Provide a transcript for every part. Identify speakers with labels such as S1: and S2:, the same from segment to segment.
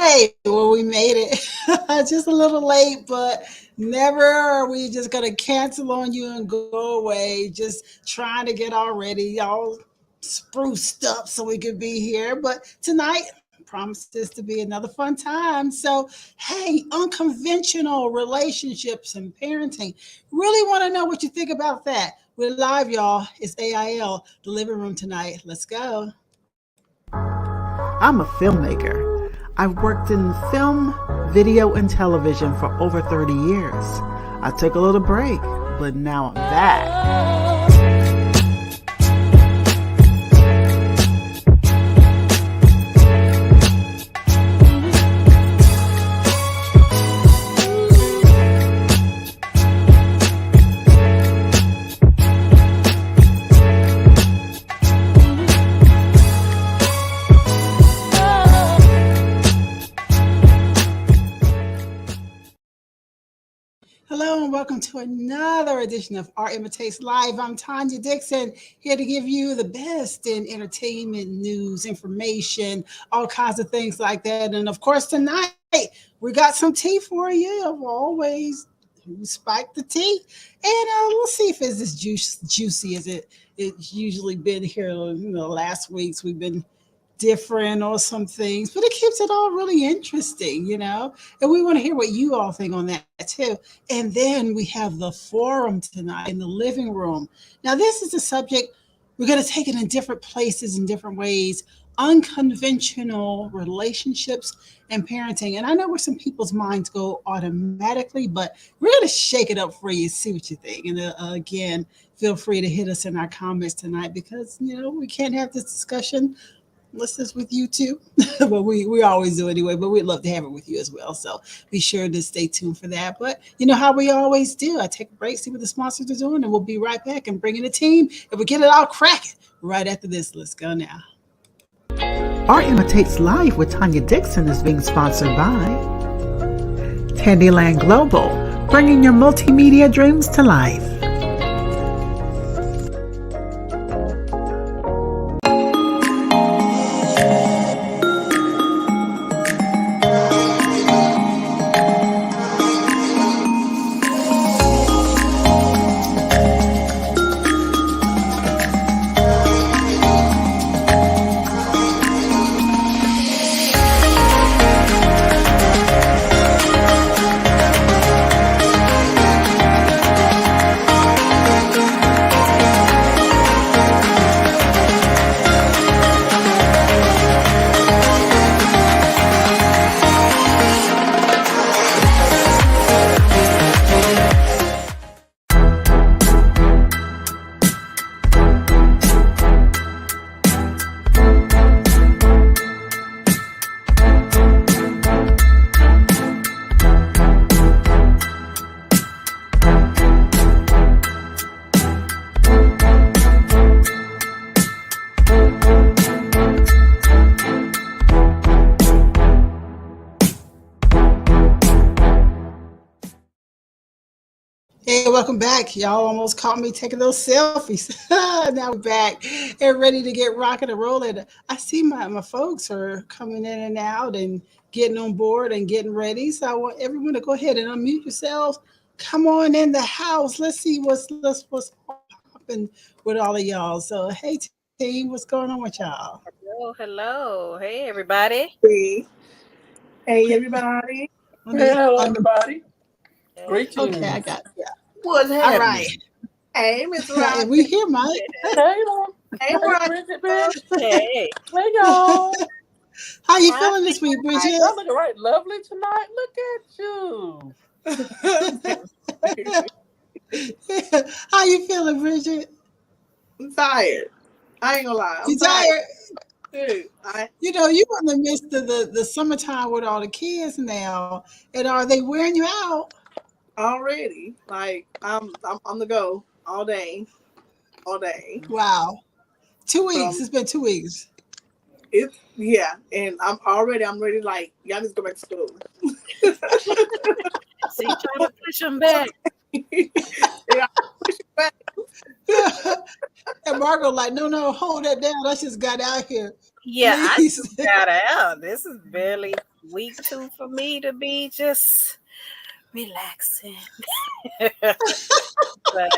S1: Hey, well, we made it. Just a little late, but never are we just going to cancel on you and go away. Just trying to get all ready, all spruced up so we could be here. But tonight promises to be another fun time. So, hey, unconventional relationships and parenting. Really want to know what you think about that. We're live, y'all. It's AIL, the living room tonight. Let's go.
S2: I'm a filmmaker. I've worked in film, video, and television for over 30 years. I took a little break, but now I'm back.
S1: Hello and welcome to another edition of Art Imitates Live. I'm Tanya Dixon, here to give you the best in entertainment, news, information, all kinds of things like that. And of course, tonight we got some tea for you. I've always spiked the tea, and we'll see if it's as juicy as it's usually been here. Last week's we've been different or some things, but it keeps it all really interesting. And we want to hear what you all think on that too. And then we have the forum tonight in the living room. Now, this is a subject we're going to take it in different places in different ways. Unconventional relationships and parenting. And I know where some people's minds go automatically, but we're going to shake it up for you, see what you think. And again, feel free to hit us in our comments tonight because, we can't have this discussion listeners with you too. But we always do anyway, but we'd love to have it with you as well. So be sure to stay tuned for that. But you know how we always do. I take a break, see what the sponsors are doing, and we'll be right back and bring in a team and we'll get it all cracking right after this. Let's go now.
S2: Art Imitates Live with Tanya Dixon is being sponsored by Tandiland Global, bringing your multimedia dreams to life.
S1: Hey, welcome back. Y'all almost caught me taking those selfies. Now we're back and ready to get rocking and rolling. I see my folks are coming in and out and getting on board and getting ready. So I want everyone to go ahead and unmute yourselves. Come on in the house. Let's see what's popping with all of y'all. So hey team, what's going on with y'all?
S3: Hello. Hey everybody.
S4: Hey everybody.
S5: Hello everybody.
S4: Great.
S1: Okay, I got you.
S4: What's happening?
S1: All right.
S4: Hey, Miss Veronica.
S1: We here, Mike.
S4: Hey, Veronica.
S3: Hey.
S5: Hey y'all.
S1: How you feeling this week, Bridget?
S5: Y'all looking right lovely tonight. Look at you.
S1: How you feeling, Bridget?
S4: I'm tired. I ain't gonna lie.
S1: You tired?
S4: Dude,
S1: you in the midst of the summertime with all the kids now, and are they wearing you out?
S4: already. Like I'm on the go all day.
S1: Wow. 2 weeks. It's been 2 weeks.
S4: And I'm ready. Like, y'all need to go back to school.
S3: See, trying to push them back.
S4: Push back.
S1: And Margo like, no, hold that down. I just got out here.
S3: Yeah,
S1: Please.
S3: I just got out. This is barely week 2 for me to be just relaxing. But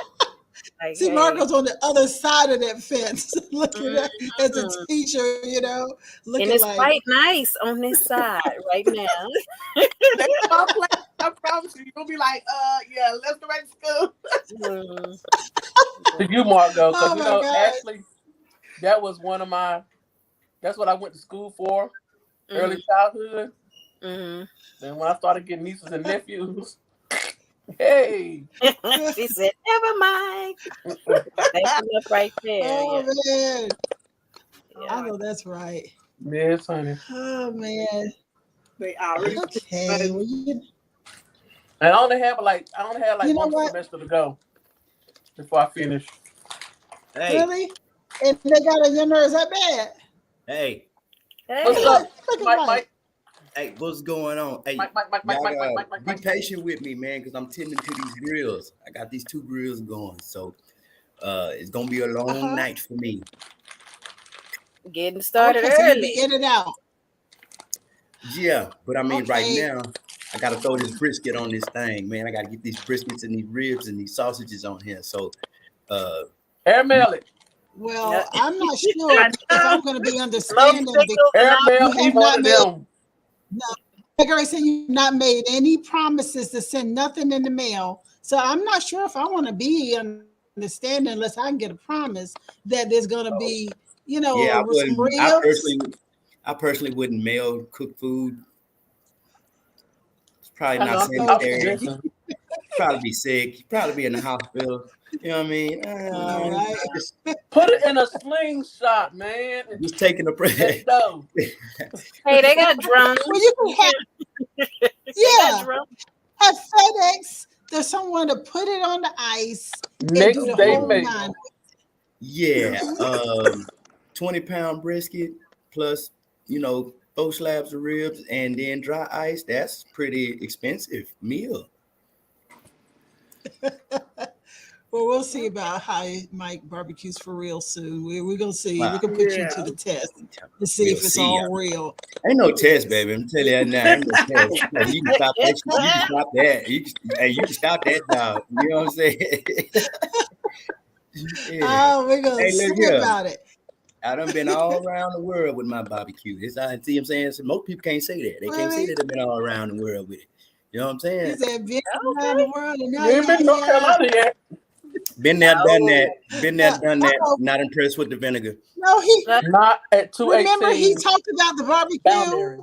S3: like,
S1: See,
S3: hey,
S1: Margo's on the other side of that fence, looking at as a
S3: mhm.
S1: teacher,
S3: and
S1: looking
S3: it's
S1: like,
S3: quite nice on this side right now.
S4: That's my plan. I promise you. You'll be like, yeah, let's go back to school.
S3: Mm.
S5: To you, Margo, because
S1: oh my God.
S5: actually, that was that's what I went to school for, early childhood.
S3: Mhm.
S5: Then when I started getting nieces and nephews, hey.
S3: She said, "Never mind." That's enough right there.
S1: Oh man,
S3: Yeah.
S1: I know that's right.
S5: Yes, honey.
S1: Oh man.
S4: They already.
S1: Okay. Well,
S5: And I only have like
S1: you know
S5: one
S1: what?
S5: semester to go before I finish.
S6: Hey,
S1: Really? And they got on your nerves that bad?
S6: hey,
S5: What's
S3: Hey.
S5: up,
S1: Look at
S5: Mike?
S1: Mike.
S5: Mike,
S6: hey, what's going on? Hey,
S5: Mike,
S6: y'all be
S5: Mike.
S6: patient with me, man, because I'm tending to these grills. I got these 2 grills going, so it's gonna be a long night for me.
S3: Getting started
S1: Okay, so you'll
S3: early.
S1: be in and out.
S6: Yeah, but I mean, right
S1: Okay.
S6: now, I gotta throw this brisket on this thing, man. I gotta get these briskets and these ribs and these sausages on here. So,
S5: Airmail it.
S1: Well, I'm not sure if I'm going to be
S3: Low
S1: understanding
S3: signals
S1: because
S3: and all.
S5: Airmail
S1: you have
S5: each one
S1: not
S5: of
S1: made.
S5: them.
S1: Like I said, you've not made any promises to send nothing in the mail. So I'm not sure if I want to be understanding unless I can get a promise that there's going to be,
S6: yeah,
S1: some ribs.
S6: I personally wouldn't mail cooked food. It's probably
S5: I know,
S6: not
S5: I'm just
S6: sanitary.
S5: guessing.
S6: Probably be sick. Probably be in the hospital. You know what I mean?
S1: All right.
S5: Put it in a slingshot, man. And
S6: Just taking a
S5: let
S6: breath.
S5: it go.
S3: Hey, they got drones.
S1: Well, you can have,
S3: They
S1: yeah,
S3: got drones.
S1: have FedEx. There's someone to put it on the ice and do
S5: Next
S1: the
S5: day
S1: whole
S5: mail.
S1: 9.
S6: Yeah, 20-pound brisket plus, 4 slabs of ribs and then dry ice. That's pretty expensive meal.
S1: Well, we'll see about how Mike barbecues for real soon. We're going to see.
S6: Wow.
S1: We can put you
S4: Yeah.
S1: to the test to see
S6: We'll
S1: if it's
S6: see.
S1: all real.
S6: Ain't no test, baby. I'm telling you that now. Ain't no test. No, you can stop that. You can stop that. You can stop that dog. You know what I'm saying? Yeah.
S1: Oh, we're going to
S6: Hey, look
S1: see
S6: here.
S1: about it.
S6: I done been all around the world with my barbecue. It's I see what I'm saying. So most people can't say that. They can't say
S1: Really?
S6: that they've been all around the world with it. You know what I'm saying?
S1: He said, been around the world and now
S5: You ain't been to North Carolina yet.
S6: Been there, done that.
S3: Oh.
S6: Been there, done that.
S1: Oh.
S6: Not impressed with the vinegar.
S1: No,
S5: Not at
S1: remember he
S5: 218
S1: talked about the barbecue.
S5: Boundary.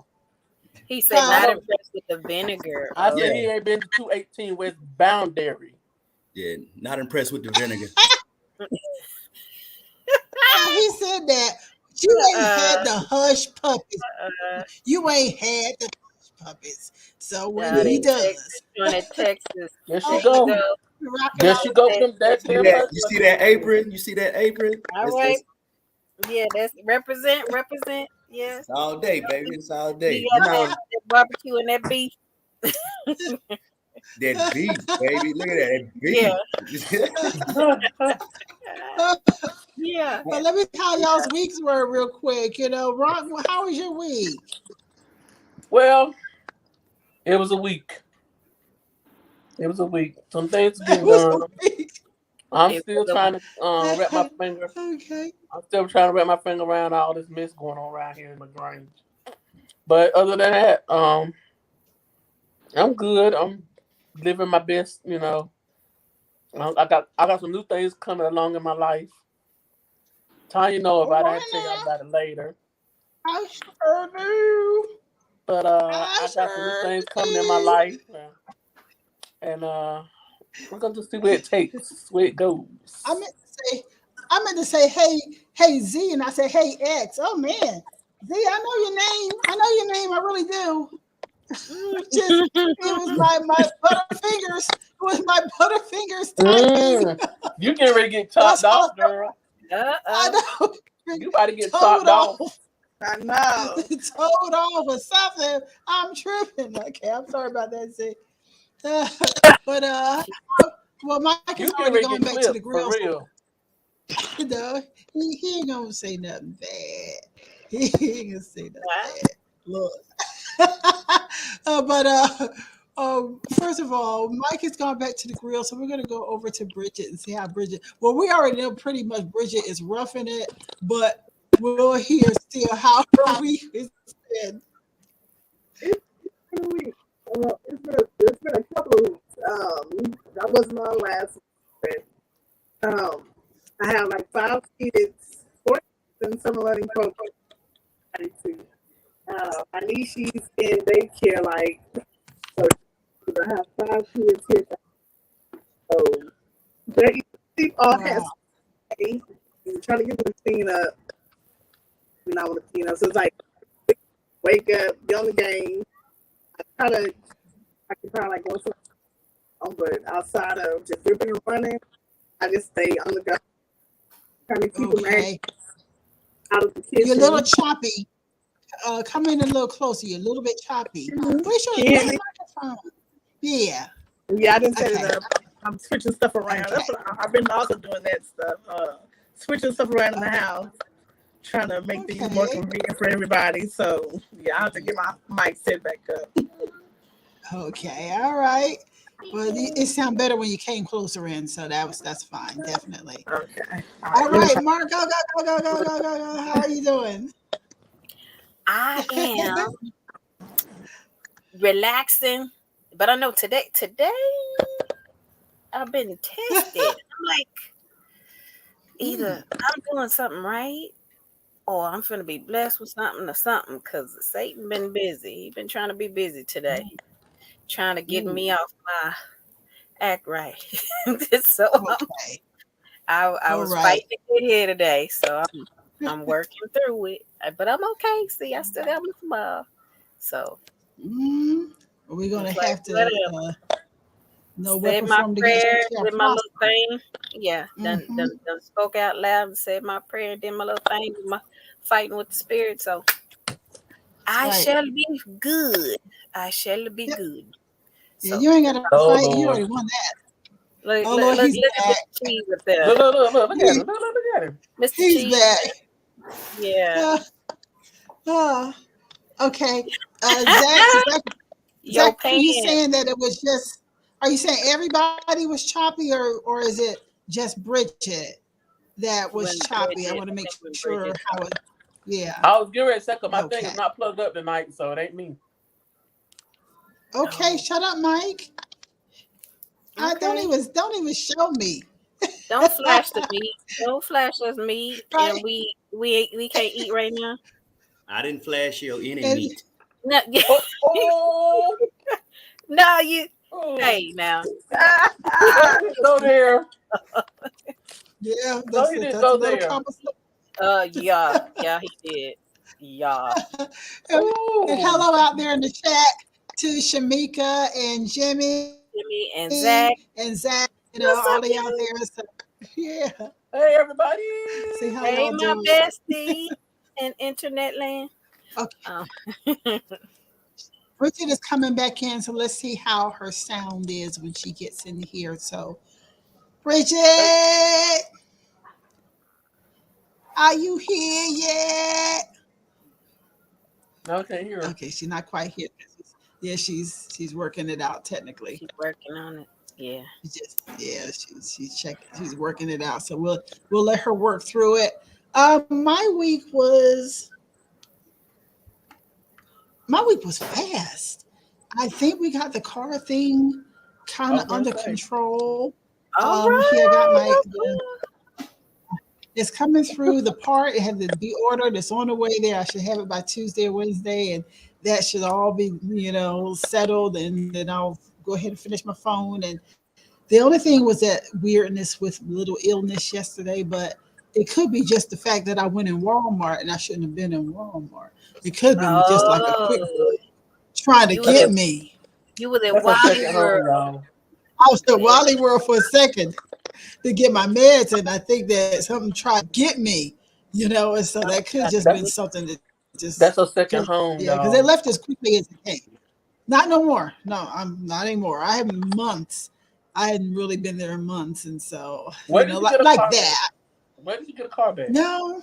S3: He said not impressed with the vinegar.
S5: I
S3: Oh.
S5: said he ain't been to 218 West Boundary.
S6: Yeah, not impressed with the vinegar.
S1: He said that. You ain't had the hush puppies. You ain't had the hush puppies. So when he does,
S3: Texas.
S5: There
S1: Oh,
S5: she go.
S1: rocking
S5: There
S1: out
S5: she
S1: with
S5: go.
S1: that.
S5: Them that
S6: You see that apron? You see that apron?
S3: All right. Yeah, that's represent. Yeah.
S6: It's all day, baby. It's all day.
S3: You got that barbecue and that beef.
S6: That beef, baby. Look at that beef.
S3: Yeah.
S1: But let me see how y'all's weeks were real quick. Ron, how was your week?
S5: Well, it was a week. Some things getting done. I'm still trying to wrap my finger.
S1: Okay.
S5: I'm still trying to wrap my finger around all this mess going on around here in LaGrange. But other than that, I'm good. I'm living my best. I got some new things coming along in my life. Tanya know about it. I'll tell you about it later.
S1: I sure do.
S5: But I got some new things coming in my life, and we're gonna just see where it takes, where it goes.
S1: I meant to say, hey Z, and I said, hey X. Oh man, Z, I know your name. I really do. It was my Butterfingers. It was my Butterfingers timing.
S5: You getting ready to get chopped off, girl.
S1: I know.
S5: You about to get chopped off.
S4: I know.
S1: Told off or something. I'm tripping. Okay, I'm sorry about that, Z. But well, Mike is already going back to the grill.
S5: For real.
S1: He ain't gonna say nothing bad. He ain't gonna say nothing bad. Look. First of all, Mike has gone back to the grill, so we're going to go over to Bridget and see how Bridget. Well, we already know pretty much Bridget is roughing it, but we'll hear still how her week has been.
S4: It's been a couple of weeks. That wasn't our last week. I have like 5 kids, 4 in summer learning program. My niece, she's in daycare, like, so I have 5 kids here. So they sleep all has day. Trying to get them clean up. I want to clean up. So it's like wake up, get on the game. I can try to like go somewhere, but outside of just ripping and running, I just stay on the go. Trying to keep them out of the kitchen.
S1: You're a little choppy. Come in a little closer. You're a little bit choppy. Where's your microphone? Yeah.
S4: Yeah, I didn't set it up. I'm switching stuff around. That's what I've been also doing that stuff. Switching stuff around in the house, trying to make things more convenient for everybody. So yeah, I have to get my mic set back up.
S1: Okay, all right. Well, it sounded better when you came closer in, so that's fine, definitely.
S4: Okay.
S1: All right, Mark, go. How are you doing?
S3: I am relaxing, but I know today I've been tested. I'm like, either I'm doing something right or I'm finna be blessed with something or something, because Satan been busy. He been trying to be busy today, trying to get me off my act right. So I was fighting to get here today, so I'm working through it, but I'm okay. See, I still have my smile. So
S1: we're gonna have to no
S3: said my prayer with my little thing. Yeah, done spoke out loud and said my prayer and did my little thing with my fighting with the spirit. So I shall be good. I shall be good.
S1: So, yeah, you ain't got to fight. You already won that.
S3: Look at Mr. Cheese up there.
S5: Look at him.
S3: Mr.
S1: He's
S3: Cheese.
S1: back.
S3: Yeah.
S1: Okay. Zach, are you saying that it was just? Are you saying everybody was choppy, or is it just Bridget that was choppy?
S3: Bridget,
S1: I want to make sure how it. Yeah.
S5: I was getting ready to second. My thing is not plugged up tonight, so it ain't me.
S1: Okay, shut up, Mike. Don't even show me.
S3: Don't flash the meat. Don't flash us meat, right. And we can't eat right now.
S6: I didn't flash you any meat.
S3: No, no, you. Hey, now.
S5: Go there.
S1: Yeah,
S5: no, he didn't go there.
S3: Yeah, he did. Yeah.
S1: And hello out there in the chat to Shamika and Jimmy
S3: and Zach.
S1: All the out there. So, yeah.
S5: Hey, everybody.
S1: See how
S3: hey, my doing. Bestie in internet land.
S1: Okay. Bridget is coming back in, so let's see how her sound is when she gets in here. So, Bridget, are you here yet?
S5: No, I can't hear her.
S1: Okay, she's not quite here. Yeah, she's working it out technically.
S3: She's working on it. Yeah.
S1: She's checking. She's working it out. So we'll let her work through it. My week was fast. I think we got the car thing kind of under control.
S3: All right.
S1: Here, I got it's coming through the part. It had to be ordered. It's on the way there. I should have it by Tuesday or Wednesday, and that should all be, settled. And then I'll go ahead and finish my phone. And the only thing was that weirdness with little illness yesterday, but it could be just the fact that I went in Walmart and I shouldn't have been in Walmart. It could have been just like a quick trying to get me.
S3: You were at Wally World.
S1: I was at Wally World for a second to get my meds, and I think that something tried to get me, and so that could just been something that just.
S5: That's a second home.
S1: Yeah, because they left as quickly as it came. Not no more. No, I'm not anymore. I haven't months. I hadn't really been there in months, and so like that.
S5: Where did you get a car back?
S1: No,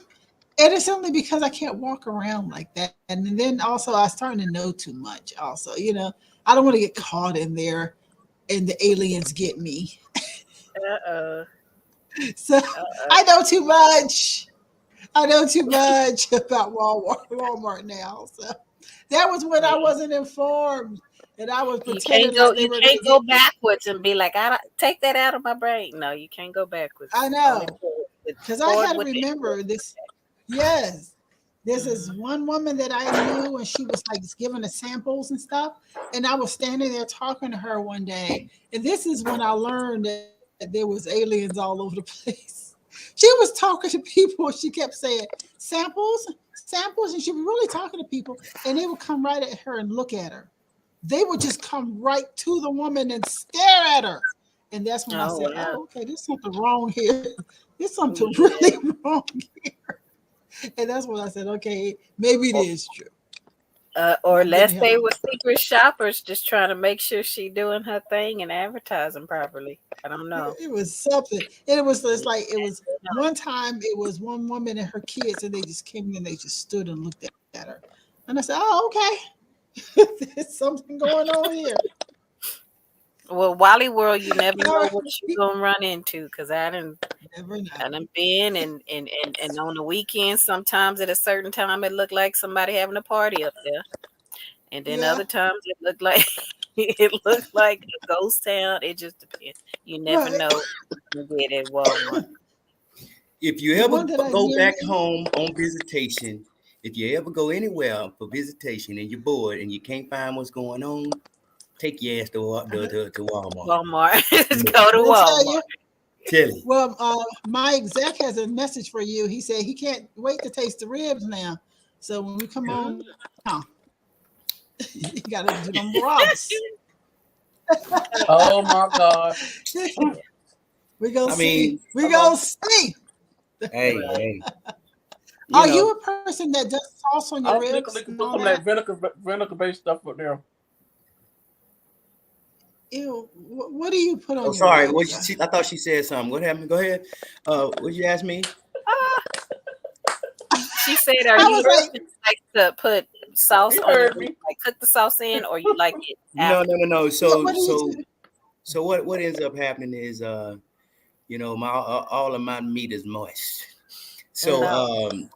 S1: And it's only because I can't walk around like that. And then also I was starting to know too much also, I don't want to get caught in there and the aliens get me.
S3: Uh-oh.
S1: So
S3: Uh-oh.
S1: I know too much. I know too much about Walmart now. So that was when I wasn't informed. And I was
S3: You
S1: pretending
S3: can't go.
S1: like they
S3: You
S1: were
S3: can't
S1: going to
S3: go
S1: get me.
S3: backwards and be like, "I don't take that out of my brain." No, you can't go backwards.
S1: I
S3: Only
S1: know.
S3: forward.
S1: Because I
S3: Forward
S1: had to
S3: with it.
S1: remember this. Yes. This is one woman that I knew, and she was like giving the samples and stuff. And I was standing there talking to her one day. And this is when I learned that there was aliens all over the place. She was talking to people, and she kept saying, samples, samples. And she was really talking to people, and they would come right at her and look at her. They would just come right to the woman and stare at her. And that's when I said,
S3: wow.
S1: oh, okay, there's something wrong here. There's something
S3: Yeah.
S1: really wrong here. And that's when I said, okay, maybe it is true.
S3: Or let's
S1: Didn't
S3: say
S1: help.
S3: with secret shoppers just trying to make sure she doing her thing and advertising properly. I don't know.
S1: It was something. And it was just like, it was one time, it was one woman and her kids, and they just came in and they just stood and looked at her. And I said, oh, okay. There's something going on here.
S3: Well, Wally World, you never know
S1: All
S3: what you're gonna run into, because I done
S1: Never know.
S3: been and on the weekends sometimes at a certain time it looked like somebody having a party up there. And then
S1: Yeah.
S3: other times it looked like a ghost town. It just depends. You never
S1: Right.
S3: know what you can get at Walmart.
S6: If you
S1: The
S6: ever
S1: one that I
S6: go back
S1: knew.
S6: home on visitation, if you ever go anywhere for visitation and you're bored and you can't find what's going on, take your ass to Walmart.
S3: Walmart. Just
S6: Yeah.
S3: go to
S1: I'll tell
S3: Walmart.
S1: you.
S6: Tell you.
S1: Well, my exec has a message for you. He said he can't wait to taste the ribs now. So when we come on, you got to do them rubs.
S5: Oh my God.
S1: We go
S6: I
S1: see.
S6: mean,
S1: We go see.
S6: hey.
S1: Are you a person that does sauce on your
S5: I'm thinking
S1: ribs
S5: we can
S1: and
S5: put
S1: all
S5: some of
S1: that?
S5: that vinegar based stuff up there.
S1: Ew. What do you put on
S6: Oh,
S1: your
S6: sorry.
S1: ribs?
S6: I thought she said something. What happened? Go ahead. What you ask me?
S3: She said, "Are
S1: I
S3: you
S1: was like,
S3: like to put sauce
S5: You
S3: on your
S5: heard me.
S3: like cook the sauce in, or you like it
S6: No.
S3: after?"
S6: No.
S1: yeah, what do you do?
S6: So what ends up happening is my all of my meat is moist. So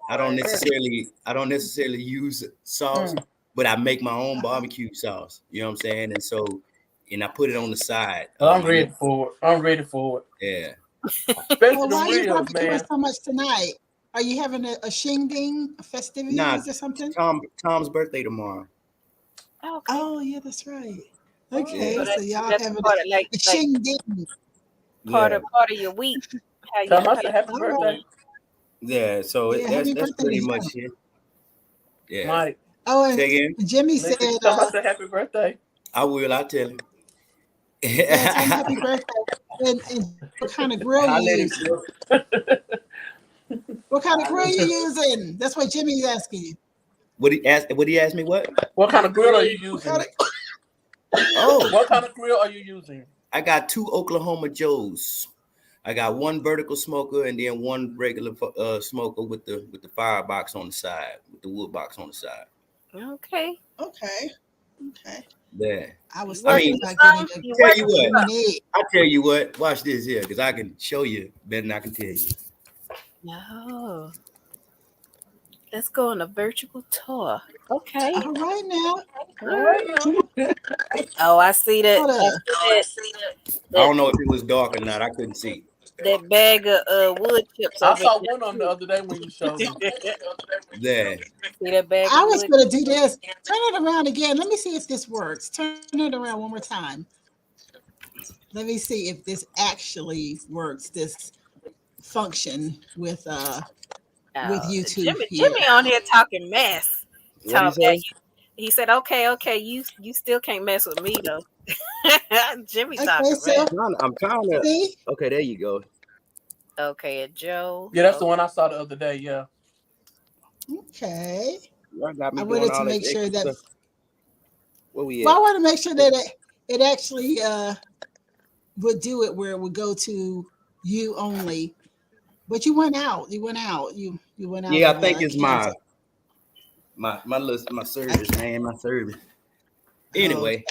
S6: I don't necessarily use sauce, but I make my own barbecue sauce. You know what I'm saying? And so I put it on the side.
S5: I'm ready for it.
S6: Yeah.
S5: Especially
S1: Well,
S5: the
S1: why are you
S5: ribs,
S1: barbecuing
S5: man.
S1: so much tonight? Are you having a shingding, a festivities
S6: Nah,
S1: or something?
S6: Tom's birthday tomorrow.
S3: Okay.
S1: Oh, yeah, that's right. Okay,
S6: Yeah.
S1: so y'all
S3: That's
S1: having
S3: part of
S1: a shingding.
S3: part
S6: Yeah.
S3: of your week. How you
S5: Tell myself happy
S1: All
S5: birthday,
S1: right.
S6: Yeah. So
S1: Yeah, happy
S6: that's
S1: birthday to
S6: pretty
S1: him.
S6: much it. Yeah.
S5: Mike.
S1: Oh, and
S6: Say again.
S1: Jimmy said,
S5: Tell myself happy birthday.
S6: I'll tell him.
S1: yeah, tell him happy birthday. And what kind of grill
S6: I'll
S1: you
S6: let him
S1: using?
S6: know.
S1: What kind of grill you using? That's what Jimmy's asking you.
S6: What he asked me what?
S5: What kind of grill are you
S1: What
S5: using?
S1: kind of,
S6: Oh,
S5: What kind of grill are you using?
S6: I got 2 Oklahoma Joes. I got one vertical smoker and then one regular smoker with the firebox on the side, with the wood box on the side.
S3: Okay.
S1: okay.
S6: Yeah.
S1: I was
S6: I
S1: thinking
S6: mean,
S1: about getting
S3: You
S6: tell you
S3: working
S6: what.
S1: lemonade.
S6: I tell you what. Watch this here, because I can show you better than I can tell you.
S3: No. Let's go on a virtual tour. Okay.
S1: All right now.
S5: All right.
S3: Oh, I see that.
S1: Hold up.
S6: I don't know if it was dark or not. I couldn't see.
S3: That bag of wood chips.
S5: I
S3: over
S5: saw
S3: there.
S5: one on the other day when you showed me.
S6: There.
S3: See that bag
S1: I
S3: of
S1: was
S3: wood?
S1: going to do this. Turn it around again. Let me see if this works. Turn it around one more time. Let me see if this actually works. This function with YouTube
S3: Jimmy on here talking mess.
S6: What do you say?
S3: He said, okay, you still can't mess with me though. Jimmy
S1: Okay,
S3: talking
S1: so
S3: mess.
S6: I'm trying to.
S1: see,
S6: Okay, there you go.
S3: Okay, and Joe.
S5: Yeah, that's the one I saw the other day. Yeah.
S1: okay.
S6: Y'all got me
S1: I
S6: doing
S1: wanted to
S6: all
S1: make
S6: this
S1: sure
S6: extra
S1: that.
S6: stuff. Where we at?
S1: Well, I want to make sure that it actually would do it where it would go to you only. But you went out. You You went out.
S6: Yeah, I think it's my service, man, my service. Anyway.
S1: Okay.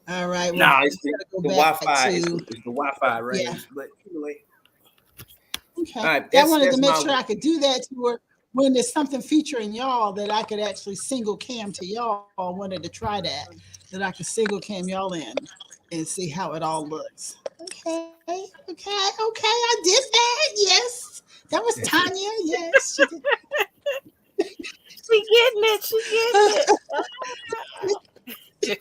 S1: All right.
S6: Well, it's the Wi-Fi. It's the Wi-Fi range.
S1: Yeah.
S6: But anyway.
S1: Okay.
S6: All right,
S1: I wanted to make sure I could do that to where when there's something featuring y'all that I could actually single cam to y'all. I wanted to try that I could single cam y'all in and see how it all looks. Okay. I did that. Yes. That was Tanya. Yes. She did.
S3: She getting
S1: it.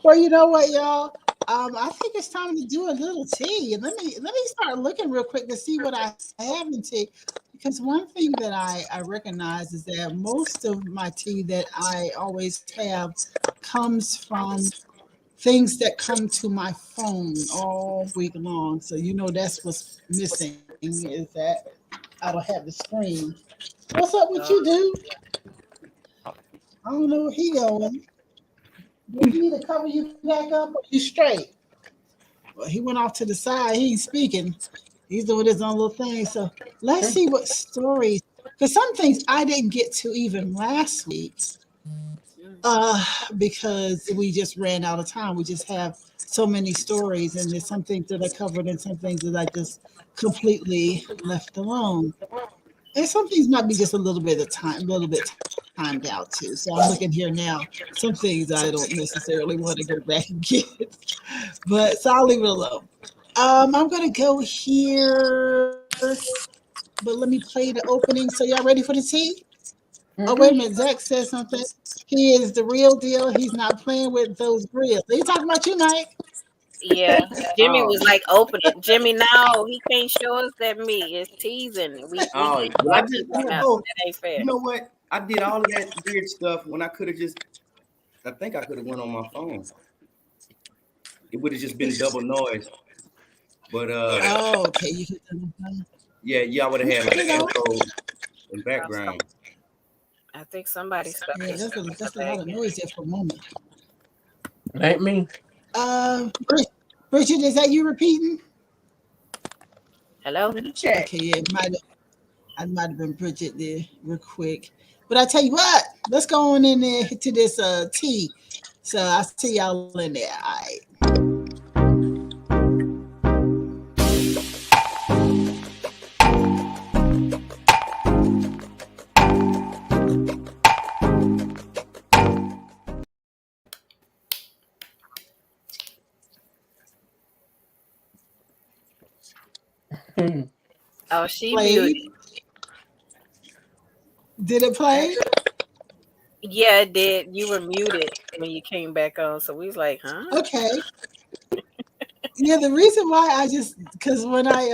S1: Well, you know what, y'all? I think it's time to do a little tea. Let me start looking real quick to see what I have in tea. Because one thing that I recognize is that most of my tea that I always have comes from things that come to my phone all week long. So that's what's missing is that I don't have the screen. What's up with you, dude? I don't know where he going. Do you need to cover you back up or you straight? Well, he went off to the side. He ain't speaking. He's doing his own little thing. So let's see what stories, because some things I didn't get to even last week because we just ran out of time. We just have so many stories, and there's some things that I covered and some things that I just completely left alone. And some things might be just a little bit timed out too. So I'm looking here now. Some things I don't necessarily want to go back and get, so I'll leave it alone. I'm gonna go here, but let me play the opening. So y'all ready for the tea? Mm-hmm. Oh, wait a minute. Zach says something. He is the real deal. He's not playing with those grills. Are you talking about you, Mike?
S3: Yeah, Jimmy was like, open it. Jimmy, no, he can't show us that me. It's teasing.
S6: That ain't fair. You know what? I did all of that weird stuff when I could have I think I could have went on my phone. It would have just been double noise. But
S1: okay.
S6: Yeah, I would have had like an echo in background.
S3: I think somebody stopped.
S1: Yeah, that's a lot of noise there for a moment.
S5: It ain't me.
S1: Bridget, is that you repeating?
S3: Hello?
S1: Check. Okay, yeah, I might have been Bridget there real quick. But I tell you what, let's go on in there to this tea. So I'll see y'all in there. All right.
S3: Oh, she muted.
S1: Did it play?
S3: Yeah, it did. You were muted when you came back on. So we was like, huh?
S1: Okay. Yeah, the reason why because when I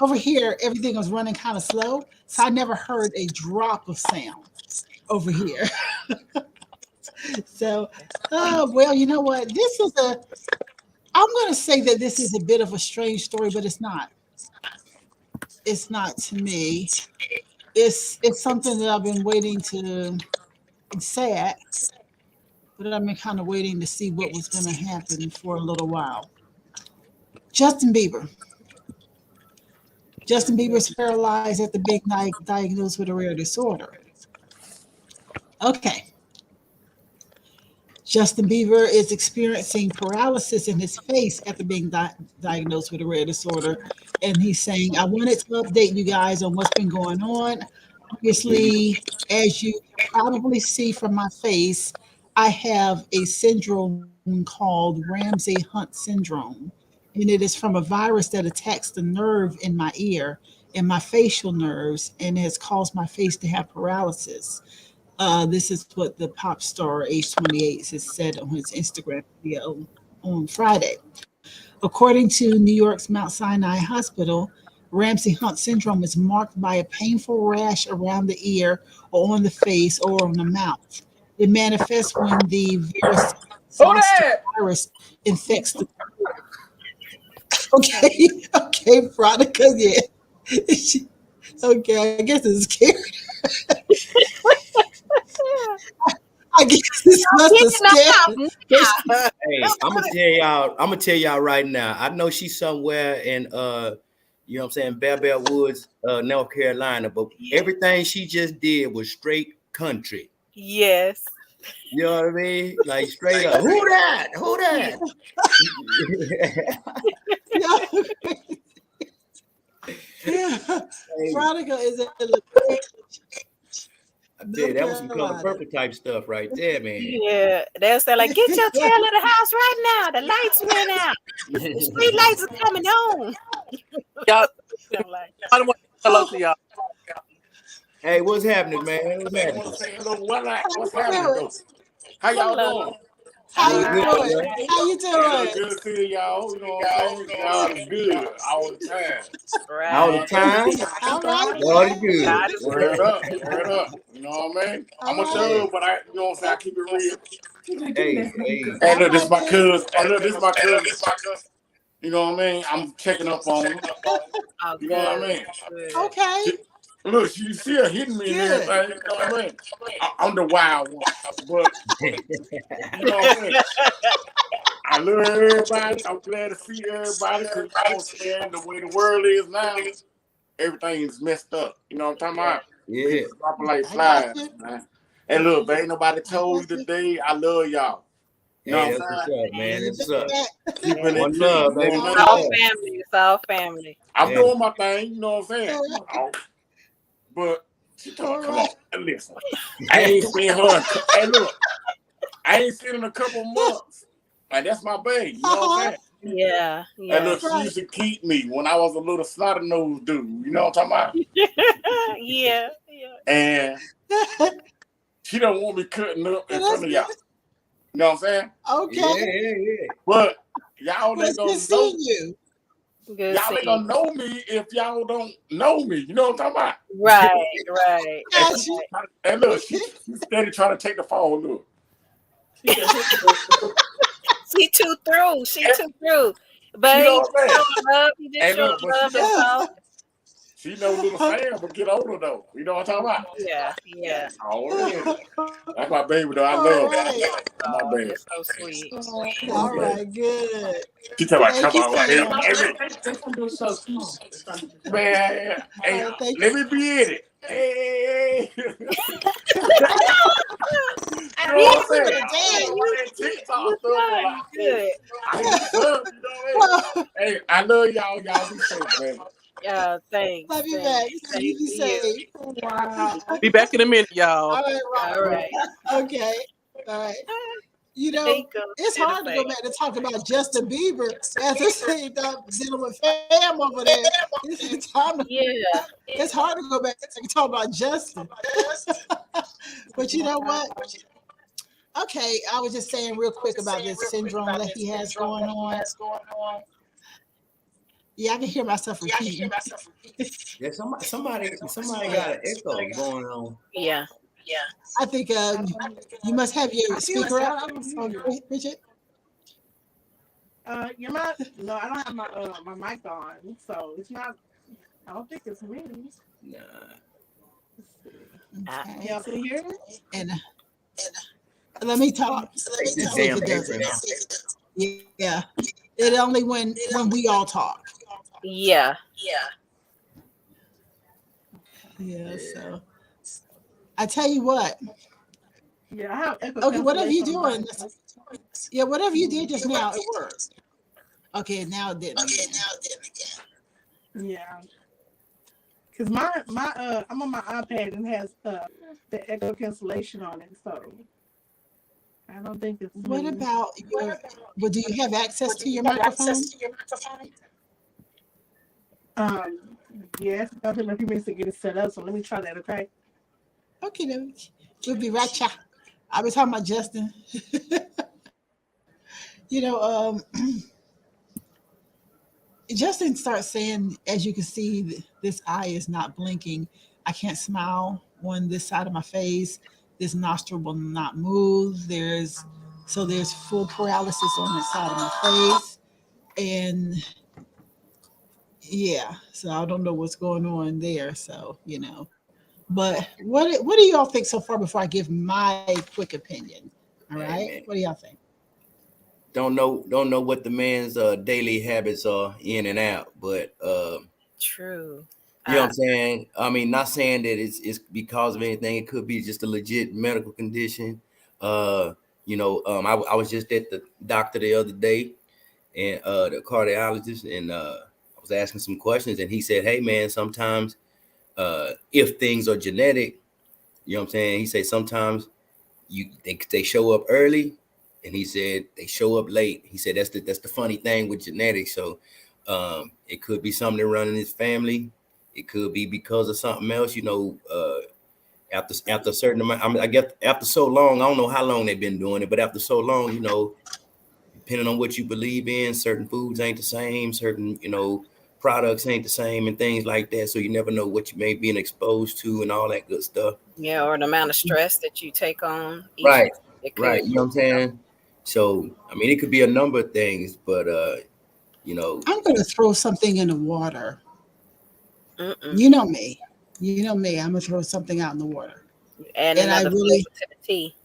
S1: over here, everything was running kind of slow. So I never heard a drop of sound over here. So, well, you know what? I'm going to say that this is a bit of a strange story, but it's not. It's not to me. It's something that I've been waiting to say, but I've been kind of waiting to see what was going to happen for a little while. Justin Bieber. Justin Bieber's paralyzed at the big night, diagnosed with a rare disorder. Okay. Justin Bieber is experiencing paralysis in his face after being diagnosed with a rare disorder. And he's saying, I wanted to update you guys on what's been going on. Obviously, as you probably see from my face, I have a syndrome called Ramsay-Hunt syndrome. And it is from a virus that attacks the nerve in my ear and my facial nerves and has caused my face to have paralysis. This is what the pop star, age 28, has said on his Instagram video on Friday. According to New York's Mount Sinai Hospital, Ramsay-Hunt syndrome is marked by a painful rash around the ear or on the face or on the mouth. It manifests when the virus infects the Okay, Veronica, yeah. Okay, I guess it's scary. I guess this must have scared.
S6: Hey, I'm gonna tell y'all right now. I know she's somewhere in You know what I'm saying? Bear Woods, North Carolina. But everything she just did was straight country.
S3: Yes.
S6: You know what I mean? Like straight up. Who that? Who that?
S1: Veronica is a
S6: I tell you, that was some Color Purple type stuff right there, man.
S3: Yeah, they'll say like, get your tail in the house right now. The lights went out. The street lights are coming on.
S5: Y'all, I don't want to hello to y'all.
S6: Hey, what's happening, man? What's happening?
S7: What's happening, though? How y'all doing?
S1: How you doing? How you doing?
S7: Good to see y'all. You know what I'm saying? Y'all is good all the time.
S3: Right.
S6: All the time?
S1: All right.
S6: God is good.
S7: Word up. You know what I mean? I'm a thug, but you know what I'm saying? I keep it real.
S6: Hey.
S7: Hey, look, this is my cousin. You know what I mean? I'm checking up on him. You know what I mean?
S1: Okay.
S7: Look, you see her hitting me and everything. You know what I mean? I'm the wild one. But, you know what I'm saying? I love everybody. I'm glad to see everybody. Because, you know what I'm saying? The way the world is now, everything is messed up. You know what I'm talking about?
S6: Yeah.
S7: People dropping like flies, man. Hey, look, ain't nobody told you today I love y'all. You know
S6: Hey,
S7: what
S6: that's
S7: I'm saying?
S6: what's up, man. That's what's up.
S7: Keeping it
S6: One love, baby.
S3: It's all family. It's all family.
S7: I'm doing my thing, you know what I'm saying? But she told, come on, and listen. I ain't seen her. Hey, look, I ain't seen her in a couple months. Like, that's my baby, you know what I'm saying?
S3: Yeah.
S7: And look, she used to keep me when I was a little snotty-nosed dude. You know what I'm talking about?
S3: Yeah.
S7: And she don't want me cutting up in front of y'all. You know what I'm saying?
S1: Okay.
S6: Yeah.
S7: But y'all ain't gonna know
S1: you.
S7: Y'all ain't gonna know me if y'all don't know me. You know what I'm talking about?
S3: Right.
S7: And look, she's steady trying to take the fall. Look.
S3: She too through. But
S7: You know what I'm saying?
S3: love. He just showed love and stuff.
S7: She know little Sam, but get older though. You know what I'm talking about?
S3: Yeah.
S7: Oh, that's my baby though. I love her. My baby.
S3: That's so sweet.
S1: All right, good.
S7: She talking about, come on, baby. Man, hey, let me be in it. Hey. You know what I'm saying? Hey, I love y'all. Y'all be safe, man.
S3: Yeah, thanks.
S1: Love you back. You be safe.
S4: Wow.
S5: Be back in a minute, y'all.
S1: All right. Okay. All right. You know, it's hard to go back to talk about Justin Bieber after dealing with fam over there. It's hard to go back and talk about Justin. But you know what? Okay, I was just saying real quick about this syndrome that he has going on. Yeah, I can hear myself repeating.
S6: Yeah, somebody got an echo going on.
S3: Yeah.
S1: I think you must have your speaker up, Bridget.
S4: You're not. No, I don't have my mic on, so it's not. I don't think it's me.
S6: Nah.
S1: Okay.
S4: Y'all can hear it?
S1: And let me talk. Let's see if it does it. Yeah. It only when we all talk.
S3: Yeah.
S1: So I tell you what.
S4: Yeah, I have echo.
S1: Okay, whatever you're doing. Yeah, whatever you did just now, it works. Okay, now it didn't.
S4: Yeah. Because my I'm on my iPad and it has the echo cancellation on it, so I don't think it's.
S1: What about your? Well, do you have access to your microphone?
S4: Yes, I think a few minutes to get it set up. So let me try that. Okay.
S1: Okay, then we'll be right back. I was talking about Justin. You know, Justin starts saying, as you can see, this eye is not blinking. I can't smile on this side of my face. This nostril will not move. There's full paralysis on this side of my face. And yeah, so I don't know what's going on there. So, you know, but what do y'all think so far before I give my quick opinion? All right.
S6: Man.
S1: What do y'all think?
S6: Don't know what the man's daily habits are in and out, but
S3: True.
S6: You know what I'm saying? I mean, not saying that it's because of anything. It could be just a legit medical condition. I was just at the doctor the other day, and the cardiologist, and I was asking some questions, and he said, "Hey, man, sometimes if things are genetic, you know what I'm saying? He said sometimes they show up early, and he said they show up late. He said that's the funny thing with genetics. So it could be something that run in his family. It could be because of something else, after a certain amount. I mean, I guess after so long, I don't know how long they've been doing it, but after so long, depending on what you believe in, certain foods ain't the same, certain, products ain't the same and things like that. So you never know what you may be exposed to and all that good stuff.
S3: Yeah, or the amount of stress that you take on.
S6: Right.
S3: It could,
S6: right. You know what I'm saying? So, I mean, it could be a number of things, but,
S1: I'm going to throw something in the water.
S3: Mm-mm.
S1: You know me. I'm going to throw something out in the water.
S3: And
S1: I really,
S3: to the tea.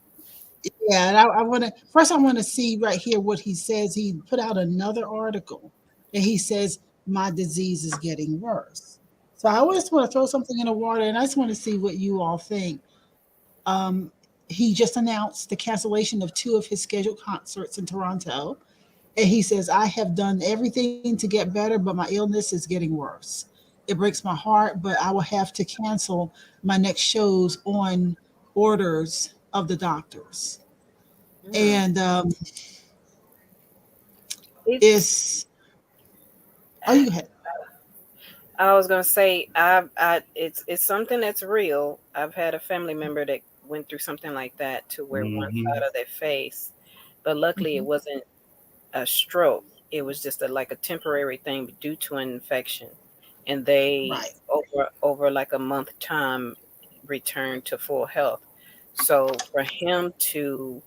S1: Yeah, and I want to first. I want to see right here what he says. He put out another article, and he says my disease is getting worse. So I just want to throw something in the water, and I just want to see what you all think. Um, he just announced the cancellation of 2 of his scheduled concerts in Toronto, and he says I have done everything to get better, but my illness is getting worse. It breaks my heart, but I will have to cancel my next shows on orders of the doctors. And it's oh, you had.
S3: I was gonna say, it's something that's real. I've had a family member that went through something like that, to where one side of their face, but luckily it wasn't a stroke. It was just like a temporary thing due to an infection, and they over like a month time returned to full health. So for him to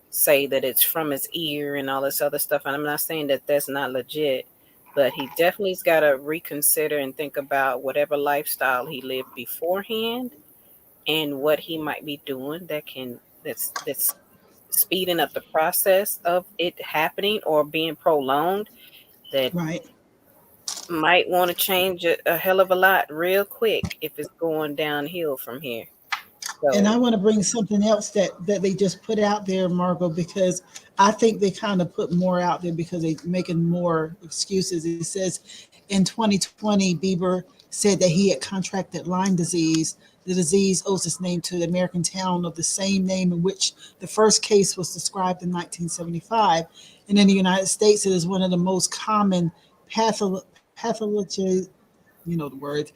S3: say that it's from his ear and all this other stuff, and I'm not saying that that's not legit, but he definitely's got to reconsider and think about whatever lifestyle he lived beforehand and what he might be doing that's speeding up the process of it happening or being prolonged, that might want to change a hell of a lot real quick if it's going downhill from here. So,
S1: and I want to bring something else that they just put out there, Margo, because I think they kind of put more out there because they're making more excuses. It says in 2020, Bieber said that he had contracted Lyme disease. The disease owes its name to the American town of the same name in which the first case was described in 1975. And in the United States, it is one of the most common pathology, you know the word,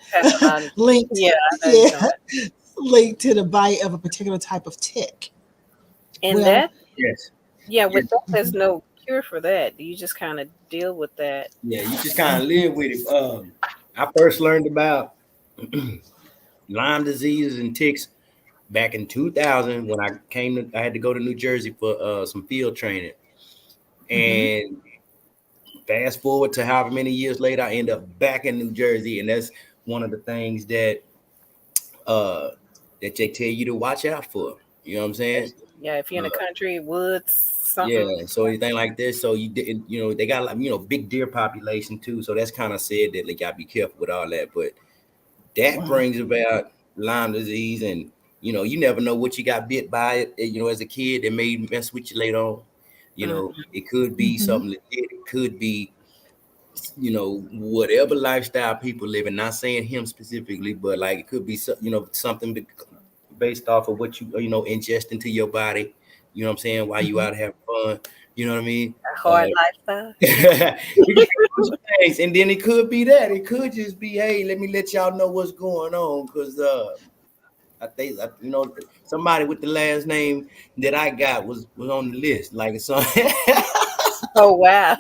S1: linked, linked to the bite of a particular type of tick.
S3: And that, with that, there's no cure for that. You just kind of deal with that.
S6: Yeah, you just kind of live with it. I first learned about Lyme disease and ticks back in 2000 when I had to go to New Jersey for some field training. And fast forward to however many years later, I end up back in New Jersey, and that's one of the things that they tell you to watch out for. You know what I'm saying?
S3: Yeah, if you're in the country, woods, something.
S6: Yeah, so anything like this. So you didn't, they got like, big deer population too. So that's kind of said that they got to be careful with all that. But that brings about Lyme disease, and you never know what you got bit by it. As a kid, it may mess with you later on. It could be something legit. It could be, whatever lifestyle people live in. Not saying him specifically, but like it could be, something based off of what you ingest into your body. You know what I'm saying? While you out having fun. You know what I mean?
S3: A hard lifestyle.
S6: And then it could be that. It could just be, hey, let me let y'all know what's going on, because I think somebody with the last name that I got was on the list. Like so.
S3: Oh wow.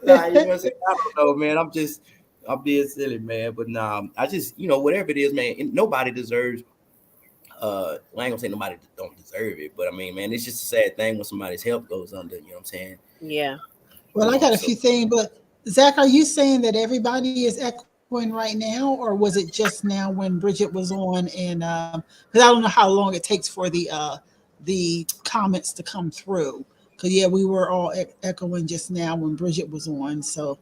S6: Nah, you know what I'm saying? I don't know, man. I'm being silly, man. But nah, I just whatever it is, man. Nobody deserves. I ain't gonna say nobody don't deserve it, but I mean, man, it's just a sad thing when somebody's health goes under. You know what I'm saying?
S3: Yeah.
S1: Well, I got a few things, but Zach, are you saying that everybody is echoing right now, or was it just now when Bridget was on? And because I don't know how long it takes for the comments to come through. Because we were all echoing just now when Bridget was on. So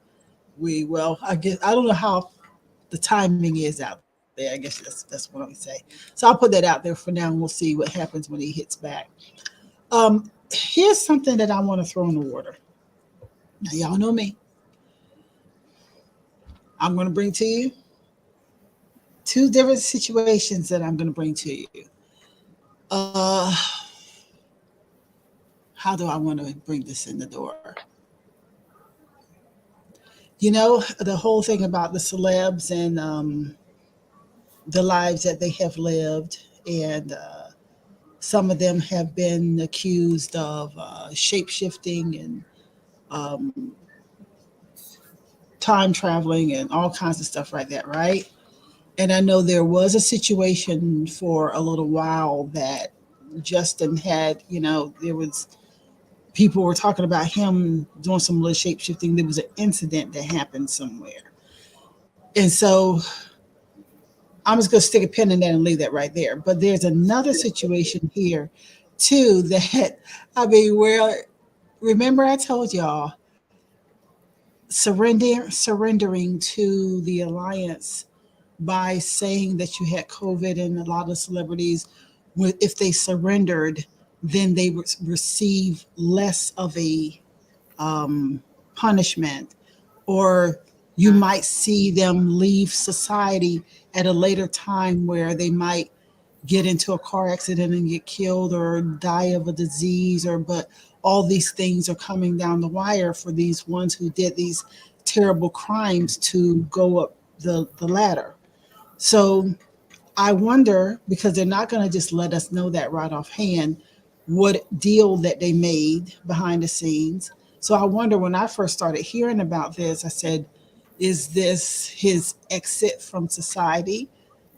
S1: I guess I don't know how the timing is out there. I guess that's what I'm gonna say. So I'll put that out there for now, and we'll see what happens when he hits back. Here's something that I want to throw in the water. Now y'all know me. I'm gonna bring to you two different situations that I'm gonna bring to you. Uh, how do I want to bring this in the door? You know, the whole thing about the celebs and the lives that they have lived, and some of them have been accused of shape shifting and um, time traveling and all kinds of stuff like that, right? And I know there was a situation for a little while that Justin had, there was people were talking about him doing some little shape shifting. There was an incident that happened somewhere. And so I'm just going to stick a pin in that and leave that right there. But there's another situation here, too, that, remember I told y'all, surrendering to the alliance by saying that you had COVID, and a lot of celebrities, if they surrendered, then they would receive less of a punishment, or you might see them leave society at a later time where they might get into a car accident and get killed or die of a disease, but all these things are coming down the wire for these ones who did these terrible crimes to go up the ladder. So I wonder, because they're not going to just let us know that right offhand, what deal that they made behind the scenes. So I wonder, when I first started hearing about this, I said, is this his exit from society?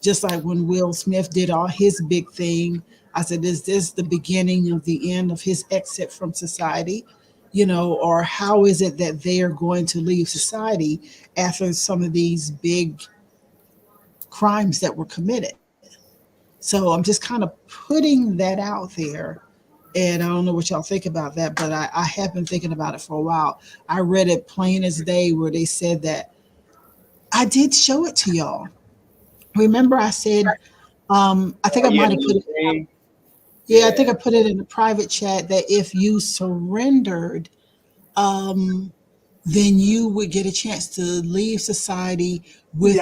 S1: Just like when Will Smith did all his big thing, I said, is this the beginning of the end of his exit from society? Or how is it that they are going to leave society after some of these big crimes that were committed? So I'm just kind of putting that out there. And I don't know what y'all think about that, but I have been thinking about it for a while. I read it plain as day where they said that, I did show it to y'all. Remember I said, I think I might have put it, I think I put it in a private chat, that if you surrendered, then you would get a chance to leave society with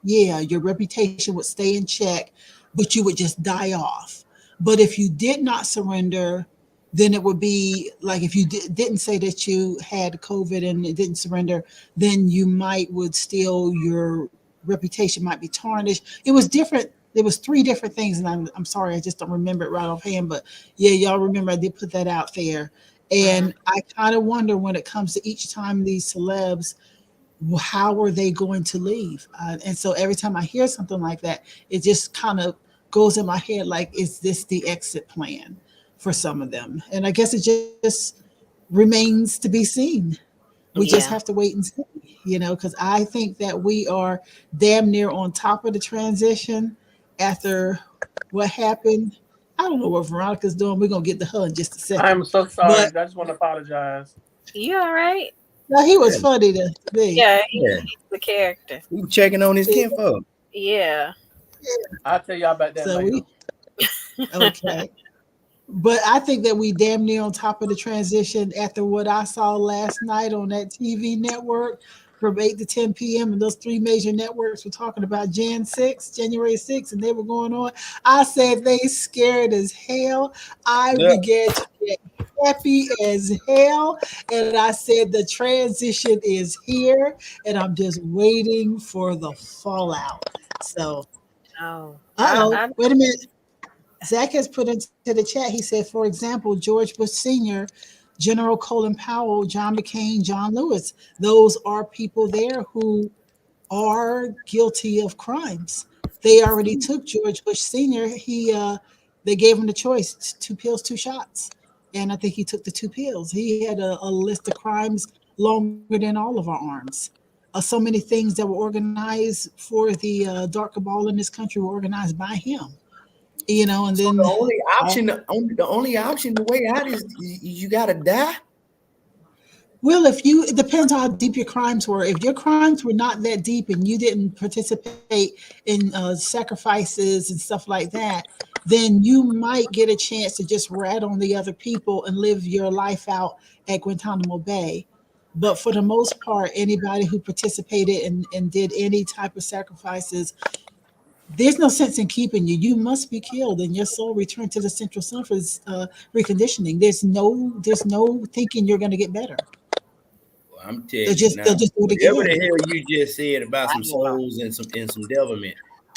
S1: your reputation would stay in check, but you would just die off. But if you did not surrender, then it would be like, if you didn't say that you had COVID and it didn't surrender, then you would still, your reputation might be tarnished. It was different. There was 3 different things, and I'm sorry, I just don't remember it right offhand. But yeah, y'all remember I did put that out there. And I kind of wonder, when it comes to each time these celebs, how are they going to leave? And so every time I hear something like that, it just kind of goes in my head, like, is this the exit plan for some of them? And I guess it just remains to be seen. We just have to wait and see, because I think that we are damn near on top of the transition after what happened. I don't know what Veronica's doing. We're going to get to her in just a second.
S5: I'm so sorry. I just want to apologize.
S3: You all right?
S1: No, he was funny to me.
S3: Yeah, he's the character.
S6: We checking on his kinfolk.
S3: Yeah.
S5: I'll tell y'all about that later.
S1: Okay. But I think that we damn near on top of the transition after what I saw last night on that TV network from 8 to 10 p.m. And those 3 major networks were talking about January 6th, and they were going on. I said, they scared as hell. I began to get happy as hell. And I said, the transition is here, and I'm just waiting for the fallout. So, wait a minute. Zach has put into the chat, he said, for example, George Bush Sr., General Colin Powell, John McCain, John Lewis, those are people there who are guilty of crimes. They already took George Bush Sr. They gave him the choice, 2 pills, 2 shots. And I think he took the 2 pills. He had a list of crimes longer than all of our arms. So many things that were organized for the dark cabal in this country were organized by him. And then
S6: the only option, the way out is you got to die.
S1: Well, it depends on how deep your crimes were. If your crimes were not that deep and you didn't participate in sacrifices and stuff like that, then you might get a chance to just rat on the other people and live your life out at Guantanamo Bay. But for the most part, anybody who participated and did any type of sacrifices, there's no sense in keeping you. You must be killed and your soul returned to the central sun for reconditioning. There's no thinking you're going to get better.
S6: Well, I'm telling
S1: They'll
S6: you
S1: just
S6: now,
S1: they'll just do it
S6: whatever
S1: again.
S6: the hell you just said about some souls and some devilment,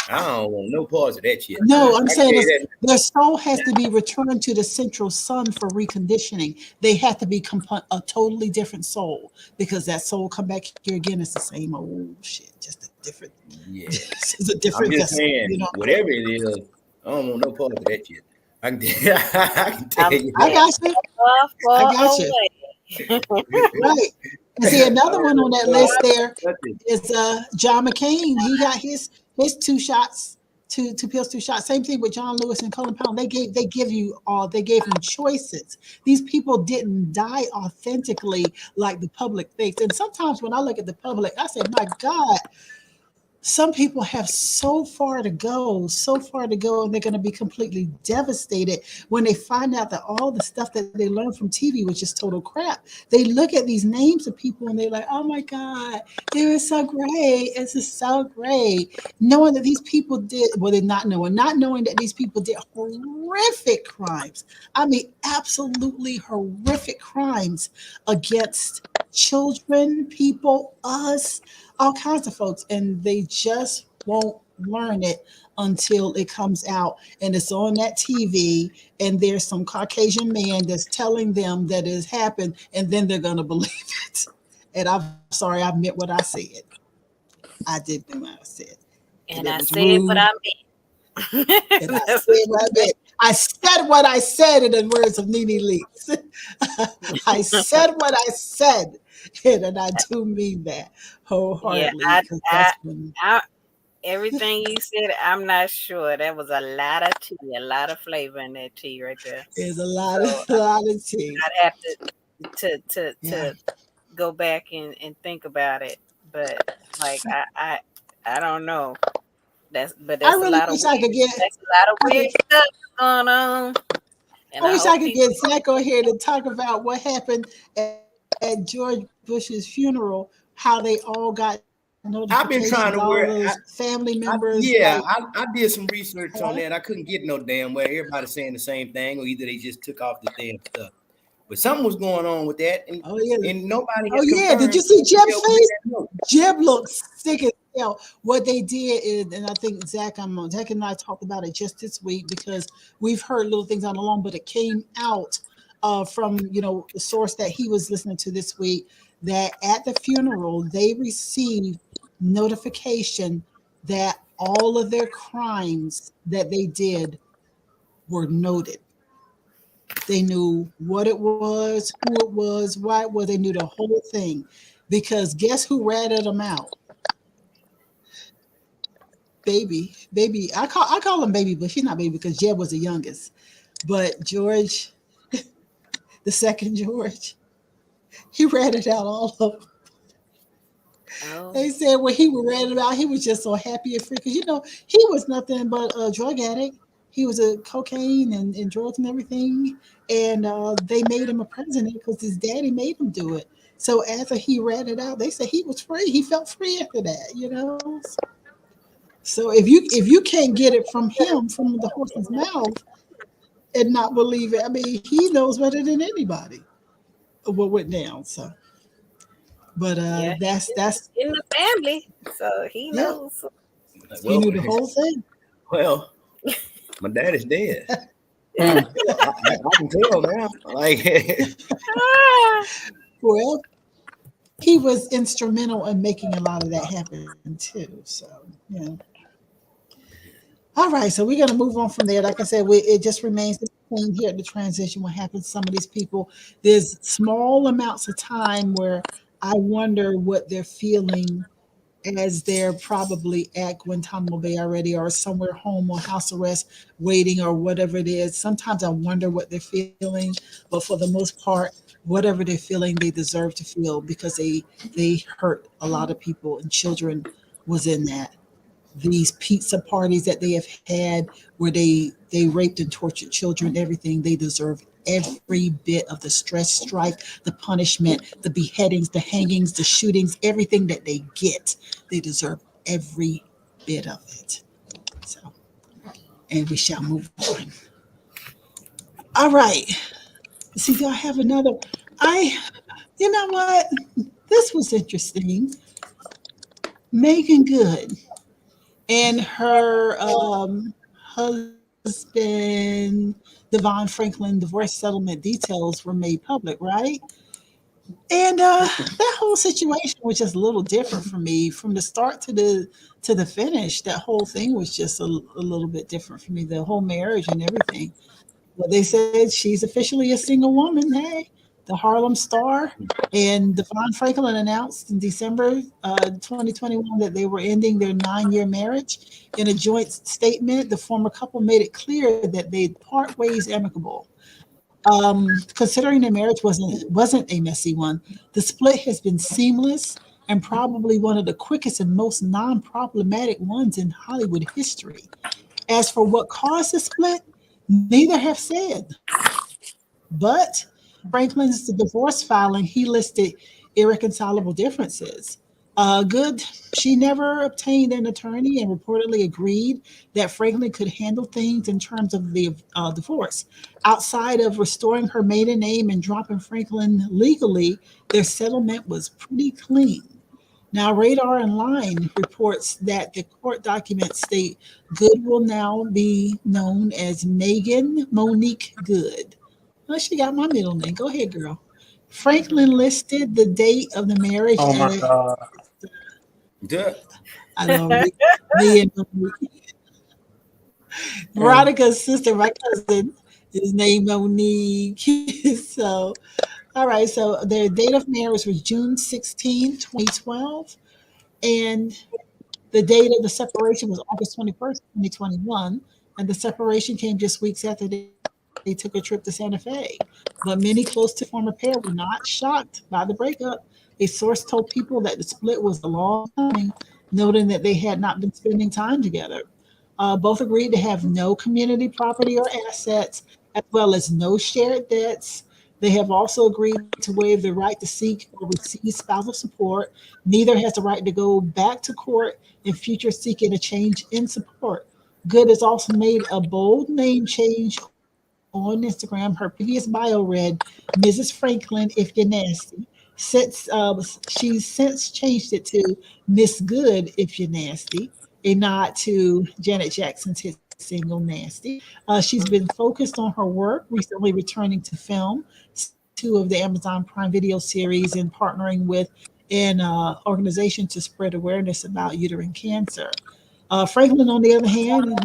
S6: I don't want no parts of that shit.
S1: No, I'm
S6: I
S1: saying
S6: tell you that.
S1: their soul has to be returned to the central sun for reconditioning. They have to become a totally different soul because that soul come back here again. It's the same old shit, just a different.
S6: Yeah,
S1: It's a
S6: I'm
S1: different
S6: just
S1: vessel.
S6: saying,
S1: You know,
S6: whatever it is, I don't want no part of that shit. I can tell you
S1: I
S6: that.
S1: got you. I
S3: Far
S1: got you.
S3: away.
S1: Right. And see, another one on that list there
S6: Nothing.
S1: is John McCain. He got his 2 shots, two pills, 2 shots. Same thing with John Lewis and Colin Powell. They gave him choices. These people didn't die authentically like the public thinks. And sometimes when I look at the public, I say, my God, some people have so far to go, and they're going to be completely devastated when they find out that all the stuff that they learned from TV was just total crap. They look at these names of people and they're like, oh my God, they were so great. This is so great. Knowing that these people did, well, they're not knowing that these people did horrific crimes. I mean, absolutely horrific crimes against children, people, us, all kinds of folks, and they just won't learn it until it comes out and it's on that TV and there's some Caucasian man that's telling them that it has happened, and then they're going to believe it. And I'm sorry, I meant what I said. I did mean what I said.
S3: And
S1: it
S3: I
S1: was
S3: said
S1: rude.
S3: what I meant.
S1: And I said what I meant. I said what I said in the words of Nene Leakes. I said what I said. And I do mean that wholeheartedly.
S3: Everything you said, I'm not sure. That was a lot of tea, a lot of flavor in that tea right there.
S1: There's a lot of tea.
S3: I'd have to go back and think about it. But like I don't know. That's
S1: I really wish I could get.
S3: That's a lot of weird stuff going on. And
S1: I wish I could get Zach on here to talk about what happened at George Bush's funeral, how they all got notifications.
S6: I've been trying to
S1: work. Family members.
S6: I did some research on that. I couldn't get no damn way. Everybody's saying the same thing, or either they just took off the damn stuff. But something was going on with that, and nobody.
S1: Did you see Jeb's face? Jeb looks sick as hell. What they did is, and I think Zach and I talked about it just this week because we've heard little things on the lawn, but it came out from the source that he was listening to this week, that at the funeral they received notification that all of their crimes that they did were noted. They knew what it was, who it was, why it was. They knew the whole thing, because guess who ratted them out? Baby. I call him Baby, but she's not Baby because Jeb was the youngest. But George, the second George, he ratted out all of them. Oh. They said when he was ratted out, he was just so happy and free because he was nothing but a drug addict. He was a cocaine and drugs and everything. And they made him a president because his daddy made him do it. So after he ratted out, they said he was free. He felt free after that, So if you can't get it from him, from the horse's mouth, and not believe it, I mean, he knows better than anybody what went down. So, but that's
S3: in the family, so he knows.
S1: He knew the whole thing.
S6: Well, my dad is dead. I can tell now.
S1: Well, he was instrumental in making a lot of that happen too. So, All right, so we're going to move on from there. Like I said, it just remains the same here at the transition. What happens to some of these people? There's small amounts of time where I wonder what they're feeling as they're probably at Guantanamo Bay already, or somewhere home on house arrest waiting, or whatever it is. Sometimes I wonder what they're feeling, but for the most part, whatever they're feeling they deserve to feel because they hurt a lot of people and children was in that. These pizza parties that they have had where they raped and tortured children, everything, they deserve every bit of the stress, strife, the punishment, the beheadings, the hangings, the shootings, everything that they get. They deserve every bit of it. So, and we shall move on. All right. See, do I have another? I, you know what? This was interesting. Megan Good and her husband, Devon Franklin, divorce settlement details were made public, right? And that whole situation was just a little different for me from the start to the finish. That whole thing was just a little bit different for me. The whole marriage and everything. Well, they said she's officially a single woman. Hey, the Harlem Star. And Devon Franklin announced in December 2021 that they were ending their 9-year marriage. In a joint statement, the former couple made it clear that they'd part ways amicable. Considering their marriage wasn't a messy one, the split has been seamless and probably one of the quickest and most non-problematic ones in Hollywood history. As for what caused the split, neither have said. But Franklin's divorce filing, he listed irreconcilable differences. Good, she never obtained an attorney and reportedly agreed that Franklin could handle things in terms of the divorce. Outside of restoring her maiden name and dropping Franklin legally, their settlement was pretty clean. Now, Radar Online reports that the court documents state Good will now be known as Megan Monique Good. Well, she got my middle name. Go ahead, girl. Franklin listed the date of the marriage
S5: Oh my
S1: as
S5: God.
S6: Duh.
S1: I know me and Veronica's sister, my cousin, is named Monique. So, all right. So their date of marriage was June 16, 2012. And the date of the separation was August 21st, 2021. And the separation came just weeks after they took a trip to Santa Fe. But many close to the former pair were not shocked by the breakup. A source told people that the split was a long coming, noting that they had not been spending time together. Both agreed to have no community property or assets, as well as no shared debts. They have also agreed to waive the right to seek or receive spousal support. Neither has the right to go back to court in future seeking a change in support. Good has also made a bold name change on Instagram. Her previous bio read, Mrs. Franklin, if you're nasty. She's since changed it to Miss Good, if you're nasty, a nod to Janet Jackson's hit single Nasty. She's been focused on her work, recently returning to film, 2 of the Amazon Prime Video series, and partnering with an organization to spread awareness about uterine cancer. Franklin, on the other hand,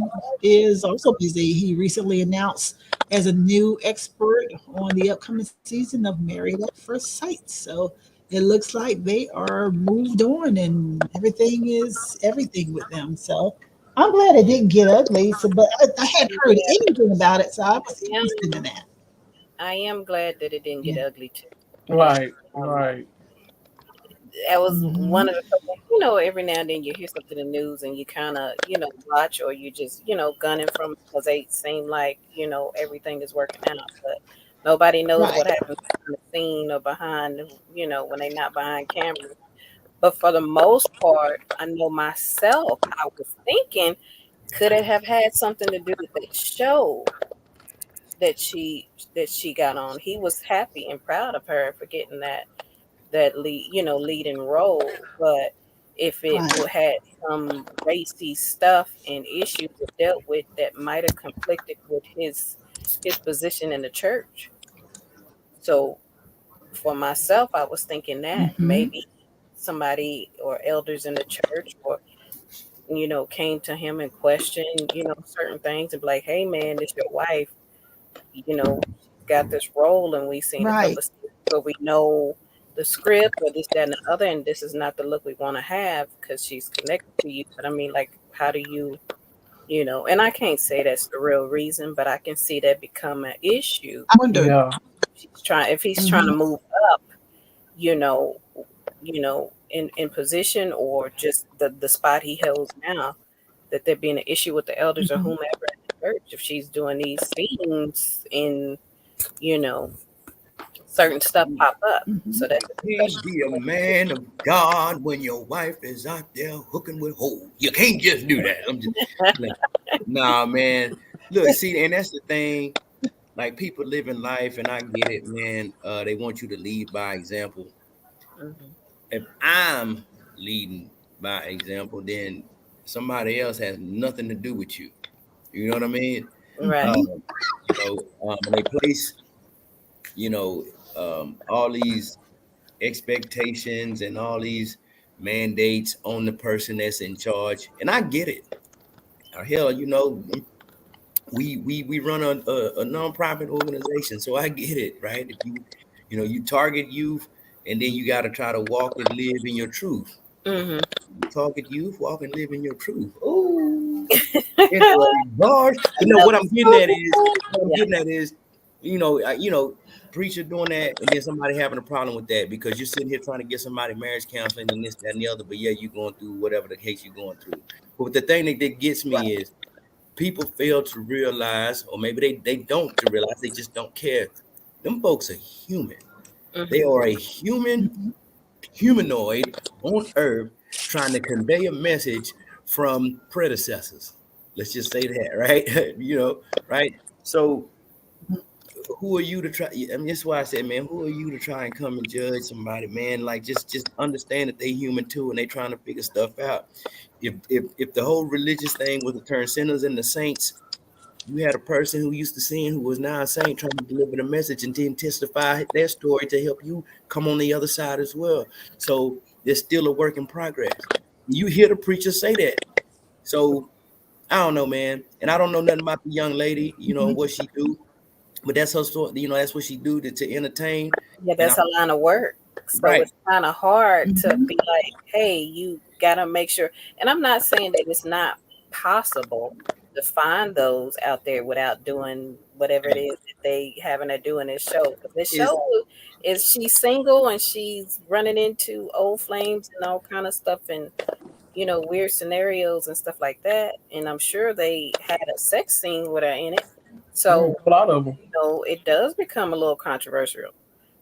S1: is also busy. He recently announced as a new expert on the upcoming season of Married at First Sight. So it looks like they are moved on and everything is everything with them. So I'm glad it didn't get ugly. So, but I hadn't heard
S3: Yeah,
S1: anything about it, so I was
S3: yeah,
S1: interested in that.
S3: I am glad that it didn't get
S1: Yeah.
S3: ugly too. Because
S5: Right, right.
S3: that was
S1: Hmm.
S3: one of the couple, every now and then you hear something in the news and you kind of, watch or you just, gunning from because they seem like, everything is working out. But nobody knows
S1: Right.
S3: what happens behind the scene or behind, when they're not behind camera. But for the most part, I know myself, I was thinking, could it have had something to do with that show that she got on? He was happy and proud of her for getting that leading role. But if it
S1: Right.
S3: had some racy stuff and issues it dealt with that might have conflicted with his position in the church. So for myself, I was thinking that
S1: Hmm.
S3: maybe somebody or elders in the church or came to him and questioned certain things and be like, hey man, this your wife, she's got this role and we've seen a
S1: Right.
S3: couple of scenes where we know the script or this, that, and the other, and this is not the look we want to have because she's connected to you. But I mean, like, how do and I can't say that's the real reason, but I can see that become an issue.
S1: I wondered.
S5: Yeah.
S3: if he's trying to move up, you know, in position, or just the spot he holds now, that there being an issue with the elders or whomever at the church, if she's doing these things in, certain stuff pop up. So that's
S6: you can't be a man of God when your wife is out there hooking with hoes. You can't just do that. I'm just like, nah, man. Look, see, and that's the thing. Like, people living life, and I get it, man. They want you to lead by example. If I'm leading by example, then somebody else has nothing to do with you. You know what I mean?
S3: Right.
S6: When they place, all these expectations and all these mandates on the person that's in charge, and I get it. Hell, we run a nonprofit organization, so I get it, right? If you target youth, and then you got to try to walk and live in your truth. You target youth, walk and live in your truth. Oh, bars. What I'm getting at is, preacher doing that, and then somebody having a problem with that because you're sitting here trying to get somebody marriage counseling and this, that, and the other, but yeah, you're going through whatever the case you're going through. But the thing that gets me is people fail to realize, or maybe they don't to realize, they just don't care. Them folks are human. They are a humanoid on earth trying to convey a message from predecessors. Let's just say that, right? Right? So who are you to try? I mean, that's why I said, man, who are you to try and come and judge somebody, man? Like, just understand that they human too, and they trying to figure stuff out. If the whole religious thing was to turn sinners into saints, you had a person who used to sin who was now a saint trying to deliver the message and then testify their story to help you come on the other side as well. So there's still a work in progress. You hear the preacher say that. So I don't know, man. And I don't know nothing about the young lady, what she do. But that's her story, that's what she do to entertain.
S3: Yeah, that's a line of work. So it's kind of hard to be like, hey, you got to make sure. And I'm not saying that it's not possible to find those out there without doing whatever it is that they having to do in this show. Because this show is she's single and she's running into old flames and all kind of stuff and, weird scenarios and stuff like that. And I'm sure they had a sex scene with her in it. So
S5: a lot of them.
S3: It does become a little controversial.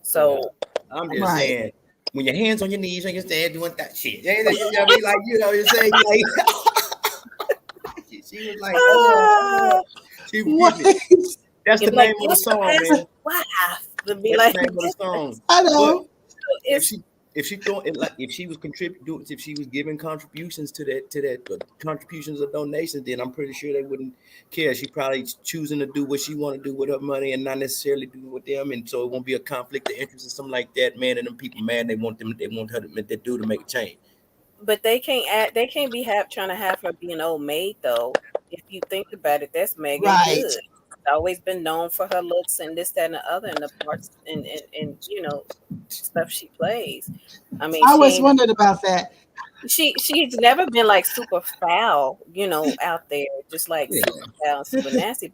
S3: So
S6: I'm just saying, when your hands on your knees and you stand doing that shit, you're saying, like, she was like, she was that's the name of the song, man.
S3: Wow,
S6: that's the name of the song.
S1: I know.
S6: If she was contributing, if she was giving contributions to that contributions or donations, then I'm pretty sure they wouldn't care. She probably choosing to do what she want to do with her money and not necessarily do with them, and so it won't be a conflict of interest or something like that. Man, and them people mad, they want her to do to make a change.
S3: But they can't be trying to have her be an old maid though. If you think about it, that's Megan Good. Always been known for her looks and this, that, and the other, and the parts and stuff she plays. I mean,
S1: I always wondered about that.
S3: She's never been like super foul, out there, just like super foul, super nasty.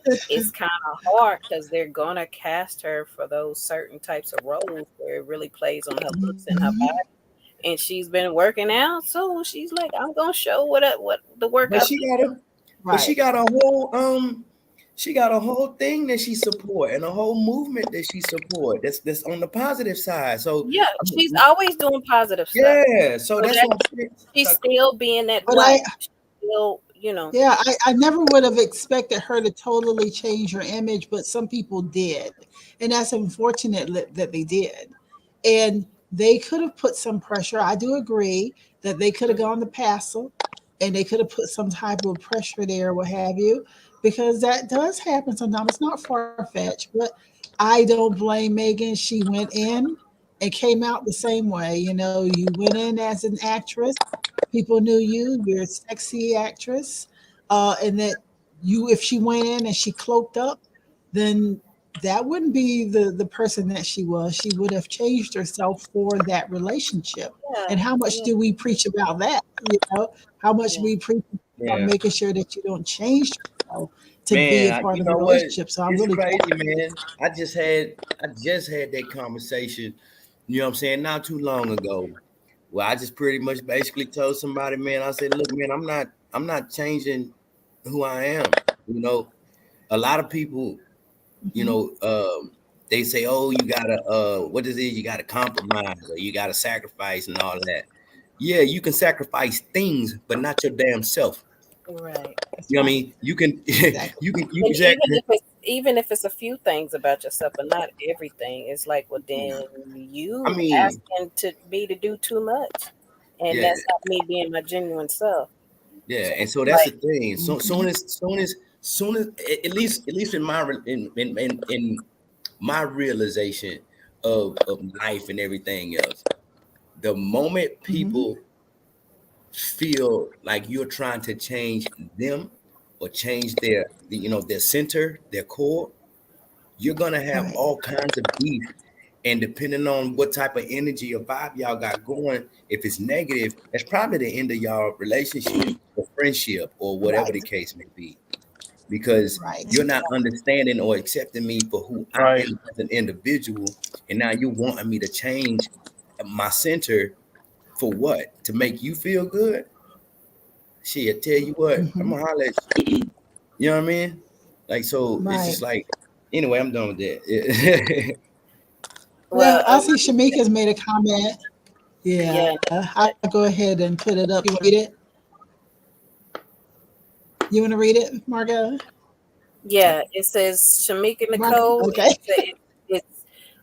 S3: But it's kind of hard because they're gonna cast her for those certain types of roles where it really plays on her looks and her body. And she's been working out, so she's like, I'm gonna show what the workout.
S6: But she got a whole thing that she support and a whole movement that she support. That's on the positive side. So
S3: yeah, she's always doing positive stuff.
S6: Yeah, so that's what
S3: she's still being that wife. Still,
S1: Yeah, I never would have expected her to totally change her image, but some people did, and that's unfortunate that they did. And they could have put some pressure. I do agree that they could have gone to pastor and they could have put some type of pressure there, what have you, because that does happen sometimes. It's not far-fetched, but I don't blame Megan. She went in and came out the same way. You went in as an actress. People knew you're a sexy actress. And that if she went in and she cloaked up, then that wouldn't be the person that she was. She would have changed herself for that relationship. Yeah, and how much do we preach about that? How much we preach about making sure that you don't change know, to be a part
S6: you
S1: of a
S6: know what?
S1: relationship. So I'm
S6: It's
S1: really
S6: crazy, man. I just had that conversation, you know what I'm saying, not too long ago. Well, I just pretty much basically told somebody, man, I said, look, man, I'm not changing who I am. You know, a lot of people, you know, they say, oh, you gotta what is it? You gotta compromise or you gotta sacrifice and all that. Yeah, you can sacrifice things, but not your damn self.
S3: Right.
S6: You know what I mean? You can
S1: exactly.
S6: you
S3: And
S6: can
S3: even if it's a few things about yourself, but not everything, it's like, well, then
S6: I
S3: you
S6: mean,
S3: asking me to do too much, and
S6: yeah,
S3: that's not me being my genuine self.
S6: yeah,
S3: So
S6: and so that's the
S3: like,
S6: thing. So soon as at least in in my realization of life and everything else, the moment people feel like you're trying to change them or change you know, their center, their core, you're gonna have
S1: Right.
S6: all kinds of beef. And depending on what type of energy or vibe y'all got going, if it's negative, that's probably the end of y'all relationship or friendship or whatever the
S1: Right.
S6: case may be. Because
S1: Right.
S6: you're not understanding or accepting me for who I
S5: Right.
S6: am as an individual. And now you wanting me to change my center for what? To make you feel good? Shit, tell you what, I'm gonna holler at you. You know what I mean? Like, so it's
S1: Right.
S6: just like, anyway, I'm done with that.
S1: Well,
S3: well,
S1: I see Shamika's made a comment. Yeah,
S3: yeah,
S1: I'll go ahead and put it up. You want to read it? You want to read it, Margo?
S3: yeah. It says Shamika
S1: Margo?
S3: Nicole.
S1: Okay.
S3: It's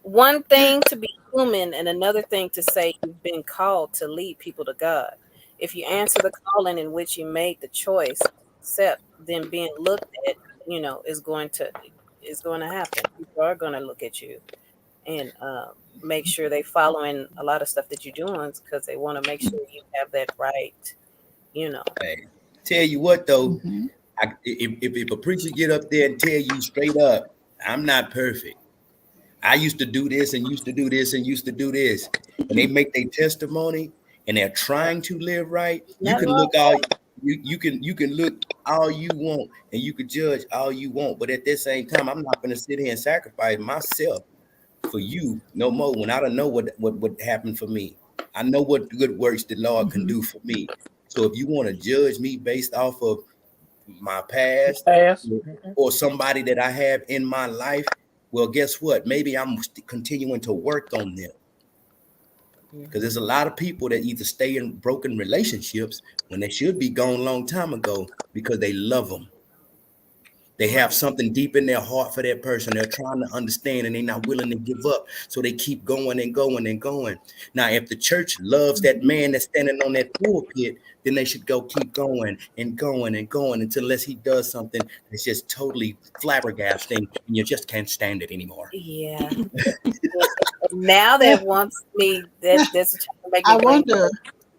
S3: one thing to be human, and another thing to say you've been called to lead people to God. If you answer the calling in which you made the choice, accept, then being looked at, is going to happen. People are going to look at you and make sure they following a lot of stuff that you're doing because they want to make sure you have that right,
S6: Hey, tell you what though,
S1: Mhm.
S6: if a preacher get up there and tell you straight up, I'm not perfect. I used to do this and used to do this and used to do this, and they make their testimony and they're trying to live right. You
S3: Nothing
S6: can
S3: wrong
S6: look all you can look all you want and you can judge all you want, but at the same time, I'm not going to sit here and sacrifice myself for you no more when I don't know what happened for me. I know what good works the Lord can do for me. So if you want to judge me based off of my past
S5: Pass.
S6: or somebody that I have in my life, well, guess what? Maybe I'm continuing to work on them. Because there's a lot of people that either stay in broken relationships when they should be gone a long time ago because they love them. They have something deep in their heart for that person. They're trying to understand and they're not willing to give up. So they keep going and going and going. Now, if the church loves that man that's standing on that pulpit, then they should keep going and going and going unless he does something that's just totally flabbergasting and you just can't stand it anymore.
S3: Yeah. Now that wants me, that's what make me
S1: I
S3: bring.
S1: wonder.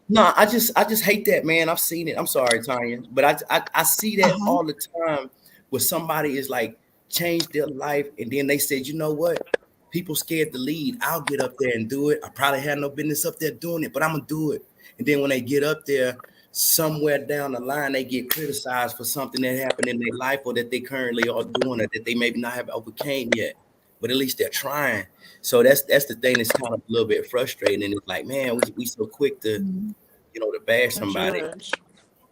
S6: No, I just hate that, man. I've seen it. I'm sorry, Tanya, but I see that all the time where somebody is like changed their life and then they said, you know what? People scared to lead. I'll get up there and do it. I probably had no business up there doing it, but I'm gonna do it. And then when they get up there, somewhere down the line, they get criticized for something that happened in their life or that they currently are doing or that they maybe not have overcame yet. But at least they're trying. So that's the thing that's kind of a little bit frustrating. And it's like, man, we so quick to, to bash somebody.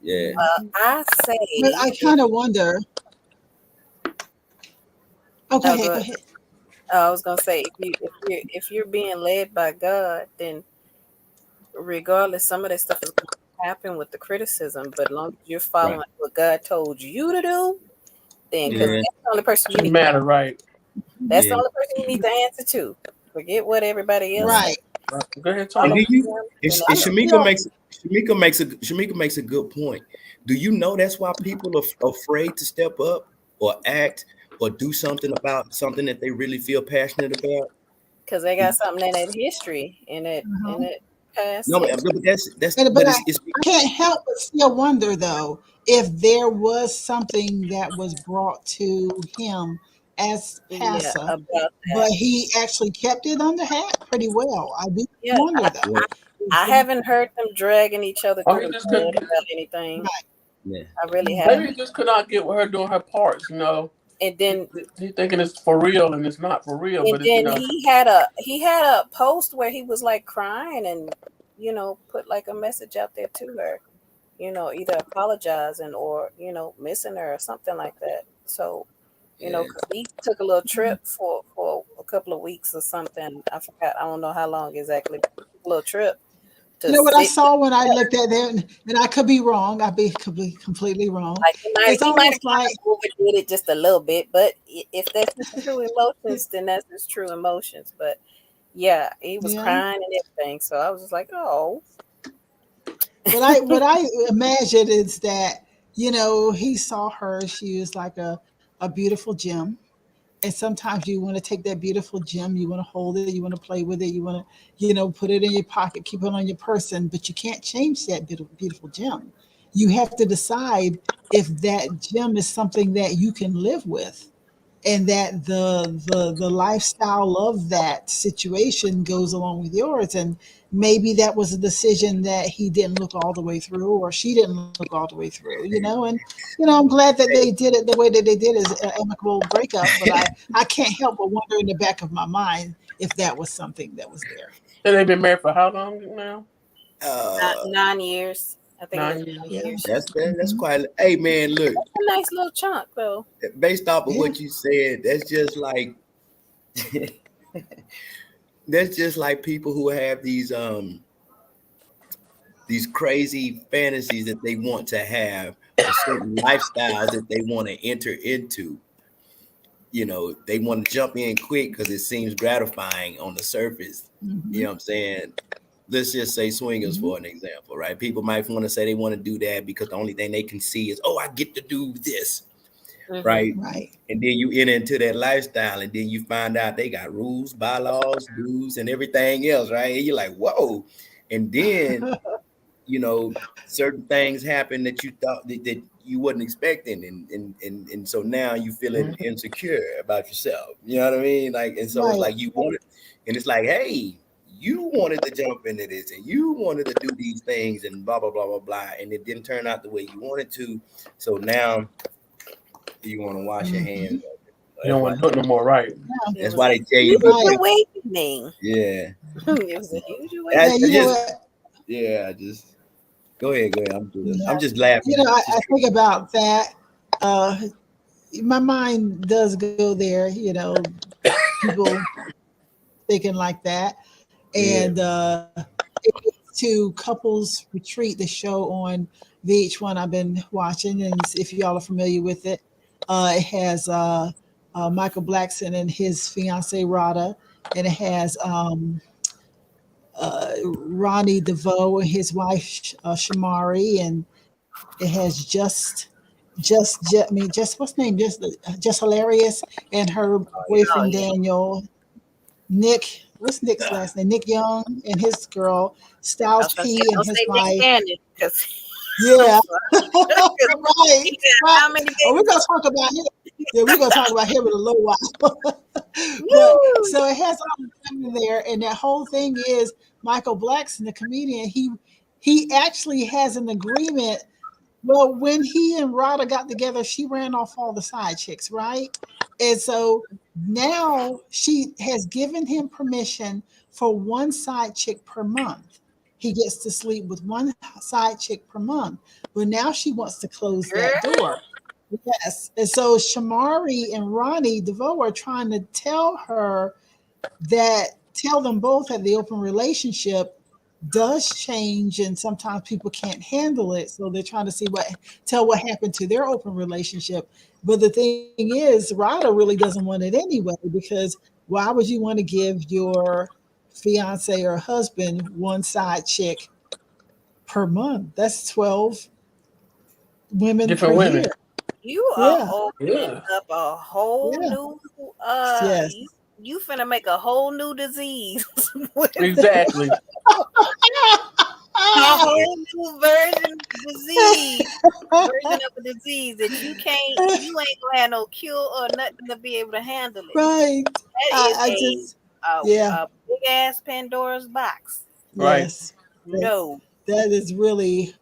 S6: Yeah.
S3: I
S1: But
S3: say,
S1: I kind of wonder. Oh, go
S3: oh,
S1: ahead.
S3: go
S1: Go
S3: ahead.
S1: ahead.
S3: I was gonna say if you're being led by God, then regardless, some of that stuff is going to happen with the criticism. But as long as you're following what God told you to do, then because
S6: Yeah.
S3: that's the only person you
S5: Shouldn't
S3: need.
S5: matter, right?
S3: That's the
S6: Yeah.
S3: only person you need to answer to. Forget what everybody else
S6: Right.
S3: says.
S1: Right.
S5: Go ahead,
S6: And
S5: Tony.
S6: do you? And
S1: You
S6: Shamika
S1: know,
S6: makes a good point. Do you know that's why people are afraid to step up or act or do something about something that they really feel passionate about?
S3: Because they got something in that history in that past
S6: No, but
S3: history.
S1: but I
S6: it's
S1: can't help but still wonder though if there was something that was brought to him as
S3: Yeah,
S1: pastor,
S3: about
S1: but
S3: that.
S1: he actually kept it under hat pretty well. I do
S3: Yeah,
S1: wonder though.
S6: yeah.
S3: I haven't heard them dragging each other
S5: Oh,
S3: through
S5: he
S3: the
S5: just
S3: mud
S5: couldn't.
S3: about anything.
S1: Right.
S6: Yeah.
S3: I really
S5: Maybe
S3: haven't.
S5: he just could not get with her doing her parts, you know.
S3: And then
S5: He thinking it's for real and it's not for real,
S3: and
S5: but it's,
S3: then he had a post where he was like crying and put like a message out there to her, either apologizing or missing her or something like that. So
S6: Yeah.
S3: 'cause he took a little trip for a couple of weeks or something. I forgot. I don't know how long exactly. But a little trip to
S1: You know what I
S3: sit.
S1: saw when I looked at that, and I could be wrong. I'd be completely wrong.
S3: Like
S1: It's
S3: he might have
S1: almost like,
S3: overdid it just a little bit, but if that's his true emotions, then that's his true emotions. But yeah, he was
S1: yeah.
S3: crying and everything. So I was just like, oh,
S1: What I imagine is that, he saw her. She was like a beautiful gem. And sometimes you want to take that beautiful gem, you want to hold it, you want to play with it, you want to, put it in your pocket, keep it on your person, but you can't change that beautiful gem. You have to decide if that gem is something that you can live with, and that the lifestyle of that situation goes along with yours. And maybe that was a decision that he didn't look all the way through, or she didn't look all the way through, and I'm glad that they did it the way that they did, as an amicable breakup. But I can't help but wonder in the back of my mind if that was something that was there.
S5: and they've been married for how long now?
S3: 9 years. I think it
S5: 9
S3: was
S5: years.
S3: 9 years.
S6: That's quite. Hey man, look,
S3: That's a nice little chunk though.
S6: based off of
S1: Yeah.
S6: what you said, that's just like that's just like people who have these crazy fantasies that they want to have, or certain lifestyles that they want to enter into. They want to jump in quick because it seems gratifying on the surface.
S1: Mhm.
S6: You know what I'm saying? Let's just say swingers for an example, right? People might want to say they want to do that because the only thing they can see is, oh, I get to do this, right?
S1: Right.
S6: And then you enter into that lifestyle, and then you find out they got rules, bylaws, dues, and everything else, right? And you're like, whoa. And then, certain things happen that you thought that you wasn't expecting. And so now you feeling insecure about yourself. You know what I mean? Like, and so it's like you want it, and it's like, hey, you wanted to jump into this and you wanted to do these things and blah, blah, blah, blah, blah. And it didn't turn out the way you wanted to. So now you want to wash your hands of it.
S5: You don't want to do it no more, right?
S6: That's why they tell you.
S3: Huge awakening.
S6: Yeah.
S3: It was a huge awakening.
S6: Just go ahead. I'm just laughing.
S1: I think about that. My mind does go there, people thinking like that. And it's to Couples Retreat, the show on VH1 I've been watching. And if y'all are familiar with it, it has Michael Blackson and his fiancee Rada, and it has Ronnie DeVoe and his wife Shamari, and it has just what's name, just hilarious, and her boyfriend Daniel, Nick. What's Nick's last name? Nick Young and his girl Styles P and his wife. Yeah, right.
S3: How many days?
S1: We're gonna talk about him. Yeah, we're gonna talk about him in a little while. But so it has all the time in there, and that whole thing is Michael Blackson, the comedian. He actually has an agreement. Well, when he and Rada got together, she ran off all the side chicks, right? And so now she has given him permission for one side chick per month. He gets to sleep with one side chick per month. But now she wants to close that door. Yes. And so Shamari and Ronnie DeVoe are trying to tell them both that the open relationship does change, and sometimes people can't handle it. So they're trying to tell what happened to their open relationship. But the thing is, Rada really doesn't want it anyway, because why would you want to give your fiance or husband one side chick per month? That's 12 women
S5: Different
S1: per
S5: women.
S1: year.
S3: You are opening up a whole new
S1: Yes.
S3: You finna make a whole new disease.
S5: Exactly.
S3: A whole new version of a disease that you ain't gonna have no cure or nothing to be able to handle it.
S1: Right.
S3: That is a big ass Pandora's box.
S5: Right.
S1: Yes.
S3: No.
S1: That is really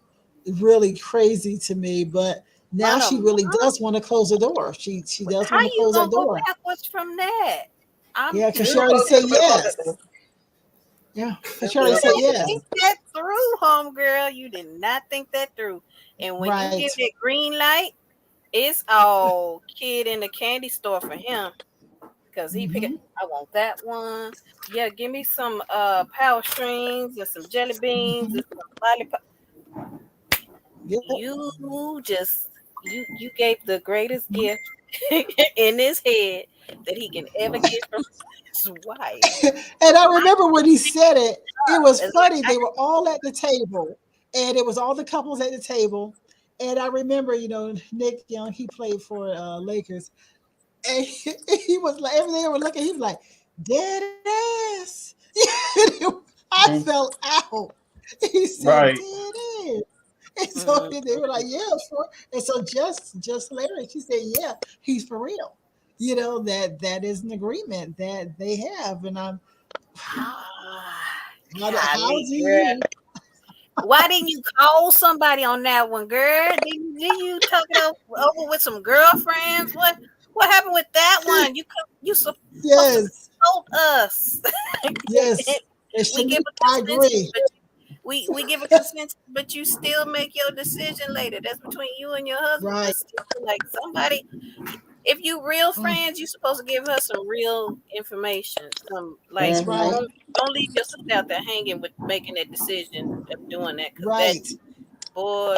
S1: really crazy to me. But now
S3: But
S1: she really does want to close the door. She does
S3: how
S1: want to
S3: you
S1: close that
S3: gonna go
S1: door.
S3: backwards from that? I'm
S1: Yeah, because she
S5: You
S1: already
S5: know,
S1: said
S5: you better close that
S1: yes.
S5: door.
S1: Yeah, because she
S3: You
S1: already said
S3: didn't
S1: yes.
S3: think that through, homegirl. You did not think that through. And when you
S1: Right.
S3: give that green light, it's all kid in the candy store for him. Because he pick it,
S1: Hmm.
S3: I want that one. Yeah, give me some power strings and some jelly beans and some lollipop.
S1: Yep.
S3: You just you gave the greatest gift in his head that he can ever get from his wife.
S1: And I remember when he said it, it was
S3: It's like
S1: funny. They were all at the table, and it was all the couples at the table. And I remember, Nick Young, he played for Lakers, and he was like, everything they were looking, he was like, dead ass. I
S5: Mhm.
S1: fell out. He said,
S5: Right.
S1: dead ass. And so
S3: mm,
S1: they were like, yeah, sure. And so just Larry, she said, yeah, he's for real. That is an agreement that they have. And I'm, how
S3: golly,
S1: do
S3: girl.
S1: you?
S3: Why didn't you call somebody on that one, girl? Did you talk it over with some girlfriends? What happened with that one? You supposed to
S1: Yes,
S3: consult us.
S1: yes. And
S3: We give
S1: Shanique,
S3: a
S1: I
S3: consensus,
S1: agree.
S3: but we give a consensus, but you still make your decision later. That's between you and your husband.
S1: Right.
S3: But still, like somebody, if you real
S1: Mm,
S3: friends, you supposed to give her some real information. Some like
S1: that's right.
S5: Mhm.
S3: don't leave your sister out there hanging with making that decision of doing that because that
S1: Right.
S3: boy,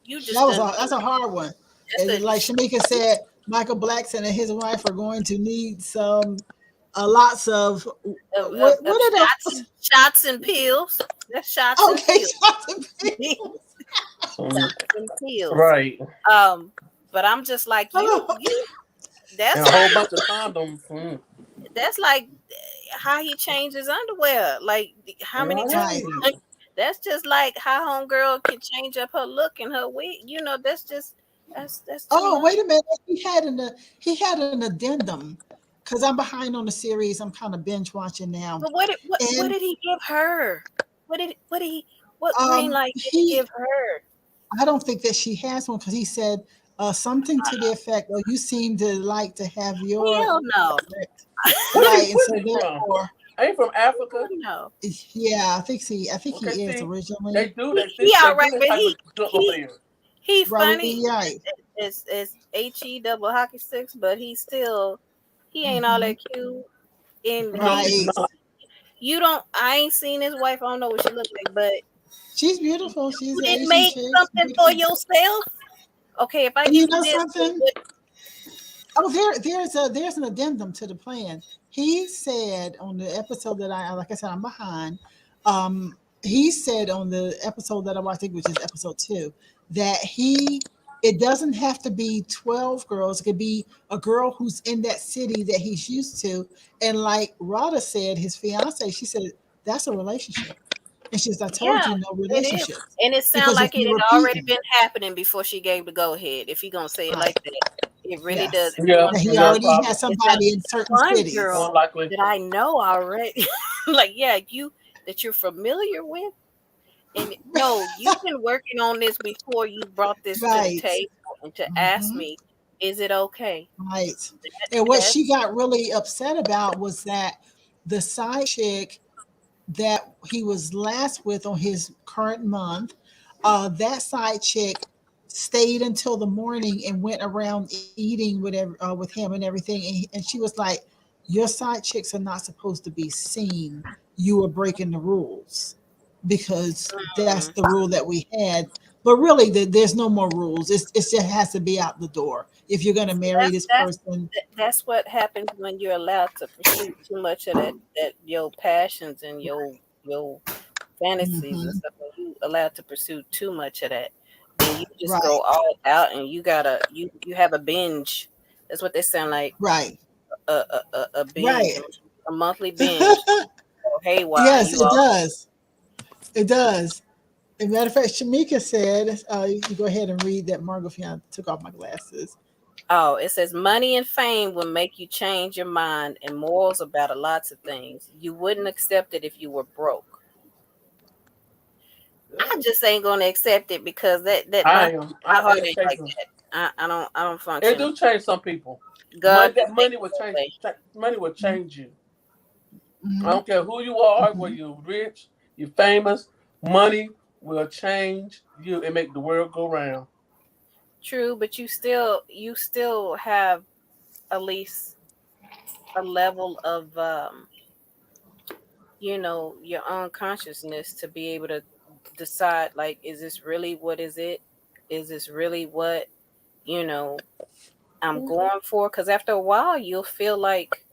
S3: you just done
S1: That's a hard one.
S3: that's
S1: And
S3: a
S1: like Shamika said, Michael Blackson and his wife are going to need some lots of what are those?
S3: shots and pills. That's shots and
S1: Okay,
S3: pills.
S1: shots and pills.
S5: Mhm.
S3: Shots and pills.
S5: Right.
S3: Um, but I'm just like
S1: Oh,
S3: you.
S5: And
S3: That's
S5: a whole
S3: like
S5: bunch of condoms. Mm.
S3: that's like how he changed his underwear. Like how many
S1: right.
S3: times? Like, that's just like how homegirl can change up her look and her wig. That's too
S1: Oh,
S3: much.
S1: wait a minute. He had an addendum because I'm behind on the series. I'm kind of binge watching now.
S3: But what
S1: And
S3: did he give her? What green light did he
S1: he
S3: give her?
S1: I don't think that she has one because he said something to the effect, "Oh, you seem to like to have your
S3: Hell no.
S1: right," and
S5: Where's
S1: so
S5: he from?
S1: therefore,
S5: Ain't from Africa.
S3: No.
S1: yeah, I think
S5: Okay,
S1: he is
S5: see,
S1: originally
S3: He
S5: they
S3: all
S5: do
S3: right,
S5: that
S3: but
S5: type of stuff over
S3: he
S5: there.
S3: he
S1: right,
S3: funny.
S1: right.
S3: It's he double hockey sticks, but he ain't all
S1: Hmm.
S3: that cute. And
S5: No, he's
S1: Right.
S5: not.
S3: you don't I ain't seen his wife. I don't know what she look like, but
S1: She's beautiful. She's
S3: you
S1: an
S3: didn't
S1: Asian
S3: make
S1: chick. She's
S3: something for
S1: beautiful.
S3: yourself. Okay, if I
S1: And you
S3: give you
S1: know
S3: this,
S1: something? Oh, there's an addendum to the plan. He said on the episode that like I said, I'm behind. He said on the episode that I watched, I think, which is episode 2, that it doesn't have to be 12 girls. It could be a girl who's in that city that he's used to. And like Rada said, his fiance, she said, that's a relationship. And she says, I told
S3: yeah,
S1: you no
S3: it is.
S1: relationships.
S3: And it sounds
S1: Because if
S3: like it
S1: you
S3: had already
S1: repeat,
S3: been happening before she gave the go ahead. If you're gonna say it
S1: right,
S3: like that, it really does.
S1: yes,
S3: If you
S5: Yeah,
S3: want
S1: that
S3: to
S1: he
S3: say,
S5: yeah,
S1: already
S5: probably.
S1: has
S3: it's a
S1: somebody in certain
S3: fun
S1: cities.
S5: More
S3: girl
S5: likely.
S3: that I know already, like yeah, that you're familiar with. And no, you've been working on this before you brought this to the
S1: Right.
S3: table and to ask
S1: Hmm.
S3: me, is it okay?
S1: Right. And what
S3: That's
S1: she got really upset about was that the side chick that he was last with on his current month, that side chick stayed until the morning and went around eating with him and everything. And she was like, your side chicks are not supposed to be seen. You are breaking the rules because that's
S3: mm,
S1: the rule that we had. But really, there's no more rules. It just has to be out the door. If you're going to
S3: see,
S1: marry this person,
S3: that's what happens when you're allowed to pursue too much of that your passions and your fantasies and
S1: hmm,
S3: stuff. When you allowed to pursue too much of that, then you just go
S1: right,
S3: all out and you have a binge. That's what they sound like,
S1: right,
S3: a binge,
S1: right.
S3: a monthly binge. Go haywire, and
S1: Yes,
S3: you
S1: it
S3: all
S1: does. It does. As a matter of fact, Shamika said, you can go ahead and read that. Margo, if I took off my glasses.
S3: oh, it says money and fame will make you change your mind and morals about lots of things. You wouldn't accept it if you were broke. I just ain't gonna accept it because that
S5: I am.
S3: my heart
S5: It'll
S3: ain't
S5: change
S3: like
S5: them.
S3: that. I don't
S5: It
S3: function.
S5: do change some people.
S3: God,
S5: Money will change. Money will change you.
S1: Mhm.
S5: I don't care who you are,
S1: Mhm.
S5: whether you're rich, you're famous. Money will change you and make the world go round.
S3: true, but you still have at least a level of your own consciousness to be able to decide, like, is this really what is it? Is this really what I'm going for? Because after a while, you'll feel like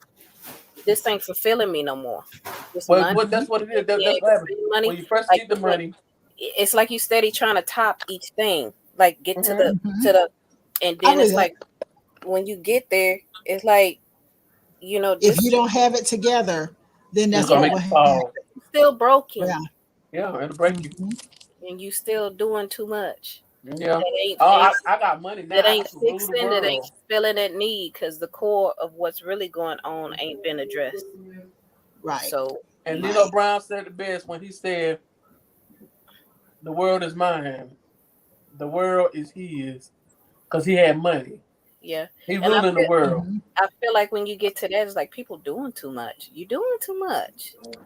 S3: this ain't fulfilling me no more. This
S5: Well,
S3: money,
S5: that's what it is.
S3: yeah,
S5: That's what happens.
S3: money,
S5: When you first
S3: like
S5: get the money,
S3: it's like you steady trying to top each thing, like get to the
S1: Mhm.
S3: and
S1: I
S3: then
S1: believe
S3: it's
S1: that.
S3: like when you get there, it's like
S1: If you
S3: this,
S1: don't have it together, then
S5: it's
S1: that's
S5: gonna
S3: yeah,
S1: what
S5: make
S1: will
S5: you
S1: happen.
S5: fall.
S3: still broken,
S1: Yeah.
S5: Yeah, it'll break you.
S1: Mhm.
S3: and you still doing too much.
S5: Yeah.
S3: That ain't
S5: Oh,
S3: fixed.
S5: I got money now.
S3: That
S5: I
S3: ain't
S5: can rule the
S3: fixing. That ain't
S5: world.
S3: filling that need because the core of what's really going on ain't been addressed.
S1: Right.
S3: So
S5: And Nino
S1: Right.
S5: Brown said it best when he said, "The world is mine. The world is his," because he had money.
S3: yeah,
S5: He
S3: and
S5: ruling the world.
S1: Mhm.
S3: I feel like when you get to that, it's like people doing too much. You doing too much. You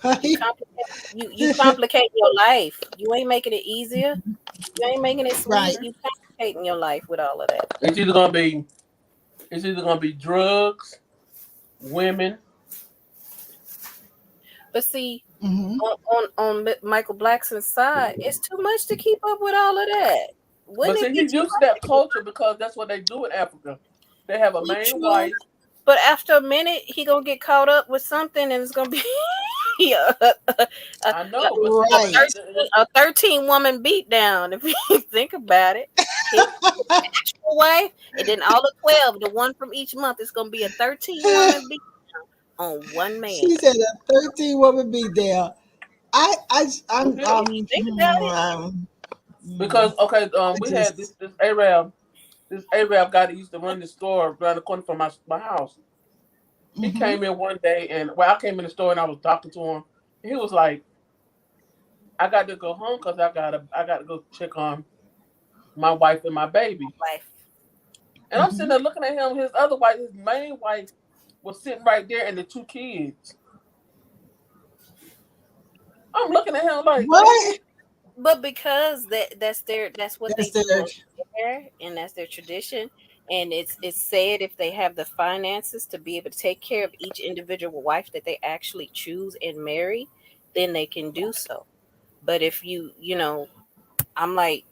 S1: Right.
S3: complicate you complicate your life. You ain't making it easier. You ain't making it
S1: Right.
S3: sweet. You complicating your life with all of that.
S5: It's either gonna be drugs, women.
S3: But see,
S1: Mhm.
S3: on Michael Blackson's side, it's too much to keep up with all of that.
S5: But
S3: Wouldn't
S5: see,
S3: it be
S5: he's
S3: too
S5: used to
S3: much
S5: that
S3: to keep
S5: culture because that's what they do in Africa. They have a
S3: up?
S5: main
S3: True.
S5: wife.
S3: But after a minute, he gonna get caught up with something, and it's gonna be a
S5: I know, but see,
S3: 13 woman beatdown. If you think about it, his actual wife, and then all the 12, the one from each month, is gonna be a 13 woman beat on one man.
S1: She said a 13 woman be there. I'm
S3: If you think about it,
S5: because okay,
S1: I
S5: we had
S1: just
S5: this Arab guy that used to run the store around the corner from my house. He
S1: mhm.
S5: came in one day, and I came in the store and I was talking to him. He was like, "I got to go home because I got to go check on my wife and my baby."
S3: life.
S5: And I'm sitting
S1: Mhm.
S5: there looking at him. His other wife, his main wife, was sitting right there, and the two kids. I'm looking at him like,
S1: What?
S3: But because that's what they
S1: That's
S3: do
S1: their
S3: over there, and that's their tradition. And it's said if they have the finances to be able to take care of each individual wife that they actually choose and marry, then they can do so. But if I'm like,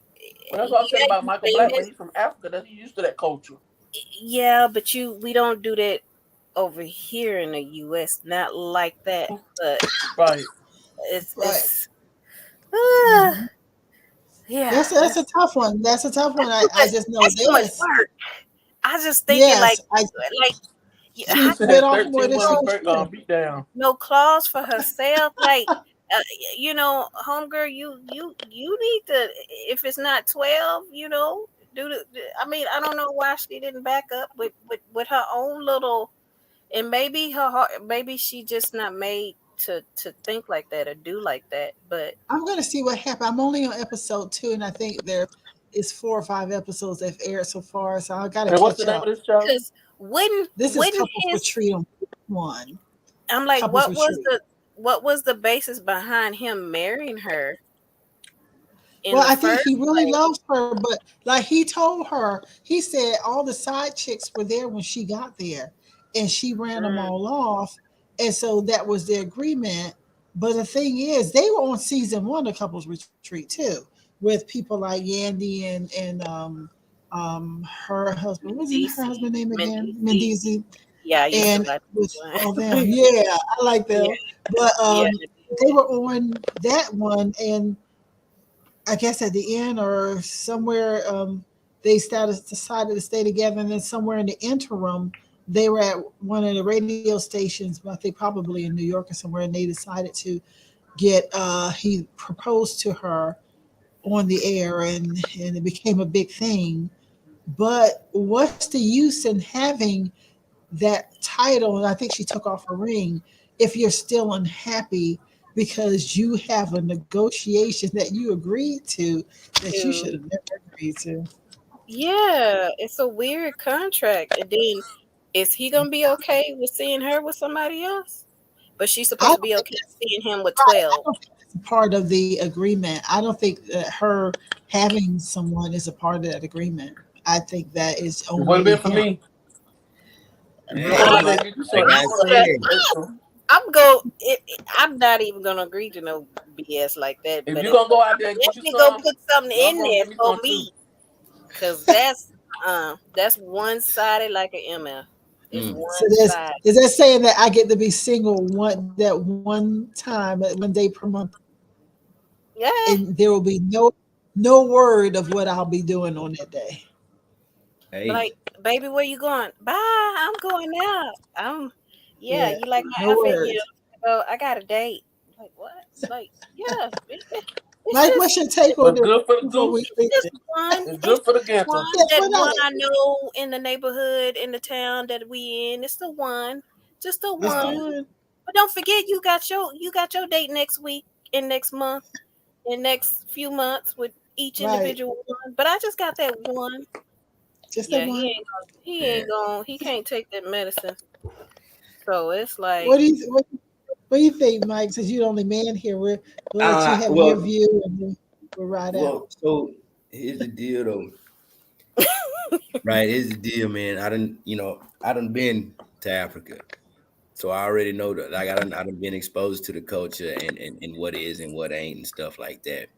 S5: well, that's what I said
S3: yeah,
S5: about
S3: you
S5: Michael Black, but
S3: famous,
S5: he's from Africa. That he used to that culture.
S3: yeah, but we don't do that over here in the U.S. Not like that, but
S5: Right.
S1: right.
S3: it's
S1: Mhm.
S3: yeah,
S1: That's a tough one. That's a tough one. I just know
S3: that's too much
S1: this.
S3: work. I just thinking
S1: Yes, I
S3: like
S1: she
S3: how
S1: bit
S5: Said
S1: off more
S5: 13
S1: than she
S5: women
S1: can chew.
S5: beat down.
S3: no clause for herself. Like, uh, homegirl, you need to. If it's not 12, do the. I mean, I don't know why she didn't back up with her own little. And maybe her heart. Maybe she just not made to think like that or do like that. But
S1: I'm gonna see what happened. I'm only on episode 2, and I think there is 4 or 5 episodes they've aired so far. So I gotta
S5: And what's the
S1: catch
S5: name of
S1: up.
S5: this show?
S3: because wouldn't
S1: This is
S3: wouldn't
S1: Couples
S3: his
S1: Retreat on one.
S3: I'm like,
S1: Couples Retreat.
S3: what was the basis behind him marrying her in
S1: Well,
S3: the
S1: I think
S3: first
S1: he really
S3: place?
S1: loves her, but like he told her, he said all the side chicks were there when she got there, and she ran them
S3: Mm,
S1: all off, and so that was the agreement. But the thing is, they were on season 1 of Couples Retreat too, with people like Yandy and her husband. What's her
S3: DC,
S1: husband name again?
S3: Mendici.
S1: Mendizi,
S3: Yeah, I used to
S1: and
S3: watch
S1: with
S3: this
S1: all them.
S3: one.
S1: Yeah, I like
S3: Yeah,
S1: them. But
S3: yeah.
S1: they were on that one, and I guess at the end or somewhere, they decided to stay together, and then somewhere in the interim, they were at one of the radio stations, I think probably in New York or somewhere, and they decided to get. He proposed to her on the air, and it became a big thing. But what's the use in having that title? And I think she took off her ring if you're still unhappy because you have a negotiation that you agreed to that you should have never agreed to.
S3: Yeah, it's a weird contract. And then is he gonna be okay with seeing her with somebody else? But she's
S1: I
S3: supposed to
S1: don't
S3: be
S1: think
S3: okay seeing him with
S1: I
S3: 12.
S1: don't think it's a part of the agreement. I don't think that her having someone is a part of that agreement. I think that is
S5: It would have been
S1: only
S5: for
S1: him.
S5: me. If you
S6: Hey,
S5: want
S3: I,
S5: to get you
S6: like
S5: some,
S6: I said,
S3: I'm not even gonna agree to no BS like that.
S5: if
S3: But
S5: you're
S3: if
S5: gonna go out there and get you
S3: definitely go
S5: some,
S3: put something
S5: y'all
S3: in
S5: gonna
S3: there
S5: give me
S3: for
S5: some too.
S3: me, because that's one sided like an MF. It's
S1: So
S3: one side.
S1: is that saying that I get to be single one time, 1 day per month,
S3: Yeah.
S1: and there will be no word of what I'll be doing on that day?
S6: hey,
S3: Like, baby, where you going? Bye. I'm going out.
S1: Yeah,
S3: You like my
S1: no
S3: outfit?
S1: words.
S3: Yeah. I got a date. Like, what? Like, yeah. It's
S1: Mike,
S3: just
S1: what's your take on
S5: But
S1: this
S5: good for the
S1: before we
S5: goose.
S1: leave
S3: just
S1: it?
S3: one.
S5: It's
S3: It's
S5: good for the
S3: just
S5: ganter.
S3: one.
S1: Yes,
S3: That
S1: what
S3: one
S1: else?
S3: I know in the neighborhood, in the town that we in. It's the one. Just the
S1: It's the
S3: one.
S1: one.
S3: But don't forget, you got your date next week and next month and next few months with each
S1: Right.
S3: individual one. But I just got that one.
S1: Just that
S3: Yeah,
S1: one.
S3: he can't take that medicine. So it's like,
S1: What do you what do you think, Mike? Since you're the only man here, we'll let you have your
S6: well,
S1: view and then we'll ride out.
S6: so here's the deal, though. Right, here's the deal, man. I done been to Africa, so I already know that. Like, I done been exposed to the culture and what is and what ain't and stuff like that.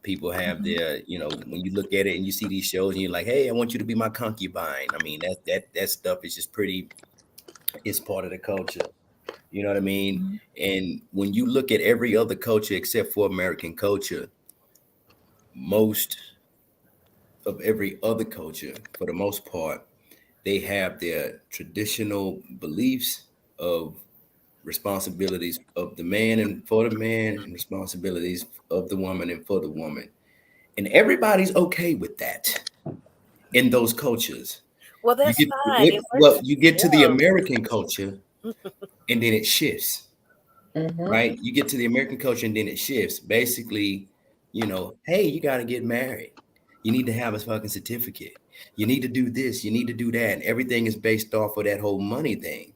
S6: People have their, when you look at it and you see these shows and you're like, hey, I want you to be my concubine. I mean, that stuff is just it's part of the culture. You know what I mean? And when you look at every other culture except for American culture, most of every other culture, for the most part, they have their traditional beliefs of responsibilities of the man and for the man, and responsibilities of the woman and for the woman. And everybody's okay with that in those cultures.
S3: well,
S6: You
S3: that's
S6: get
S3: fine. It works
S6: you get to the
S3: for
S6: American culture and then it shifts,
S5: Mm-hmm.
S6: right? You get to the American culture and then it shifts. Basically, hey, you got to get married. You need to have a fucking certificate. You need to do this. You need to do that. And everything is based off of that whole money thing.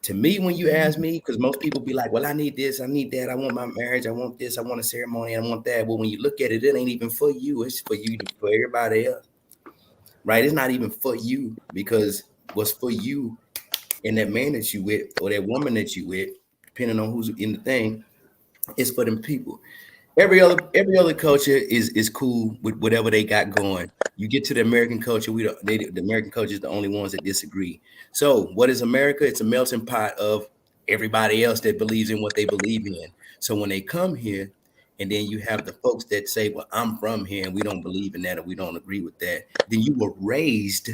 S6: To me, when you ask me, because most people be like, well, I need this, I need that, I want my marriage, I want this, I want a ceremony, I want that. Well, when you look at it, it ain't even for you. It's for you, for everybody else, right? It's not even for you, because what's for you and that man that you with or that woman that you with, depending on who's in the thing, is for them people. Every other culture is cool with whatever they got going. You get to the American culture, the American culture is the only ones that disagree. So what is America? It's a melting pot of everybody else that believes in what they believe in. So when they come here, and then you have the folks that say, well, I'm from here and we don't believe in that or we don't agree with that, then you were raised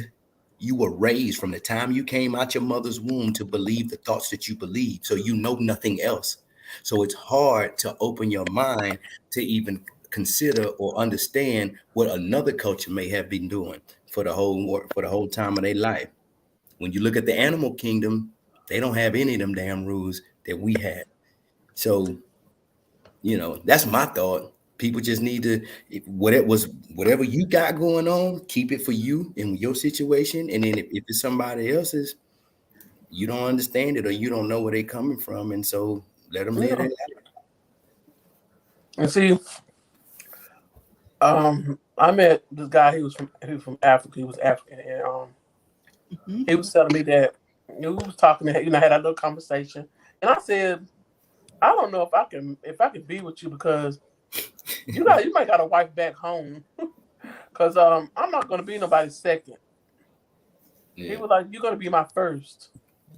S6: from the time you came out your mother's womb to believe the thoughts that you believe. So you know nothing else. So it's hard to open your mind to even consider or understand what another culture may have been doing for the whole time of their life. When you look at the animal kingdom, they don't have any of them damn rules that we have. So, that's my thought. People just need to, whatever you got going on, keep it for you and your situation. And then if it's somebody else's, you don't understand it or you don't know where they're coming from. And so let them live their life.
S5: And see, I met this guy. He was from Africa. He was African, and he was telling me that we was talking. Had a little conversation, and I said, I don't know if I can be with you because you might got a wife back home, because I'm not gonna be nobody's second.
S6: Yeah.
S5: He was like, you're gonna be my first.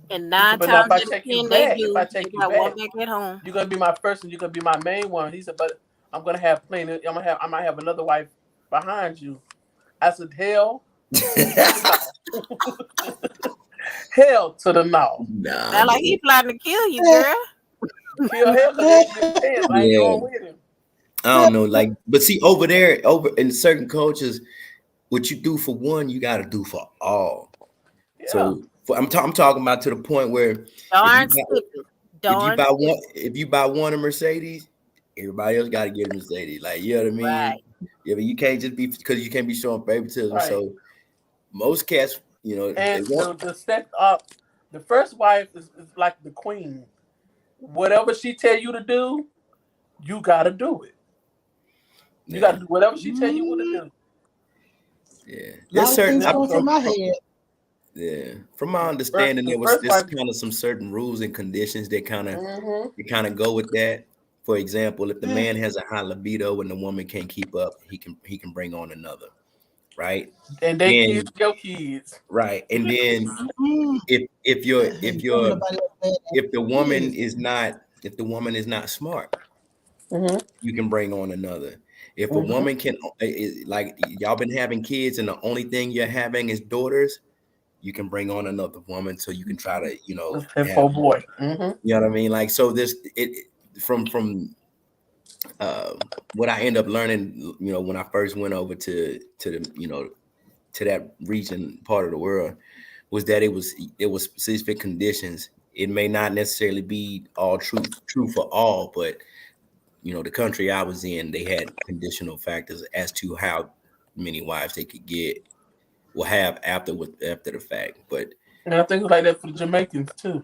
S3: And
S5: He said,
S3: 9
S5: but now
S3: times out of 10, they do. They got one back at home.
S5: you're gonna be my first and you're gonna be my main one. He said, but I'm gonna have plenty. I might have another wife behind you. I said, hell, hell to the no.
S6: Nah,
S3: Sound like he plotting to kill you, girl.
S5: Kill hell because they chance. I ain't going with him.
S6: I don't know, but see, over in certain cultures, what you do for one, you got to do for all.
S5: Yeah.
S6: So I'm talking about to the point where
S3: Darn skippy.
S6: if you buy one a Mercedes, everybody else got to get a Mercedes. Like, you know what I mean?
S3: Right.
S6: Yeah, but you can't just be, because you can't be showing favoritism.
S5: Right.
S6: So most cats, you know,
S5: and the first wife is like the queen. Whatever she tell you to do, you gotta do it. You gotta do whatever she tell you what to do.
S6: Yeah,
S1: there's certain things going through my head.
S6: Yeah, from my understanding, there's kind of some certain rules and conditions that kind of go with that. For example, if the man has a high libido and the woman can't keep up, he can bring on another, right?
S5: And they kids your kids,
S6: right? And then if the woman is not smart, you can bring on another. If a woman can, like, y'all been having kids and the only thing you're having is daughters, you can bring on another woman so you can try to, you know,
S5: have boy.
S6: You know what I mean? Like, so from what I end up learning, you know, when I first went over to the, you know, to that region part of the world, was that it was specific conditions. It may not necessarily be all true for all, but you know, the country I was in, they had conditional factors as to how many wives they could have after the fact. But
S5: and I think it's like that for the Jamaicans too.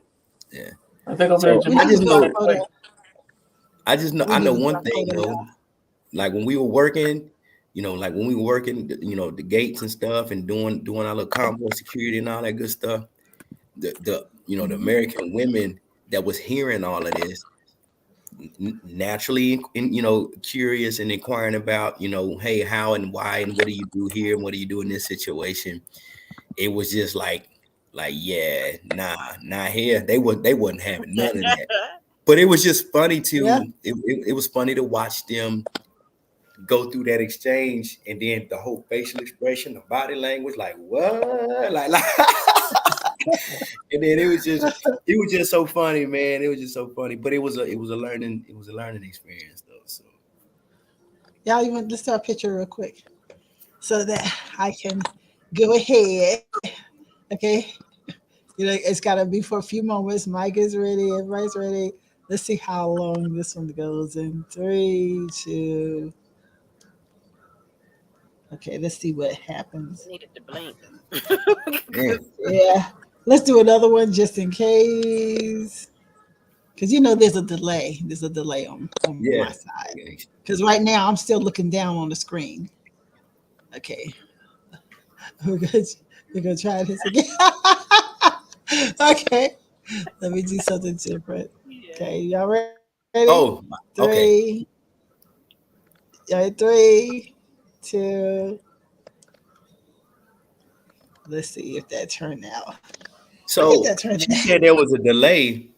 S6: Yeah,
S5: I think over there,
S6: I know one thing though. Like when we were working, you know, you know, the gates and stuff, and doing our little convoy security and all that good stuff. The you know, the American women that was hearing all of this, naturally, you know, curious and inquiring about, you know, hey, how and why and what do you do here and what do you do in this situation? It was just like yeah, not here. They wasn't having none of that. But it was just funny it was funny to watch them go through that exchange, and then the whole facial expression, the body language, like what, like and then it was just so funny, man. It was just so funny, but it was a learning experience though. So
S1: y'all, let's start a picture real quick so that I can go ahead. Okay, you know, it's got to be for a few moments. Mike is ready, everybody's ready. Let's see how long this one goes in 3, 2. Okay, let's see what happens.
S3: Needed to blink.
S1: Yeah, let's do another one just in case, because you know there's a delay. There's a delay on my side, because right now I'm still looking down on the screen. Okay, we're gonna try this again. Okay, let me do something different. Okay, y'all ready?
S6: Oh,
S1: 3. Yeah, 3, 2. Let's see if that turned out.
S6: So she said there was a delay.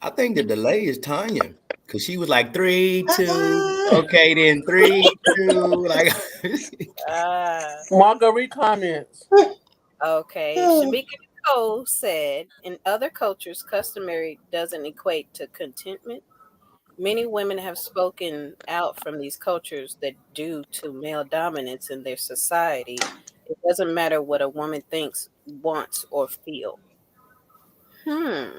S6: I think the delay is Tanya, because she was like 3, 2. Okay, then 3, 2. Like
S5: Marguerite comments.
S3: Okay, Shamika Nicole said, in other cultures, customary doesn't equate to contentment. Many women have spoken out from these cultures that due to male dominance in their society, it doesn't matter what a woman thinks, wants, or feel.
S6: Yeah,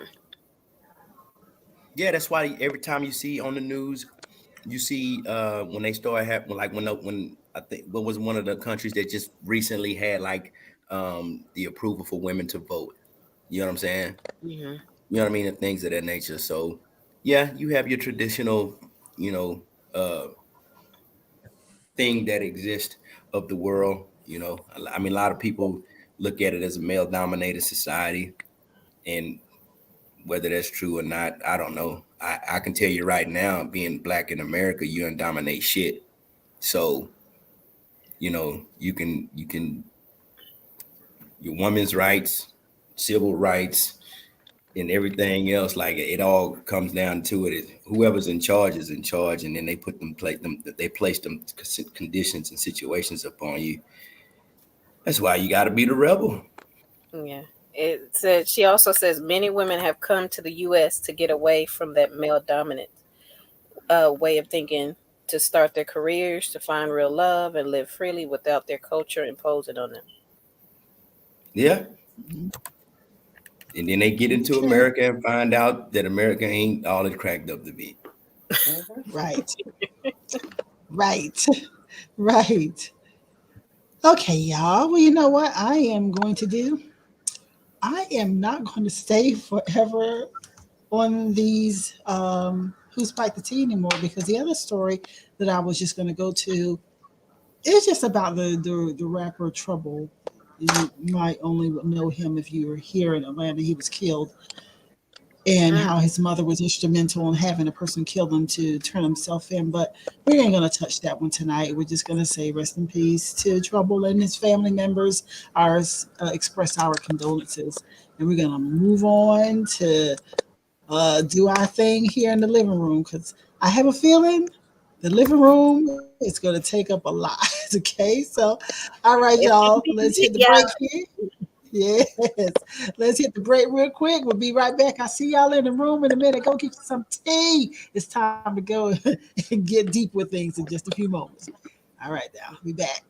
S6: that's why every time you see on the news, you see when they start having, like when I think what was one of the countries that just recently had like the approval for women to vote. You know what I'm saying? You know what I mean, and things of that nature. So yeah, you have your traditional, you know, thing that exists of the world. You know, I mean, a lot of people look at it as a male-dominated society, and whether that's true or not, I don't know. I can tell you right now, being black in America, you don't dominate shit. So, you know, you can your women's rights, civil rights, and everything else, like it all comes down to it. Whoever's in charge is in charge, and then they place them conditions and situations upon you. That's why you got to be the rebel.
S3: Yeah. It said, she also says many women have come to the U.S. to get away from that male dominant way of thinking, to start their careers, to find real love, and live freely without their culture imposing on them.
S6: Yeah. And then they get into America and find out that America ain't all it cracked up to be.
S1: Right. Right. Okay, y'all. Well, you know what I am going to do? I am not going to stay forever on these Who Spiked the Tea anymore, because the other story that I was just going to go to is just about the rapper Trouble. You might only know him if you were here in Atlanta. He was killed, and how his mother was instrumental in having a person kill him to turn himself in. But we ain't going to touch that one tonight. We're just going to say rest in peace to Trouble and his family members. Express our condolences, and we're going to move on to do our thing here in the living room, because I have a feeling the living room is going to take up a lot. Okay, so all right, y'all, let's hit the break here. Yes, let's hit the break real quick. We'll be right back. I'll see y'all in the room in a minute. Go get you some tea. It's time to go and get deep with things in just a few moments. All right, now we'll be back.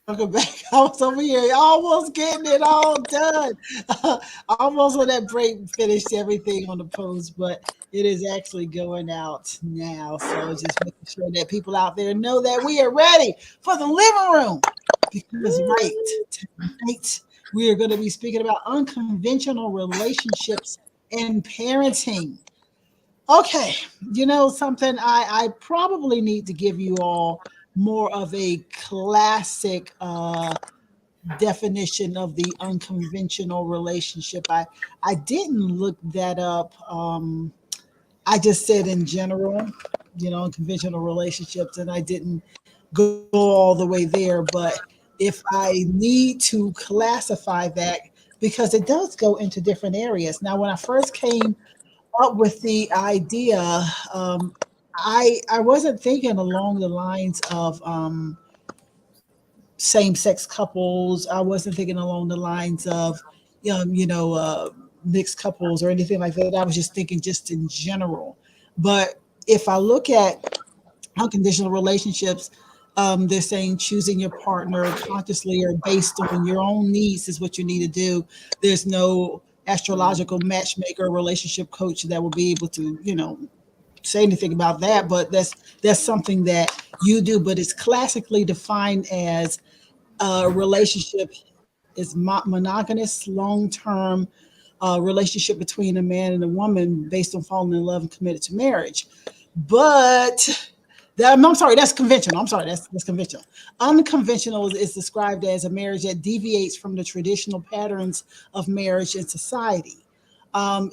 S1: Welcome back. I was over here almost getting it all done. Almost on that break, finished everything on the post, but it is actually going out now. So just making sure that people out there know that we are ready for the living room. Because tonight we are going to be speaking about unconventional relationships and parenting. Okay, you know something, I probably need to give you all more of a classic definition of the unconventional relationship. I didn't look that up. I just said in general, unconventional relationships, and I didn't go all the way there. But if I need to classify that, because it does go into different areas. Now, when I first came up with the idea, I wasn't thinking along the lines of same-sex couples. I wasn't thinking along the lines of mixed couples or anything like that. I was just thinking just in general. But if I look at unconditional relationships, they're saying choosing your partner consciously or based on your own needs is what you need to do. There's no astrological matchmaker, relationship coach that will be able to, say anything about that, but that's something that you do. But it's classically defined as a relationship is monogamous, long-term relationship between a man and a woman based on falling in love and committed to marriage. But that's conventional. That's conventional. Unconventional is described as a marriage that deviates from the traditional patterns of marriage in society.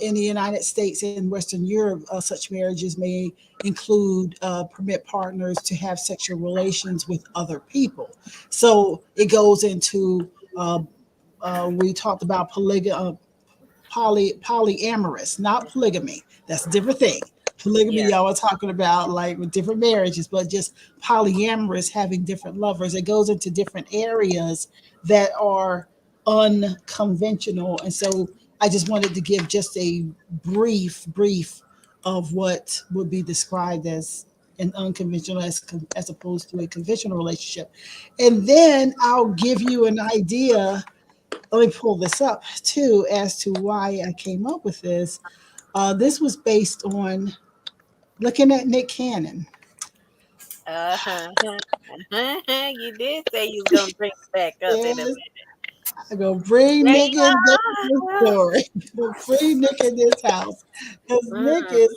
S1: In the United States and Western Europe, such marriages may include permit partners to have sexual relations with other people. So it goes into we talked about polyamorous, not polygamy. That's a different thing. Polygamy,
S3: Yeah.
S1: y'all are talking about like with different marriages, but just polyamorous, having different lovers. It goes into different areas that are unconventional. And so I just wanted to give just a brief of what would be described as an unconventional as opposed to a conventional relationship. And then I'll give you an idea. Let me pull this up too as to why I came up with this. This was based on looking at Nick Cannon.
S3: Uh-huh. You did say you was gonna bring it back up in a
S1: Yes,
S3: minute.
S1: I'm gonna bring
S3: There
S1: Nick
S3: you
S1: in this
S3: are.
S1: story. Gonna bring Nick in this house because Nick
S3: Mm.
S1: is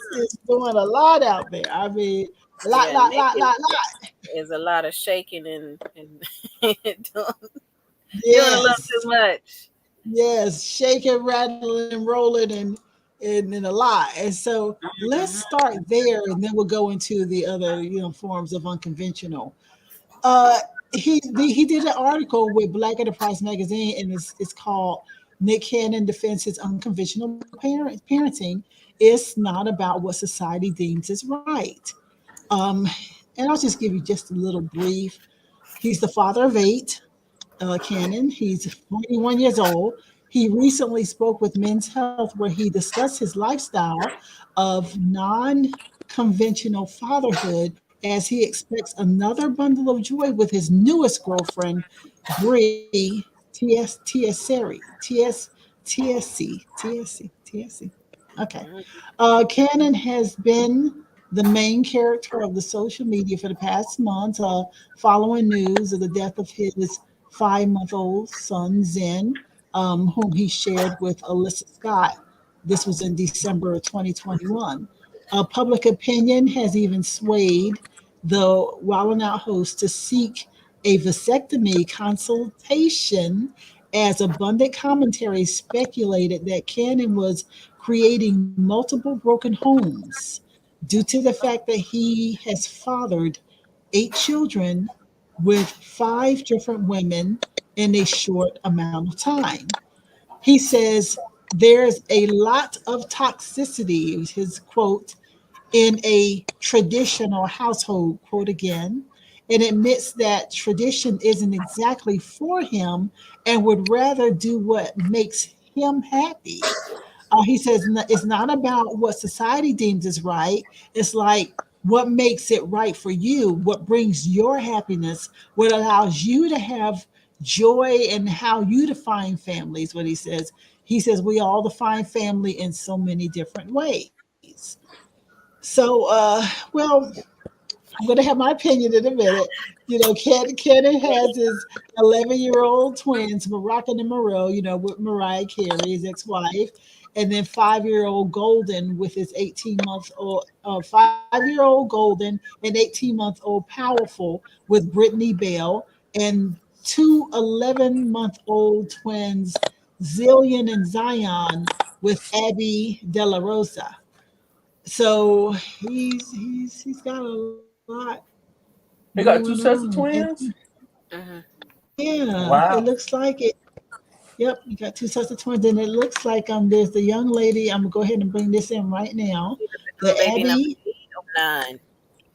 S1: doing a lot out there. I mean, a lot,
S3: Yeah,
S1: lot,
S3: Nick
S1: lot, lot, lot.
S3: is a lot of shaking and doing a little
S1: Yes,
S3: too much.
S1: yes, shaking, rattling, rolling, and a lot. And so let's
S3: Mhm.
S1: start there, and then we'll go into the other forms of unconventional. Uh, he did an article with Black Enterprise Magazine, and it's called "Nick Cannon Defends His Unconventional Parenting." It's not about what society deems is right. Um, and I'll just give you just a little brief. He's the father of eight. Cannon. He's 41 years old. He recently spoke with Men's Health, where he discussed his lifestyle of non-conventional fatherhood as he expects another bundle of joy with his newest girlfriend, Bree TSC. Okay.
S3: Mhm.
S1: Cannon has been the main character of the social media for the past month, following news of the death of his 5-month-old son, Zen, whom he shared with Alyssa Scott. This was in December of 2021. Public opinion has even swayed the Wildin' Out host to seek a vasectomy consultation, as abundant commentary speculated that Cannon was creating multiple broken homes due to the fact that he has fathered 8 children with 5 different women in a short amount of time. He says there's a lot of toxicity, his quote, in a traditional household, quote again, and admits that tradition isn't exactly for him and would rather do what makes him happy. He says it's not about what society deems is right. It's like what makes it right for you, what brings your happiness, what allows you to have joy, and how you define family is what he says. He says we all define family in so many different ways. So, well, I'm going to have my opinion in a minute. Kenny has his 11-year-old twins, Moroccan and Moreau, with Mariah Carey, his ex-wife, and then 5-year-old Golden with his 18-month-old, 5-year-old Golden and 18-month-old Powerful with Brittany Bell, and two 11-month-old twins, Zillion and Zion, with Abby De La Rosa. So he's got a lot
S5: He
S1: going
S5: got two
S1: on.
S5: sets of
S1: And
S5: twins.
S3: Mhm.
S1: yeah, it
S5: Wow.
S1: looks like it. Yep, you got two sets of twins. And it looks like there's the young lady. I'm gonna go ahead and bring this in right now. The
S3: Baby number
S1: Abby,
S3: 809.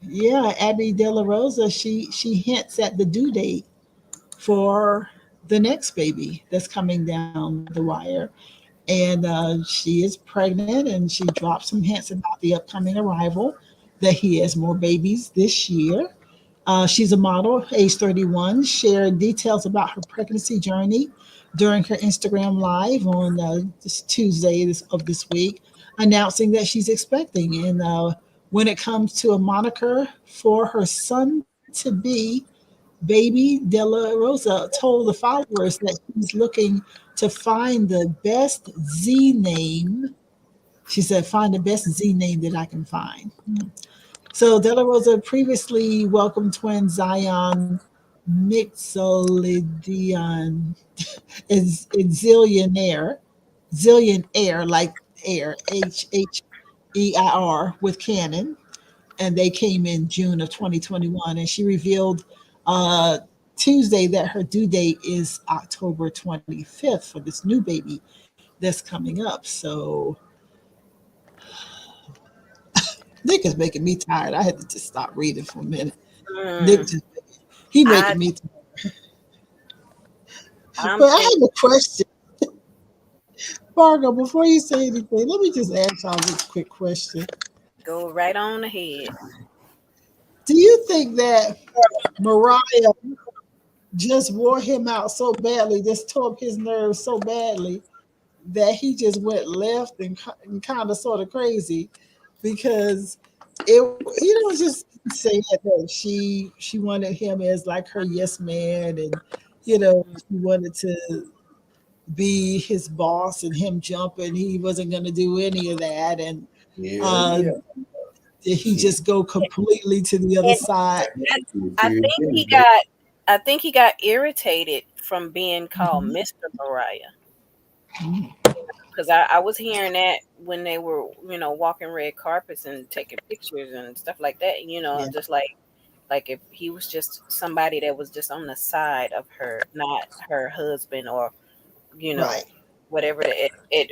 S1: yeah, Abby De La Rosa, she hints at the due date for the next baby that's coming down the wire. And she is pregnant, and she dropped some hints about the upcoming arrival, that he has more babies this year. She's a model, age 31, shared details about her pregnancy journey during her Instagram live on this Tuesday of this week, announcing that she's expecting. And when it comes to a moniker for her son to be, Baby De La Rosa told the followers that she's looking to find the best Z name. She said, find the best Z name that I can find. So De La Rosa previously welcomed twin Zion Mixolydian is Zillionaire, like Air, H-H-E-I-R, with Canon, and they came in June of 2021. And she revealed Tuesday that her due date is October 25th for this new baby that's coming up. So Nick is making me tired. I had to just stop reading for a minute. Nick just he making me tired. But I have a question. Margo, before you say anything, let me just ask y'all this quick question.
S3: Go right on ahead.
S1: Do you think that Mariah just wore him out so badly, just tore up his nerves so badly that he just went left and kind of sort of crazy? Because just say that she wanted him as like her yes man, and she wanted to be his boss, and him jumping, he wasn't going to do any of that, and did he just go completely to the other side?
S3: I think he got irritated from being called Mr. Mariah. Because I was hearing that when they were, walking red carpets and taking pictures and stuff like that, just like if he was just somebody that was just on the side of her, not her husband, or, whatever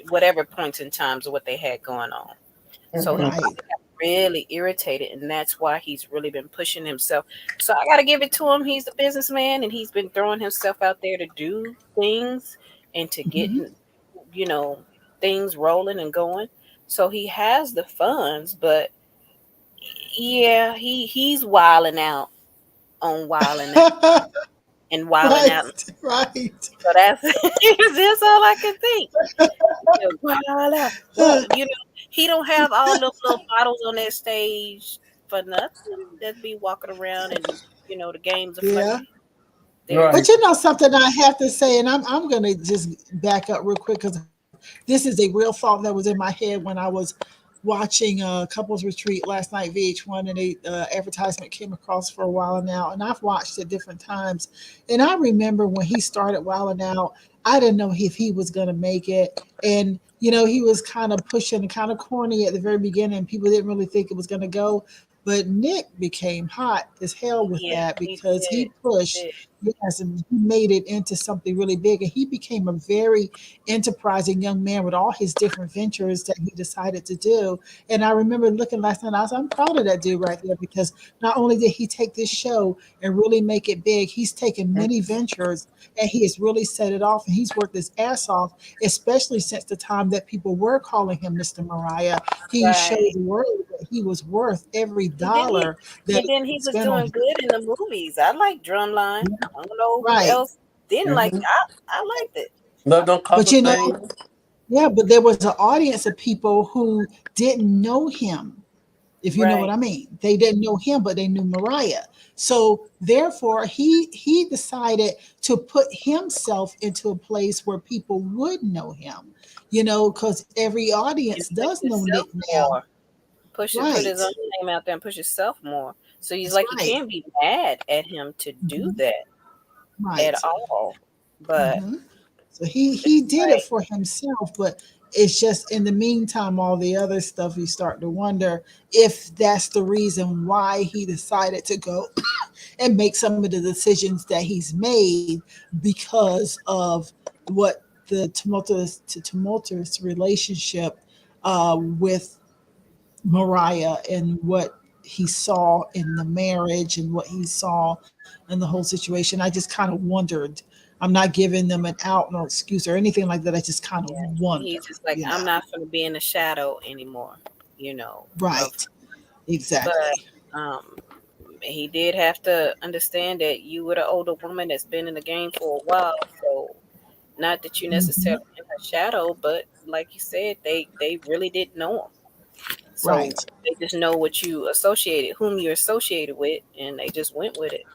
S3: whatever points in times of what they had going on. So he got really irritated, and that's why he's really been pushing himself. So I got to give it to him. He's a businessman, and he's been throwing himself out there to do things and to get, things rolling and going. So he has the funds, but yeah, he's wilding out on wilding out and wilding out.
S1: Right.
S3: So that's all I can think. He don't have all those little models on that stage for nothing. That be walking around and the games of flirting.
S1: But something I have to say, and I'm gonna just back up real quick, because this is a real thought that was in my head when I was watching Couples Retreat last night, VH1, and a advertisement came across for a while now, and I've watched it different times. And I remember when he started Wilding Out, I didn't know if he was going to make it. And, he was kind of pushing and kind of corny at the very beginning. People didn't really think it was going to go. But Nick became hot as hell with that, because he pushed, and he made it into something really big. And he became a very enterprising young man with all his different ventures that he decided to do. And I remember looking last night, I'm proud of that dude right there, because not only did he take this show and really make it big, he's taken many ventures and he has really set it off, and he's worked his ass off, especially since the time that people were calling him Mr. Mariah. He showed the world that he was worth every dollar.
S3: And then he was doing good in the movies. I like Drumline. I don't know who else didn't like it. I liked it.
S5: Don't cost a thing.
S1: But there was an audience of people who didn't know him, if you know what I mean. They didn't know him, but they knew Mariah. So therefore, he decided to put himself into a place where people would know him, because every audience does know Nick now.
S3: Put his own name out there and push himself more. So he's you can't be mad at him to do that at all. But
S1: so he did it for himself, but it's just in the meantime, all the other stuff, you start to wonder if that's the reason why he decided to go and make some of the decisions that he's made, because of what the tumultuous relationship with Mariah, and what he saw in the marriage and what he saw in the whole situation. I just kind of wondered. I'm not giving them an out or excuse or anything like that. I just kind of wonder.
S3: He's just like, I'm not going to be in the shadow anymore,
S1: Right. Exactly.
S3: But he did have to understand that you were the older woman that's been in the game for a while. So not that you necessarily in her shadow, but like you said, they really didn't know him. So they just know whom you associated with, and they just went with it.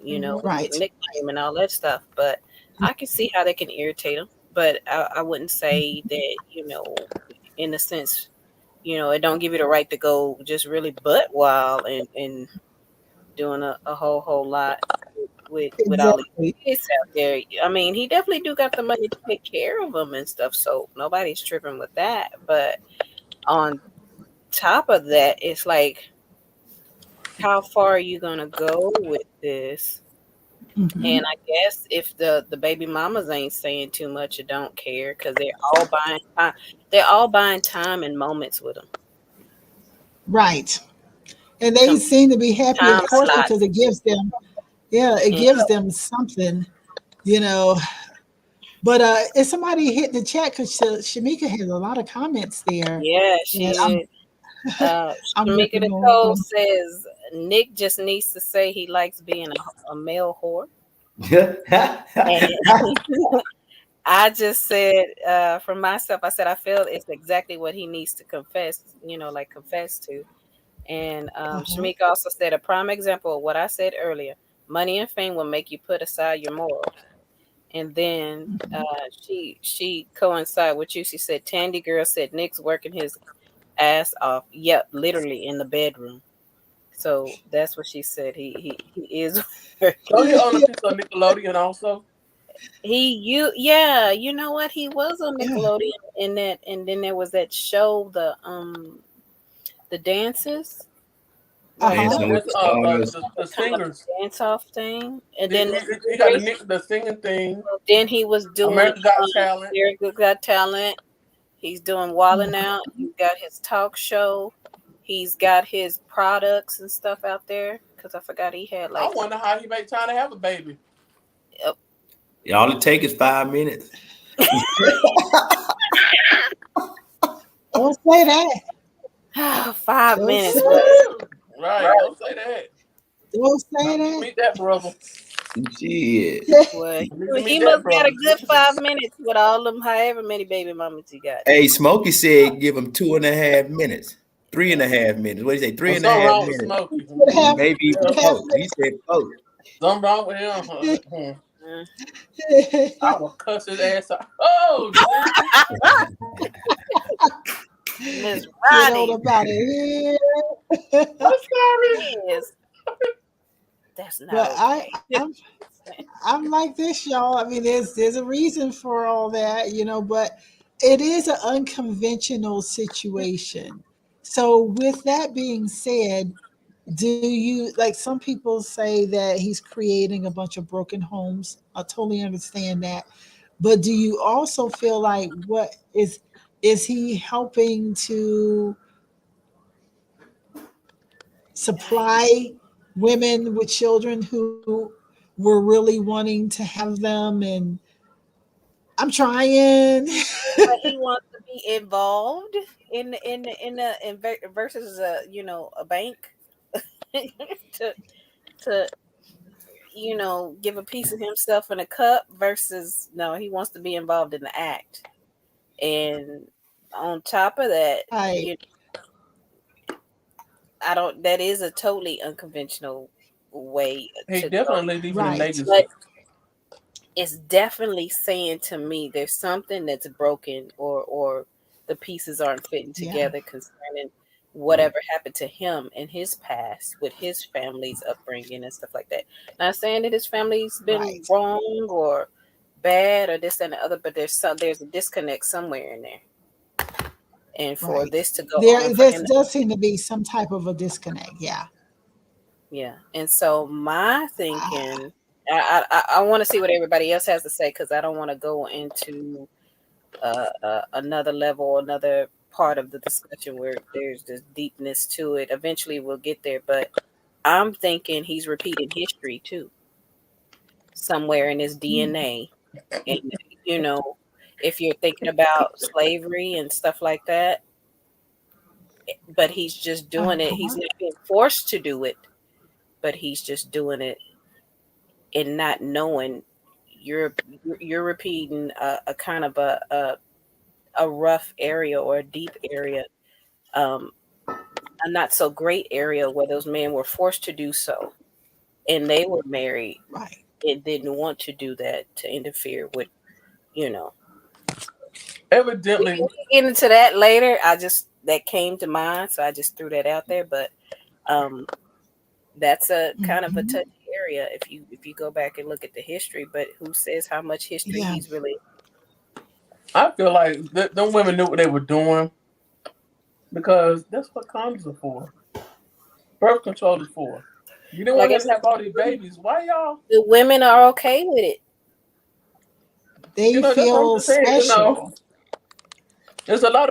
S3: Nickname and all that stuff. But I can see how they can irritate them. But I wouldn't say that, in a sense, it don't give you the right to go just really butt wild and doing a whole lot with all these kids out there. I mean, he definitely do got the money to take care of them and stuff, so nobody's tripping with that. But on top of that, it's like, how far are you gonna go with this?
S1: Mhm.
S3: And I guess if the baby mamas ain't saying too much or don't care, because they're all buying time and moments with them.
S1: Right. And they seem to be happy, of
S3: Time
S1: course,
S3: slots.
S1: because it gives them, it gives them something, you know. But if somebody hit the chat, because Shamika has a lot of comments there.
S3: Yeah, she
S1: and
S3: is.
S1: I'm
S3: Shamika
S1: looking
S3: Nicole
S1: on.
S3: says Nick just needs to say he likes being a male whore. And I just said, for myself, I said I feel it's exactly what he needs to confess, confess to. And Shamika also said a prime example of what I said earlier: money and fame will make you put aside your morals. And then she coincided with you. She said Tandy girl said Nick's working his ass off. Yep, literally in the bedroom. So that's what she said. He is.
S5: So he on a piece of Nickelodeon also.
S3: You know what? He was on Nickelodeon in that, and then there was that show, the dances.
S6: Dancing with the Stars.
S5: The singers.
S3: Dance off thing. And then
S5: he got the singing thing.
S3: Then he was doing
S5: America Got Talent.
S3: America Got Talent. He's doing Wildin' Out. He's got his talk show. He's got his products and stuff out there. Because I forgot he had
S5: I wonder how he made time to have a baby.
S6: Yep. All it takes is 5 minutes.
S1: Don't say that.
S3: 5 minutes.
S5: Right, don't say that.
S1: Don't say that.
S5: Meet that brother.
S6: Shit.
S3: Well, he must got a good 5 minutes with all them, however many baby mamas he got.
S6: Hey, Smokey said give him 2.5 minutes. 3.5 minutes. What did he say? 3.5 minutes.
S5: Smokey.
S6: Maybe post. He said post.
S5: Something wrong with him. I will cuss his ass out. Oh,
S3: Miss Ronnie.
S1: About it.
S5: I'm sorry.
S3: Yes. That's not.
S1: But
S3: okay.
S1: I'm like this, y'all. I mean, there's a reason for all that, but it is an unconventional situation. So with that being said, do you, like, some people say that he's creating a bunch of broken homes? I totally understand that. But do you also feel like, what is he helping to supply women with children who were really wanting to have them? And I'm trying.
S3: But he wants to be involved in versus a bank to give a piece of himself in a cup versus no, he wants to be involved in the act. And on top of that, that is a totally unconventional way.
S5: He definitely leaving a legacy.
S3: But it's definitely saying to me there's something that's broken or the pieces aren't fitting together concerning whatever happened to him in his past with his family's upbringing and stuff like that. Not saying that his family's been wrong or bad or this and the other, but there's a disconnect somewhere in there. And for this to go on,
S1: there does seem to be some type of a disconnect.
S3: Yeah. And so my thinking, I want to see what everybody else has to say, because I don't want to go into another level, another part of the discussion where there's this deepness to it. Eventually we'll get there, but I'm thinking he's repeating history too, somewhere in his DNA. And if you're thinking about slavery and stuff like that, but he's just doing it. He's not being forced to do it, but he's just doing it and not knowing. You're repeating a kind of a rough area or a deep area, a not so great area where those men were forced to do so, and they were married, and didn't want to do that to interfere with,
S5: Evidently,
S3: we can get into that later. That came to mind, so I just threw that out there. But that's a kind of a touchy area if you go back and look at the history. But who says how much history he's really?
S5: I feel like them women knew what they were doing because that's what condoms are for. Birth control is for. You didn't want to have all these babies. Why y'all?
S3: The women are okay with it.
S1: They feel special.
S5: It is a lot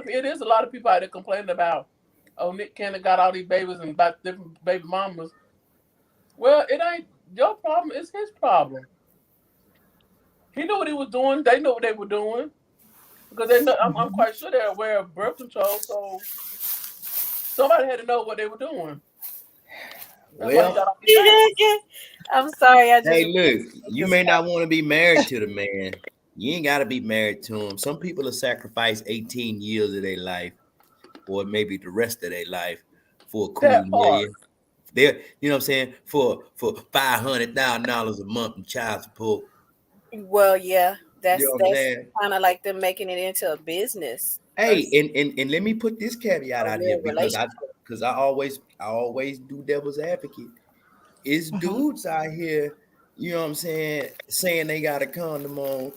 S5: of people out there complaining about, oh, Nick Cannon got all these babies and about different baby mamas. Well, it ain't your problem. It's his problem. He knew what he was doing. They knew what they were doing. Because they know, I'm quite sure they're aware of birth control. So somebody had to know what they were doing.
S6: Well,
S3: I'm sorry.
S6: Hey, look, you may not want to be married to the man. You ain't got to be married to him. Some people have sacrificed 18 years of their life, or maybe the rest of their life, for a cool million. They're, you know what I'm saying, for $500,000 a month in child support.
S3: Well, yeah, that's kind of like them making it into a business.
S6: Hey, and let me put this caveat out here because I always do devil's advocate. It's dudes out here, you know what I'm saying they got a condom on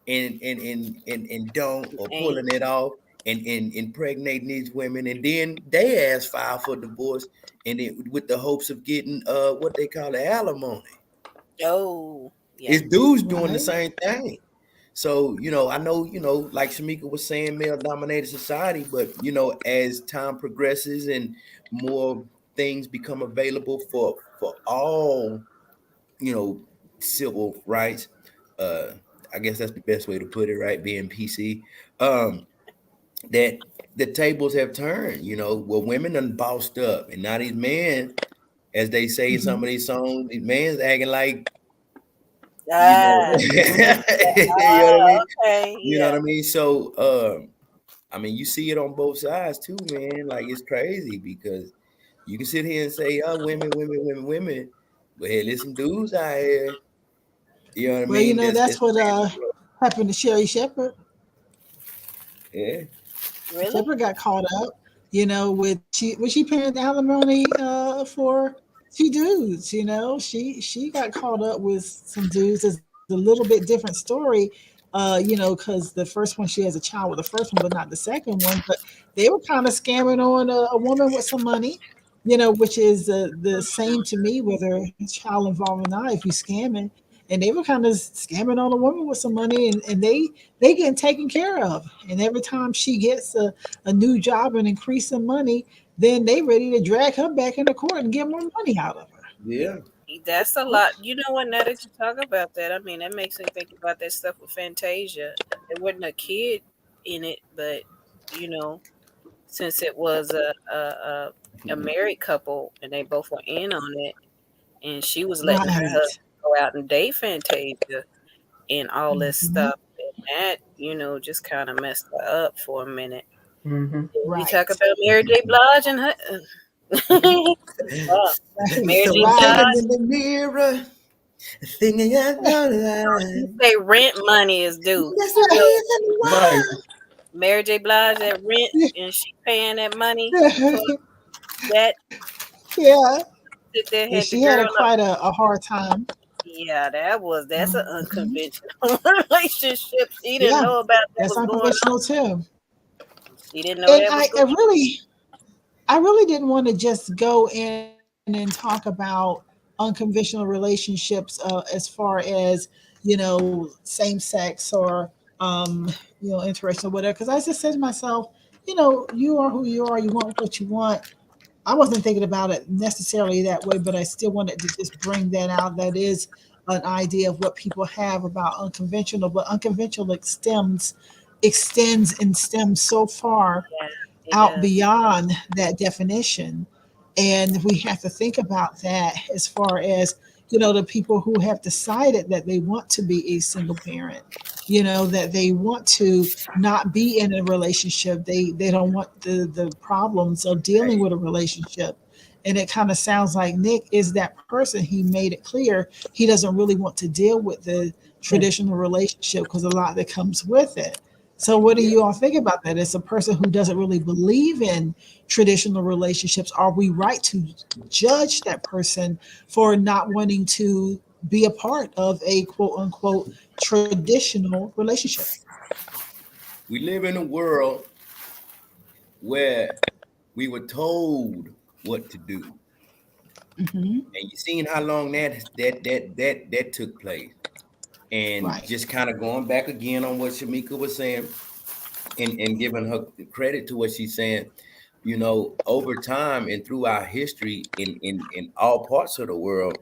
S6: and don't, or pulling it off and impregnating these women, and then they ass file for divorce, and with the hopes of getting what they call the alimony.
S3: Oh, yeah.
S6: It's dudes doing the same thing. So, I know, like Shamika was saying, male-dominated society, but, as time progresses and more things become available for all, civil rights, I guess that's the best way to put it, right? Being PC, that the tables have turned, where women done bossed up, and now these men, as they say in some of these songs, these men's acting like, you know what I mean? So, you see it on both sides too, man. Like, it's crazy because you can sit here and say, oh, women, but hey, listen, dudes out here, you know what I mean?
S1: That's what happened to Sherry Shepherd.
S6: Yeah.
S3: Really?
S1: Shepherd got caught up, was she paying alimony for two dudes, she got caught up with some dudes. It's a little bit different story, because the first one, she has a child with the first one, but not the second one. But they were kind of scamming on a woman with some money, which is the same to me, whether child involved or not, if you scamming. And they were kind of scamming on a woman with some money, and they getting taken care of. And every time she gets a new job and increase in money, then they ready to drag her back into court and get more money out of her.
S6: Yeah.
S3: That's a lot. You know what, now that you talk about that, that makes me think about that stuff with Fantasia. There wasn't a kid in it, but, since it was a married couple and they both were in on it, and she was letting her husband go out and date Fantasia and all this stuff, and that, just kind of messed her up for a minute.
S5: Mm-hmm.
S3: We talk about Mary J. Blige and her.
S6: Mary J. Blige in the mirror, thinking
S3: you say rent money is due.
S5: Right.
S3: Mary J. Blige that rent, and she paying that money. That
S1: Yeah. She had quite a hard time.
S3: Yeah, that's an unconventional relationship. She didn't know about that.
S1: That's unconventional too.
S3: She didn't know that was going on.
S1: I really didn't want to just go in and talk about unconventional relationships as far as, same sex or, interracial or whatever. Because I just said to myself, you are who you are. You want what you want. I wasn't thinking about it necessarily that way, but I still wanted to just bring that out. That is an idea of what people have about unconventional, but unconventional extends and stems so far out beyond that definition. And we have to think about that as far as, the people who have decided that they want to be a single parent, that they want to not be in a relationship. They don't want the problems of dealing with a relationship. And it kind of sounds like Nick is that person. He made it clear he doesn't really want to deal with the traditional relationship because a lot that comes with it. So what do you all think about that? As a person who doesn't really believe in traditional relationships, are we right to judge that person for not wanting to be a part of a quote unquote traditional relationship?
S6: We live in a world where we were told what to do.
S1: Mm-hmm.
S6: And you seen how long that took place. And
S1: Right.
S6: just kind of going back again on what Shamika was saying and giving her credit to what she's saying, you know, over time and through our history in all parts of the world,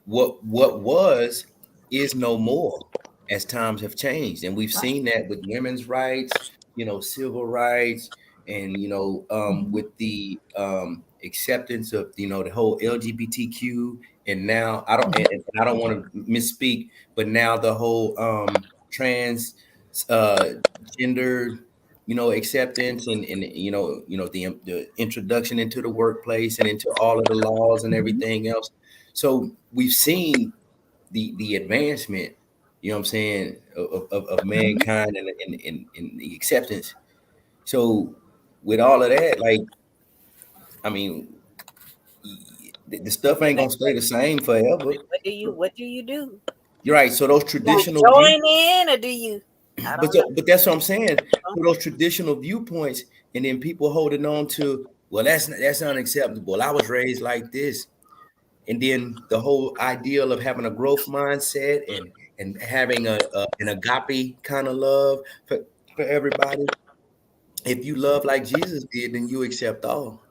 S6: what was is no more as times have changed. And we've
S1: Right.
S6: seen that with women's rights, you know, civil rights, and you know,
S1: Mm-hmm.
S6: with the acceptance of, you know, the whole LGBTQ, and now and I don't want to misspeak, but now the whole trans gender, you know, acceptance, and you know the introduction into the workplace and into all of the laws and
S1: Mm-hmm.
S6: everything else. So we've seen the advancement, you know what I'm saying, of
S1: Mm-hmm.
S6: mankind and the acceptance. So with all of that, like, I mean, the stuff ain't gonna stay the same forever.
S3: What do you do?
S6: You're right. So those
S3: Like
S6: traditional views,
S3: join in, or do you? I don't know.
S6: but that's what I'm saying. So those traditional viewpoints, and then people holding on to, well, that's unacceptable. I was raised like this. And then the whole ideal of having a growth mindset and having an agape kind of love for everybody. If you love like Jesus did, then you accept all.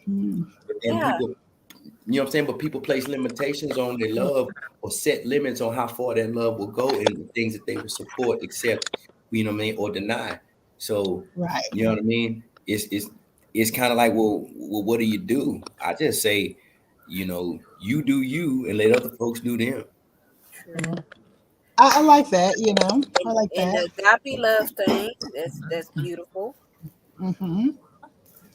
S1: Mm-hmm.
S6: But then
S3: Yeah.
S6: people, you know what I'm saying? But people place limitations on their love or set limits on how far that love will go and the things that they will support, accept, you know what I mean, or deny. So,
S1: Right.
S6: you know what I mean? It's kind of like, well, what do you do? I just say, you know, you do you and let other folks do them.
S3: True.
S1: I like that, you know. I like
S3: And
S1: that.
S3: the agape love thing, that's beautiful.
S1: Mm-hmm.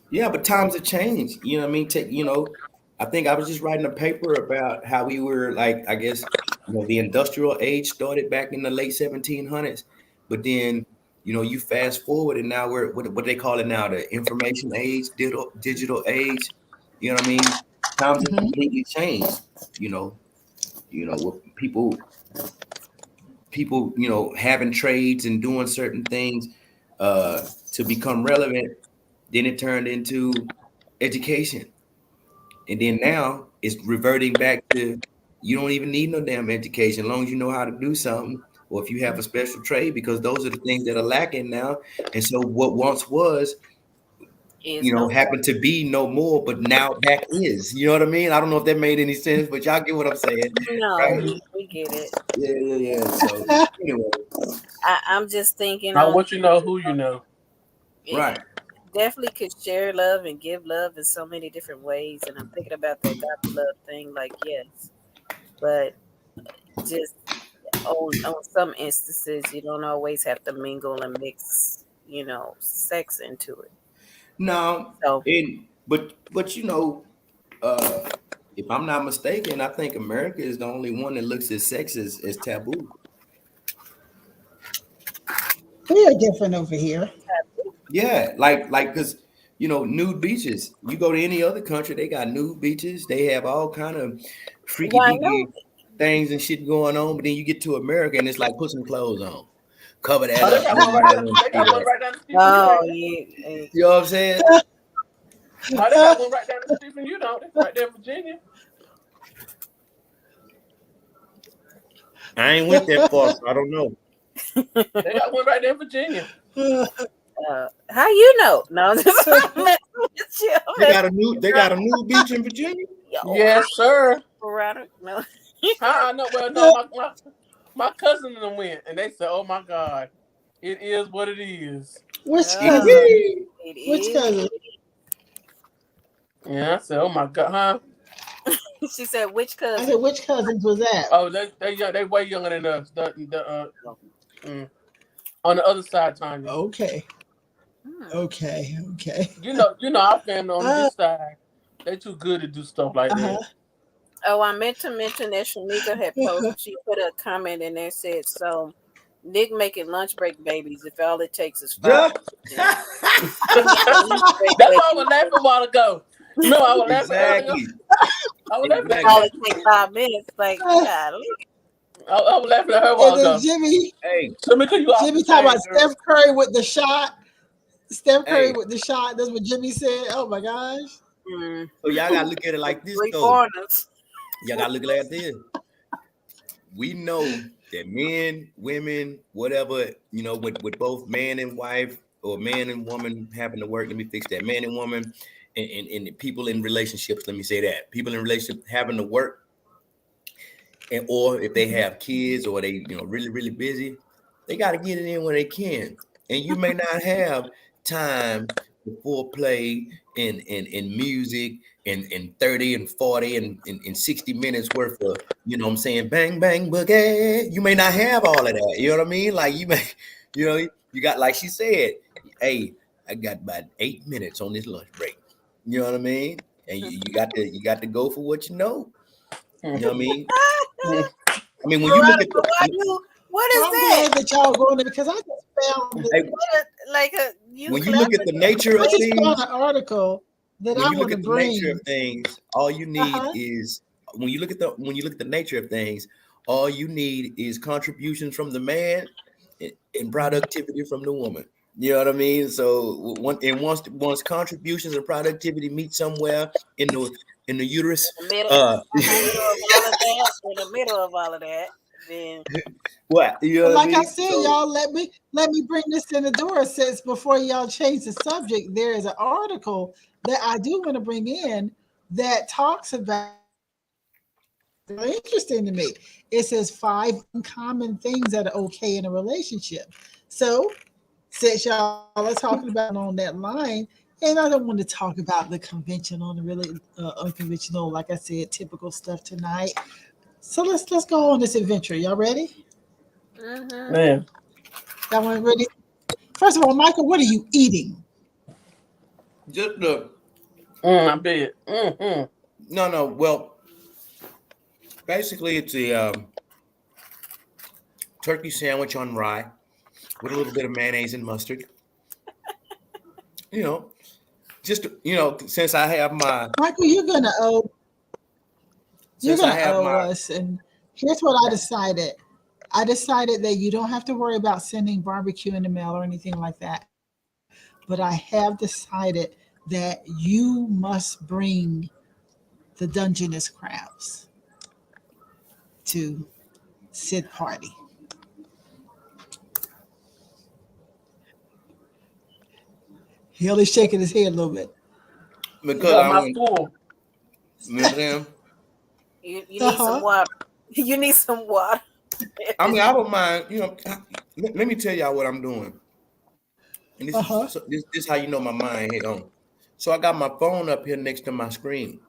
S6: Yeah, but times have changed. You know what I mean? You know, I think I was just writing a paper about how we were like, I guess, you know, the industrial age started back in the late 1700s, but then, you know, you fast forward and now we're what they call it now, the information age, digital age. You know what I mean? Times have
S1: Mm-hmm.
S6: completely changed. With people, you know, having trades and doing certain things to become relevant. Then it turned into education. And then now it's reverting back to you don't even need no damn education as long as you know how to do something or if you have a special trade, because those are the things that are lacking now. And so what once was,
S3: Is
S6: you know,
S3: no
S6: happened to be no more, but now back is. You know what I mean? I don't know if that made any sense, but y'all get what I'm saying,
S3: no,
S6: right?
S3: we get it.
S6: Yeah. So anyway,
S3: I'm just thinking
S5: Now,
S3: on
S5: what you know, who you know.
S3: it
S6: right.
S3: definitely could share love and give love in so many different ways. And I'm thinking about that agape love thing, like yes, but just on some instances, you don't always have to mingle and mix, you know, sex into it.
S6: No,
S3: So
S6: but you know, if I'm not mistaken, I think America is the only one that looks at sex as taboo.
S1: We are different over here.
S6: Yeah, like because you know, nude beaches. You go to any other country, they got nude beaches. They have all kind of freaky
S3: well, I know.
S6: deaky things and shit going on. But then you get to America and it's like put some clothes on, cover that
S5: Oh, they
S6: up.
S5: got
S6: You
S5: one
S6: don't
S5: right
S6: want
S5: down.
S6: to
S5: They
S6: see
S5: got one
S6: that.
S5: right down the street from you,
S3: Oh,
S5: ain't they?
S6: You know what I'm saying?
S5: No, they got one right down the street from you, don't they? Right there in Virginia.
S6: I ain't went that far, so I don't know.
S5: They got one right there in Virginia.
S3: How you know? No, just messing with you.
S6: They got a nude beach in Virginia.
S5: Yes, sir.
S3: No.
S5: I know. Well, no, my cousin and them went, and they said, "Oh my God, it is what it is."
S1: Which cousin?
S3: It
S1: Which
S3: is.
S1: cousin?
S5: Yeah, I said, "Oh my God, huh?"
S3: She said, which
S1: I
S3: cousin?
S1: said, which cousins was that?
S5: Oh, they young. They way younger than us. On the other side, Tanya.
S1: Okay. Okay.
S5: You know, our family on
S1: Uh
S5: this side, they too good to do stuff like
S1: huh.
S5: that.
S3: Oh, I meant to mention that Shamika had posted. She put a comment in there said, "So Nick making lunch break babies if all it takes is 5
S6: Yeah.
S3: minutes.
S5: That's why I was laughing a while ago. No, I was laughing earlier.
S6: Exactly.
S5: I was laughing.
S3: All it takes 5 minutes. Like, golly.
S5: I was laughing at her a while
S1: And then
S5: ago.
S1: Jimmy,
S6: Hey,
S5: Let me tell you
S1: Jimmy talking about Steph Curry with the shot. Steph Curry
S6: Hey.
S1: with the shot. That's what Jimmy said. Oh my gosh.
S6: so y'all gotta look at it like this
S3: 3
S6: though.
S3: corners.
S6: Y'all gotta look at it like this. We know that men, women, whatever, you know, with both man and wife or man and woman having to work. Let me fix that. Man and woman and people in relationships. Let me say that. People in relationships having to work. And or if they have kids or they, you know, really, really busy, they got to get it in when they can. And you may not have time for foreplay and music and 30 and 40 and 60 minutes worth of, you know what I'm saying, bang, bang, boogie. You may not have all of that. You know what I mean? Like you may, you know, you got, like she said, hey, I got about 8 minutes on this lunch break. You know what I mean? And you got to go for what you know. You know what I mean? I mean, when you look at
S3: what is
S1: I'm
S3: that?
S1: glad that y'all going there because I just found
S6: when you look at the nature of
S1: I just
S6: things,
S1: found an article that
S6: when
S1: I
S6: you
S1: want
S6: look
S1: to
S6: at the
S1: bring.
S6: nature of things, all you need is when you look at the nature of things, all you need is contributions from the man and productivity from the woman. You know what I mean? So once contributions and productivity meet somewhere in the uterus,
S3: in the middle of all of that, then
S6: what? You know
S1: But
S6: what
S1: like
S6: I
S1: I
S6: mean?
S1: said,
S6: So,
S1: y'all let me bring this in the door. Since before y'all change the subject, there is an article that I do want to bring in that talks about. Very interesting to me. It says 5 uncommon things that are okay in a relationship. So since y'all are talking about on that line, and I don't want to talk about the conventional and really unconventional, like I said, typical stuff tonight. So let's go on this adventure. Y'all ready?
S5: Man.
S1: Y'all want ready? First of all, Michael, what are you eating?
S6: just the
S5: I bet. Mm-hmm.
S6: no. Well, basically, it's a turkey sandwich on rye with a little bit of mayonnaise and mustard. You know, just since I have my
S1: Michael, you're gonna owe
S6: since I have my
S1: us. And here's what I decided. I decided that you don't have to worry about sending barbecue in the mail or anything like that. But I have decided that you must bring the Dungeness crabs to Sid party. He only shaking his head a little bit.
S6: because
S5: Got
S6: I
S5: my
S6: want.
S5: school.
S6: You know what I'm saying?
S3: you need some water. You need some water.
S6: I mean, I don't mind. You know, let me tell y'all what I'm doing. And this is how you know my mind hit on. So I got my phone up here next to my screen,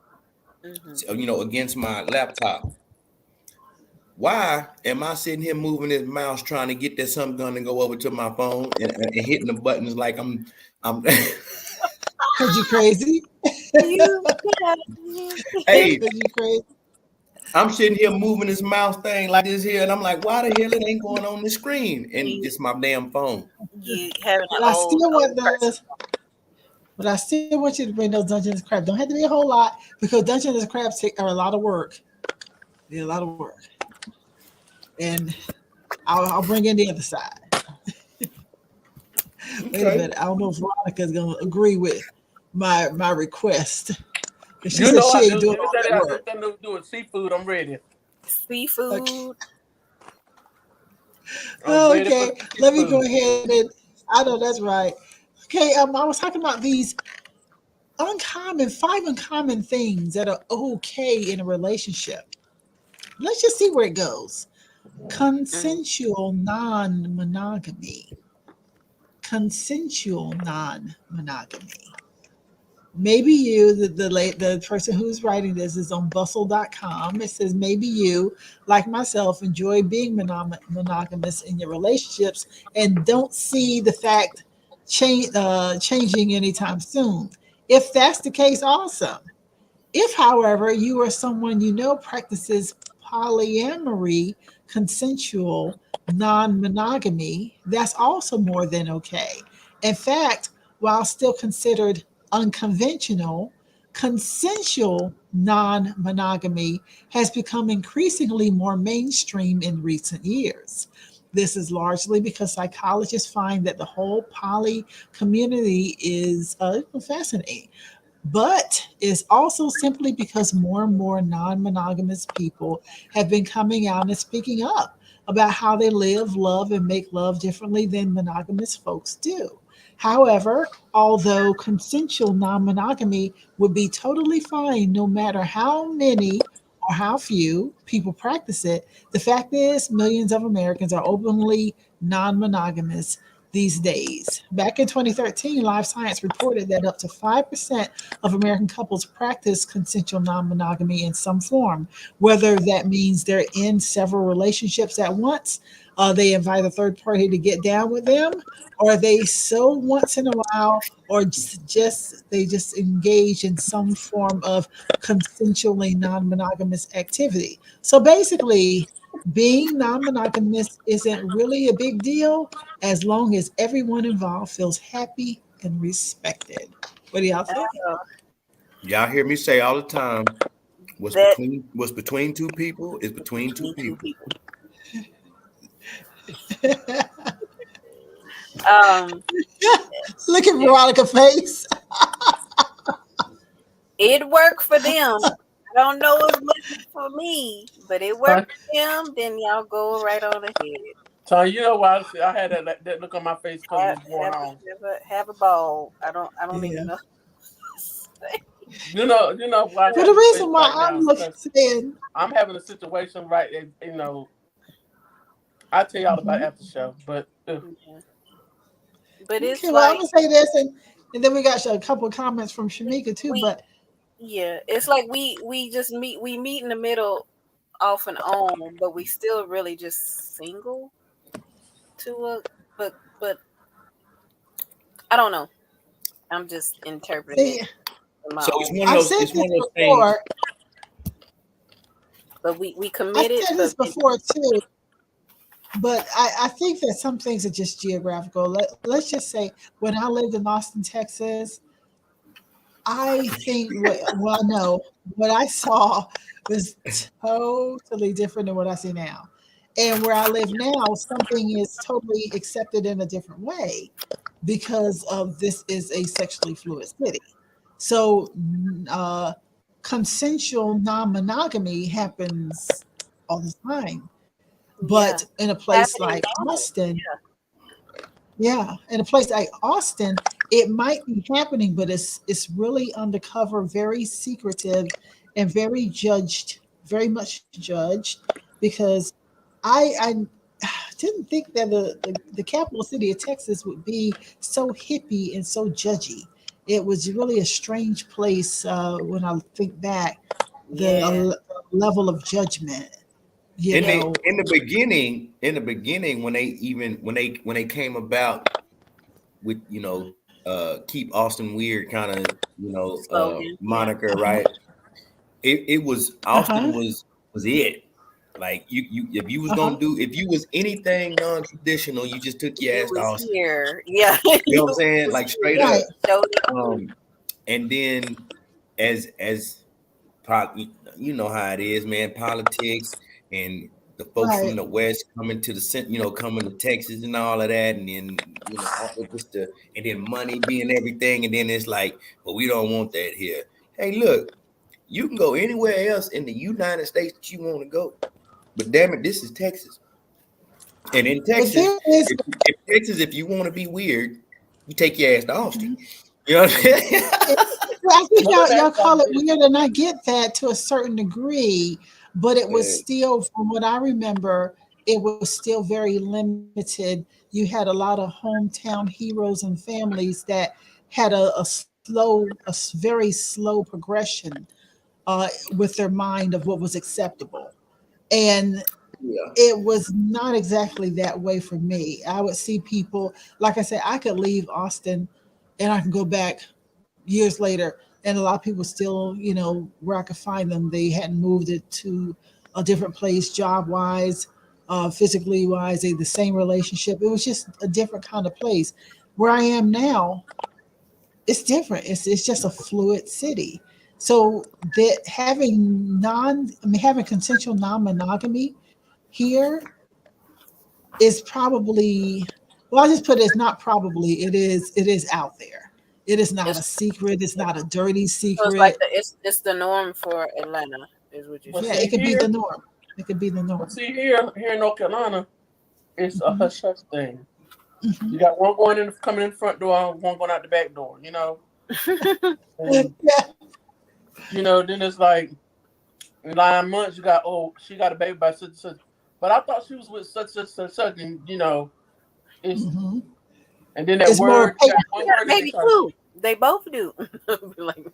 S6: so, against my laptop. Why am I sitting here moving this mouse trying to get that something gonna go over to my phone and hitting the buttons like I'm
S1: Cause you crazy?
S6: Hey,
S1: Cause you crazy?
S6: I'm sitting here moving this mouse thing like this here, and I'm like, why the hell it ain't going on the screen? And it's my damn phone.
S3: You having
S1: But I still want you to bring those Dungeness crabs. Don't have to be a whole lot because Dungeness crabs are a lot of work. They're a lot of work. And I'll bring in the other side. Wait a minute. I don't know if Veronica's gonna agree with my request. She said she ain't doing all that work.
S5: Anything to do with seafood, I'm ready.
S3: Seafood.
S1: Okay. Let me go ahead and I know that's right. Okay, I was talking about these 5 uncommon things that are okay in a relationship. Let's just see where it goes. Consensual non-monogamy. Consensual non-monogamy. Maybe you, the person who's writing this is on bustle.com. It says, maybe you, like myself, enjoy being monogamous in your relationships and don't see the fact changing anytime soon. If that's the case, awesome. If, however, you are someone practices polyamory, consensual non-monogamy, that's also more than okay. In fact, while still considered unconventional, consensual non-monogamy has become increasingly more mainstream in recent years. This is largely because psychologists find that the whole poly community is fascinating, but it's also simply because more and more non-monogamous people have been coming out and speaking up about how they live, love, and make love differently than monogamous folks do. However, although consensual non-monogamy would be totally fine no matter how many or how few people practice it, the fact is millions of Americans are openly non-monogamous these days. Back in 2013, Live Science reported that up to 5% of American couples practice consensual non-monogamy in some form, whether that means they're in several relationships at once, they invite a third party to get down with them, or they so once in a while, or they just engage in some form of consensually non-monogamous activity. So basically, being non-monogamous isn't really a big deal as long as everyone involved feels happy and respected. What do y'all think?
S6: Y'all hear me say all the time, what's between two people is between two people.
S1: Look at Veronica's face.
S3: It worked for them. I don't know as much for me, but it worked for them. Then y'all go right on ahead.
S5: So you know why I had that look on my face because it was going on.
S3: Have a ball. I don't even know.
S5: You know why.
S1: For the reason why I'm saying
S5: I'm having a situation right. You know, I'll tell y'all about after the show, but
S3: it's
S1: okay, well, I'm gonna say this, and then we got a couple of comments from Shamika too. But
S3: yeah, it's like we just meet in the middle off and on, but we still really just single but I don't know. I'm just interpreting it.
S6: So it's one of those things.
S3: But we committed.
S1: I said this before too. But I think that some things are just geographical. Let's just say when I lived in Austin, Texas, I think what I saw was totally different than what I see now. And where I live now, something is totally accepted in a different way because of this is a sexually fluid city. So consensual non-monogamy happens all the time. But in a place like Austin, in a place like Austin, it might be happening, but it's really undercover, very secretive, and very much judged, because I didn't think that the capital city of Texas would be so hippie and so judgy. It was really a strange place when I think back, the level of judgment.
S6: In the beginning, when they came about with keep Austin weird kind of moniker, right? It was Austin was it. Like you if you was gonna if you was anything non-traditional, you just took your ass to Austin.
S3: Here. Yeah.
S6: You know what I'm saying? Like straight up. And then as you know how it is, man, politics and the folks from the West coming to the coming to Texas and all of that, and then and then money being everything, and then it's like, well, we don't want that here. Hey, look, you can go anywhere else in the United States that you want to go, but damn it, this is Texas. And in Texas, if you want to be weird, you take your ass to Austin. You know what I'm saying?
S1: I think y'all call it weird, and I get that to a certain degree, but it was still, from what I remember, it was still very limited. You had a lot of hometown heroes and families that had a very slow progression with their mind of what was acceptable. And it was not exactly that way for me. I would see people, like I said, I could leave Austin and I can go back years later, and a lot of people still, where I could find them, they hadn't moved it to a different place job-wise. physically wise, the same relationship. It was just a different kind of place. Where I am now, it's different. It's just a fluid city. So that having consensual non-monogamy here is probably, well, I'll just put it, it's not probably, it is out there. It is not a secret. It's not a dirty
S3: So it's like
S1: secret.
S3: it's the norm for Atlanta, is what you're
S5: But
S3: saying.
S1: Yeah,
S5: see
S1: it could be
S5: here,
S1: the norm. It could be the norm.
S5: but see here in North Carolina, it's a hush hush thing.
S1: Mhm.
S5: You got one coming in the front door, one going out the back door. You know, and,
S1: Yeah.
S5: you know. Then it's like in 9 months, you got she got a baby by such and such. But I thought she was with such and you know, it's
S1: Mhm.
S5: and then that
S1: It's more
S5: word, you got
S3: You
S5: one
S3: got a
S5: word that they
S3: baby
S5: try.
S3: too. They both do. Like,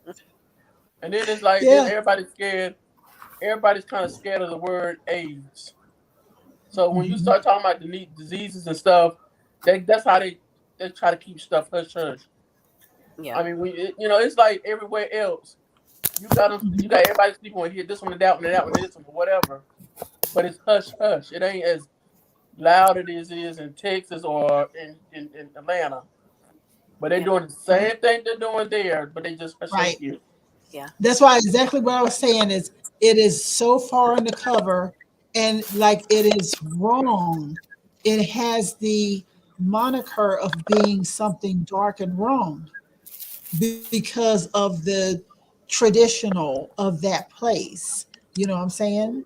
S5: And then it's like then
S1: Yeah.
S5: everybody's scared. Everybody's kind of scared of the word AIDS. So when you
S1: Mhm.
S5: start talking about the diseases and stuff, that's how they try to keep stuff hush hush.
S3: yeah.
S5: I mean, you know, it's like everywhere else. You got everybody sleeping on here, this one and that one and that one and this one, whatever. But it's hush hush. It ain't as loud as it is in Texas or in Atlanta. But they're doing the same thing they're doing there, but they just hush hush
S1: Right.
S5: here.
S3: Yeah.
S1: That's why exactly what I was saying is it is so far in the cover, and like it is wrong. It has the moniker of being something dark and wrong because of the traditional of that place. You know what I'm saying?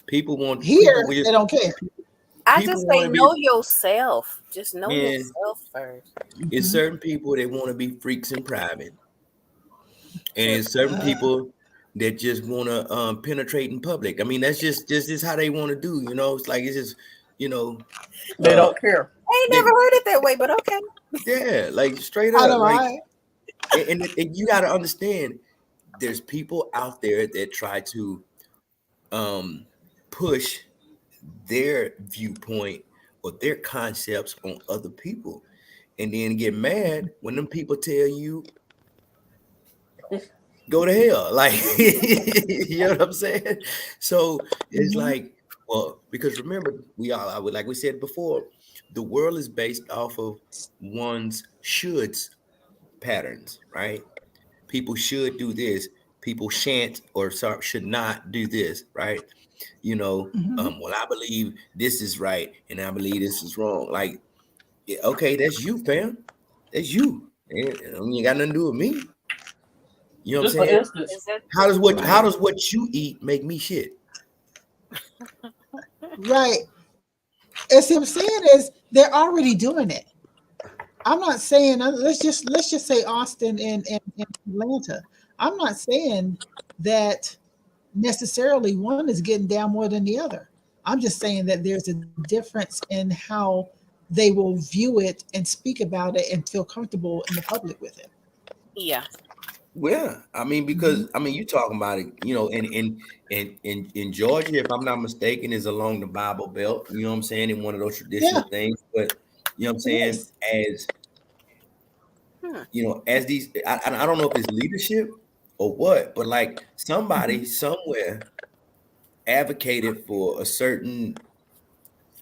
S6: People
S1: Here, they don't care.
S3: I
S6: people
S3: just
S6: want
S3: say
S6: to
S3: know
S6: be,
S3: yourself. Just know
S6: man.
S3: yourself first.
S6: It's
S1: Mhm.
S6: certain people that want to be freaks in private, and it's certain people that just want to penetrate in public. I mean, that's just how they want to do. You know, it's like it's just, you know,
S5: They don't care.
S3: I ain't
S6: they,
S3: never heard it that way, but okay.
S6: yeah, like straight
S1: I
S6: up,
S1: know,
S6: like,
S1: right?
S6: and you got to understand, there's people out there that try to push their viewpoint or their concepts on other people, and then get mad when them people tell you go to hell. Like, you know what I'm saying? So it's
S1: Mhm.
S6: like, well, because remember, I would, like we said before, the world is based off of one's shoulds patterns, right? People should do this. People shan't or should not do this, right? You know,
S1: Mhm.
S6: well, I believe this is right and I believe this is wrong. Like, yeah, okay, that's you, fam. That's you. And you got nothing to do with me. You know what I'm
S5: Just for
S6: saying?
S5: instance,
S3: Is that
S6: How does
S1: Right.
S6: what you eat make me shit?
S1: Right. And see, what I'm saying is they're already doing it. I'm not saying let's just say Austin and Atlanta. I'm not saying that necessarily one is getting down more than the other. I'm just saying that there's a difference in how they will view it and speak about it and feel comfortable in the public with it.
S3: yeah.
S6: Well, I mean,
S1: Mhm.
S6: because I mean, you talking about it, you know, in Georgia, if I'm not mistaken, is along the Bible Belt. You know what I'm saying? In one of those
S1: Yeah,
S6: traditional things, but you know what I'm
S1: it
S6: saying?
S1: is.
S6: As
S3: Hmm.
S6: you know, as these, I don't know if it's leadership or what, but like somebody
S1: Mhm.
S6: somewhere advocated for a certain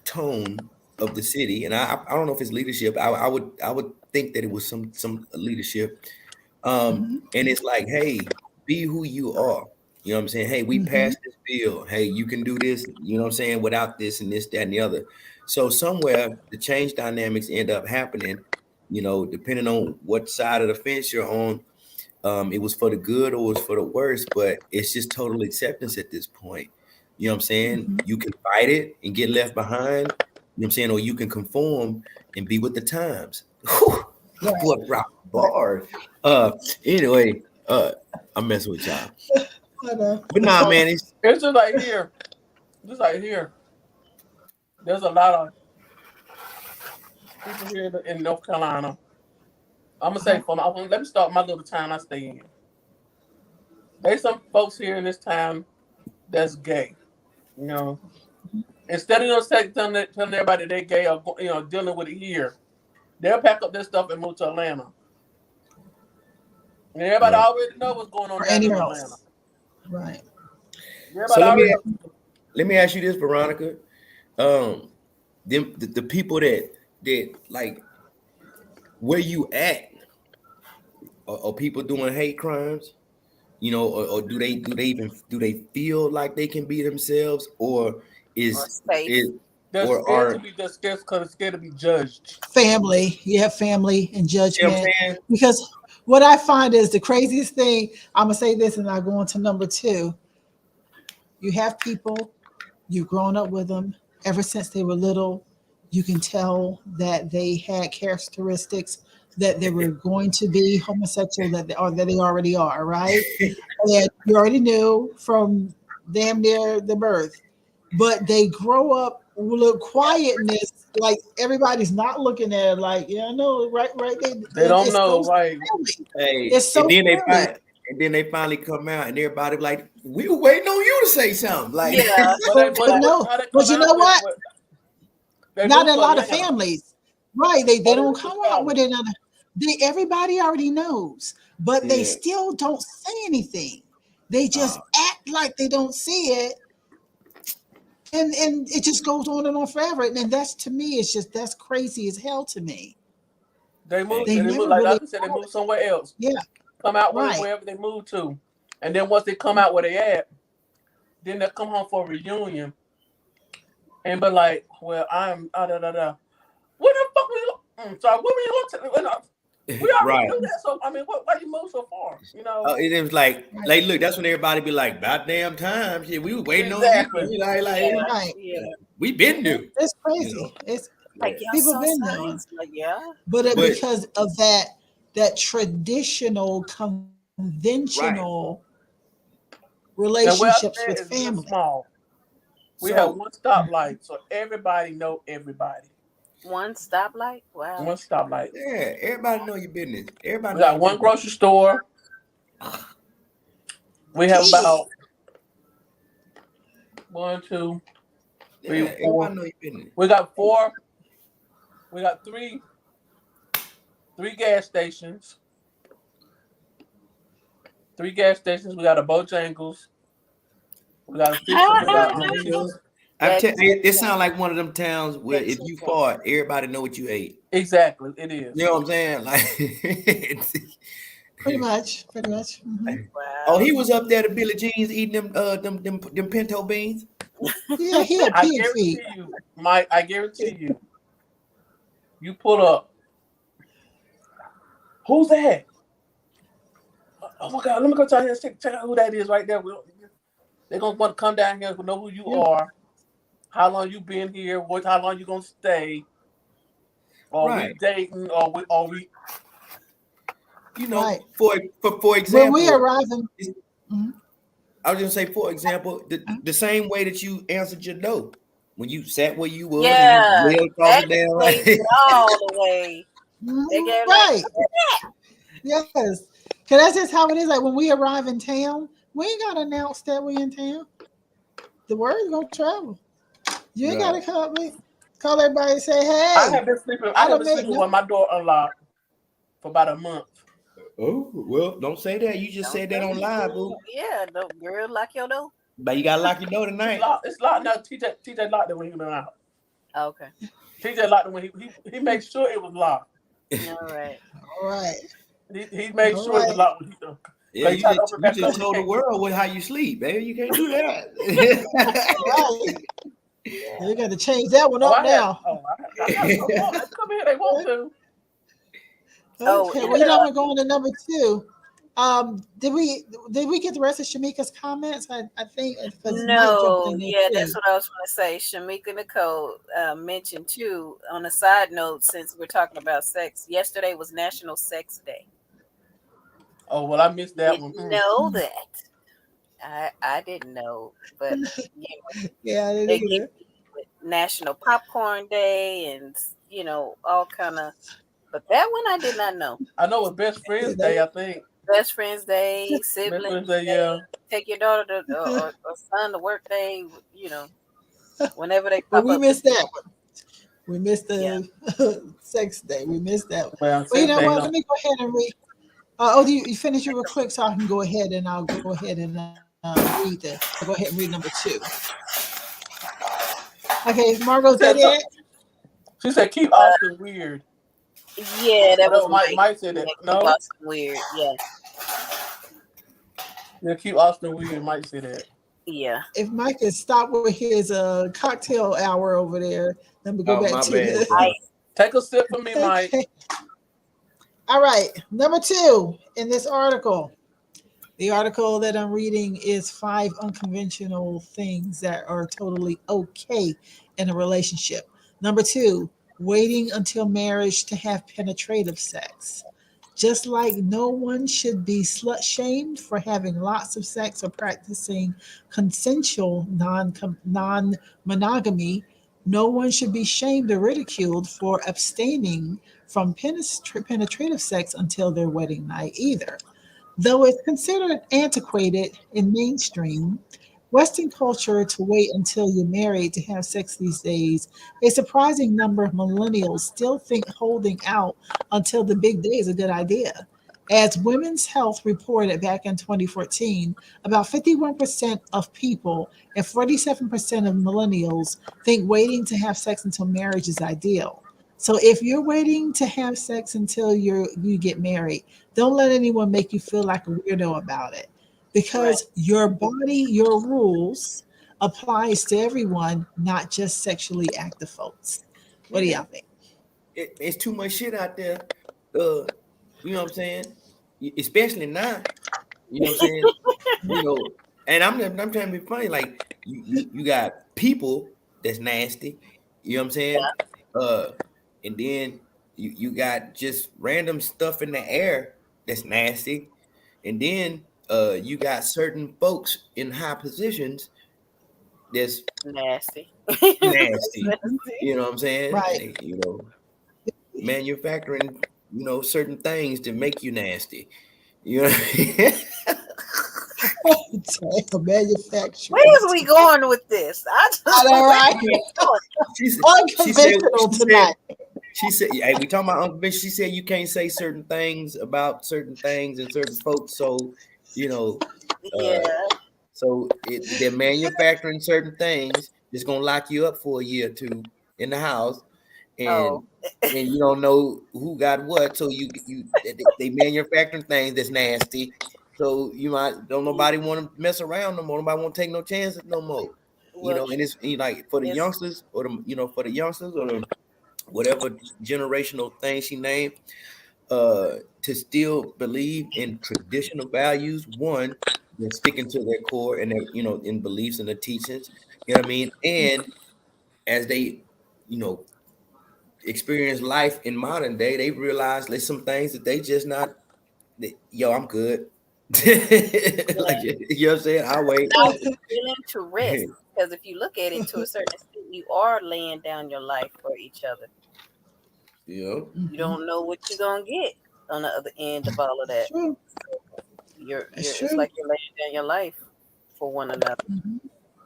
S6: tone of the city, and I don't know if it's leadership. I would think that it was some leadership.
S1: Mhm.
S6: And it's like, hey, be who you are. You know what I'm saying? Hey, we
S1: Mhm.
S6: passed this bill. Hey, you can do this, you know what I'm saying, without this and this, that, and the other. So somewhere the change dynamics end up happening, you know, depending on what side of the fence you're on. It was for the good or it was for the worse, but it's just total acceptance at this point. You know what I'm saying?
S1: Mhm.
S6: You can fight it and get left behind, you know what I'm saying, or you can conform and be with the times. Whew, my
S1: Right.
S6: boy rock
S1: Right.
S6: bars. Anyway, I'm messing with y'all.
S1: I know.
S6: But nah, man, it's
S5: it's just like here. Just like here. There's a lot of people here in North Carolina. I'm gonna say
S1: Uh-huh.
S5: let me start my little town I stay in. There's some folks here in this town that's gay. You know, instead of telling everybody they're gay or dealing with it here, they'll pack up their stuff and move to Atlanta. And everybody
S6: right.
S5: already know what's going on
S1: Or
S5: down in
S1: anywhere
S5: Atlanta.
S1: else. Right.
S6: So
S5: Everybody already know.
S6: let me ask you this, Veronica. the people that like where you at, are people doing hate crimes, you know, or do they feel like they can be themselves, or
S5: they're scared to be just scared because they're scared to be judged.
S1: Family, you have family and judgment.
S6: You know what I'm saying?
S1: Because what I find is the craziest thing, I'm gonna say this and I'll go on to number 2. You have people, you've grown up with them ever since they were little. You can tell that they had characteristics that they were going to be homosexual, that they already are, right? And you already knew from damn near the birth. But they grow up with quietness, like everybody's not looking at it, like, yeah, I know, right?
S5: They don't know, right?
S6: Hey,
S1: it's so
S6: and then they finally come out, and everybody like, we were waiting on you to say something. Like,
S1: yeah, but you know what? Not a lot of families, right? They don't come out with it. Everybody already knows, but they still don't say anything. They just act like they don't see it, and it just goes on and on forever. And that's, to me, that's crazy as hell to me.
S5: They move, like I said, they move somewhere else.
S1: Yeah.
S5: Come out wherever they move to. And then once they come out where they at, then they'll come home for a reunion and be like, well, I'm Where the fuck were you? Sorry, what were you going to? We already knew that. So I mean, why you move so far? You know,
S6: it was like look, that's when everybody be like, about damn time, shit, we were waiting on you. Like, we been new.
S1: It's crazy. You know? It's like people been there. But because of that traditional, conventional relationships with family.
S5: Small. We have one stoplight, so everybody know everybody.
S3: One stoplight? Wow.
S5: One stoplight.
S6: Yeah, everybody know your business. Everybody.
S5: We got one grocery store. We have about 1, 2, 3, 4.
S6: Know your business.
S5: We got 4. We got 3 gas stations. 3 gas stations. We got a Bojangles. We got a fish.
S6: It sounds like one of them towns where if you fart, everybody know what you ate.
S5: Exactly, it is.
S6: You know what I'm saying? Like,
S1: pretty much. Mm-hmm.
S3: Wow.
S6: Oh, he was up there to Billie Jean's eating them pinto beans.
S1: Yeah, he had pig feet.
S5: You, Mike. I guarantee you. You pull up. Who's that? Oh my God! Let me go tell you. Check out who that is right there. They're gonna want to come down here and know who you are. How long you been here? How long you gonna stay? Or we dating? Or we?
S6: You know, for example,
S1: when we arriving,
S6: I was gonna say, for example, the same way that you answered your no when you sat where you were,
S3: yeah,
S6: you down
S3: all the way.
S1: Right. Yes, because that's just how it is. Like when we arrive in town, we ain't gotta announce that we in town. The word's gonna travel. You ain't gotta call everybody and say, "Hey."
S5: I have been sleeping with my door unlocked for about a month.
S6: Oh well, don't say that. You just said that on live, boo.
S3: Yeah, no, girl, lock your door.
S6: But you gotta lock your door tonight.
S5: It's locked now. TJ locked it when he went out.
S3: Okay.
S5: TJ locked it when he made sure it was locked.
S3: All right.
S5: He made sure it was locked.
S6: Yeah, you just told the world how you sleep, baby. You can't do that.
S1: You got to change that one up now.
S5: I come here. They want to.
S1: Okay, well, now we're going to number 2. Did we get the rest of Shamika's comments? I think
S3: no. Yeah, that's what I was going to say. Shamika Nicole mentioned too. On a side note, since we're talking about sex, yesterday was National Sex Day.
S5: Oh well, I missed that one.
S3: Know that? I didn't know, but
S1: yeah, I didn't either.
S3: National Popcorn Day, and all kind of. But that one I did not know.
S5: I know it's Best Friends Day. I think
S3: Best Friends Day, Siblings Day. Yeah. Take your daughter or son to work day. Whenever they pop up.
S1: We missed that one. We missed the Sex Day. We missed that one. Well, you know what? Let me go ahead and read. You finish it real quick so I can go ahead and I'll go ahead and read go ahead and read number 2. Okay, Margo said that.
S5: She said keep Austin weird.
S3: Yeah, that was
S5: Mike said that.
S3: Keep
S5: No,
S3: Austin weird. Yeah.
S5: Yeah, keep Austin weird. Mike said that.
S3: Yeah.
S1: If Mike could stop with his cocktail hour over there, then we go back
S6: my
S1: to
S6: bad,
S1: the.
S6: y'all.
S5: Take a sip for me, Mike.
S1: Okay. All right, number 2 in this article. The article that I'm reading is 5 unconventional things that are totally okay in a relationship. Number 2, waiting until marriage to have penetrative sex. Just like no one should be slut shamed for having lots of sex or practicing consensual non monogamy, no one should be shamed or ridiculed for abstaining from penetrative sex until their wedding night either. Though it's considered antiquated in mainstream Western culture to wait until you're married to have sex these days, a surprising number of millennials still think holding out until the big day is a good idea. As Women's Health reported back in 2014, about 51% of people and 47% of millennials think waiting to have sex until marriage is ideal. So if you're waiting to have sex until you get married, don't let anyone make you feel like a weirdo about it because your body, your rules applies to everyone, not just sexually active folks. What do y'all think?
S6: It's too much shit out there. You know what I'm saying? Especially now. You know what I'm saying? And I'm trying to be funny. Like you got people that's nasty. You know what I'm saying? And then you got just random stuff in the air that's nasty. And then you got certain folks in high positions that's
S3: nasty.
S6: You know what I'm saying?
S1: Right.
S6: Manufacturing, certain things to make you nasty. You know what I mean?
S1: Manufacturing.
S3: Where is we going with this?
S1: I know, right? Unconventional tonight.
S6: She said, hey, we talking about unconventional. She said you can't say certain things about certain things and certain folks. So, so they're manufacturing certain things that's gonna lock you up for a year or two in the house, and you don't know who got what. So they manufacturing things that's nasty. So don't nobody want to mess around no more. Nobody want to take no chances no more. And it's like for the youngsters or for the youngsters or the whatever generational thing she named, to still believe in traditional values. One, they're sticking to their core and their, in beliefs and the teachings. You know what I mean? And as they, experience life in modern day, they realize there's some things that they just not. I'm good. Like, you know what I'm saying? I'll wait.
S3: Now you're willing to risk, because if you look at it to a certain extent, you are laying down your life for each other.
S6: Yeah.
S3: You don't know what you're gonna get on the other end of all of that.
S1: True.
S3: It's like you're laying down your life for one another.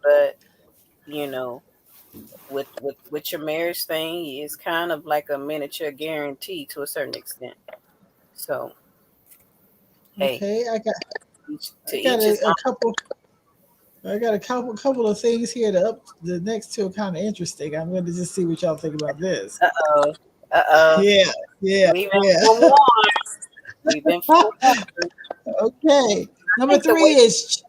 S3: But with your marriage thing, it's kind of like a miniature guarantee to a certain extent. So
S1: okay, I got a couple of things here. The next two are kind of interesting. I'm going to just see what y'all think about this. Yeah.
S3: We've been forewarned.
S1: Okay. Number 3 is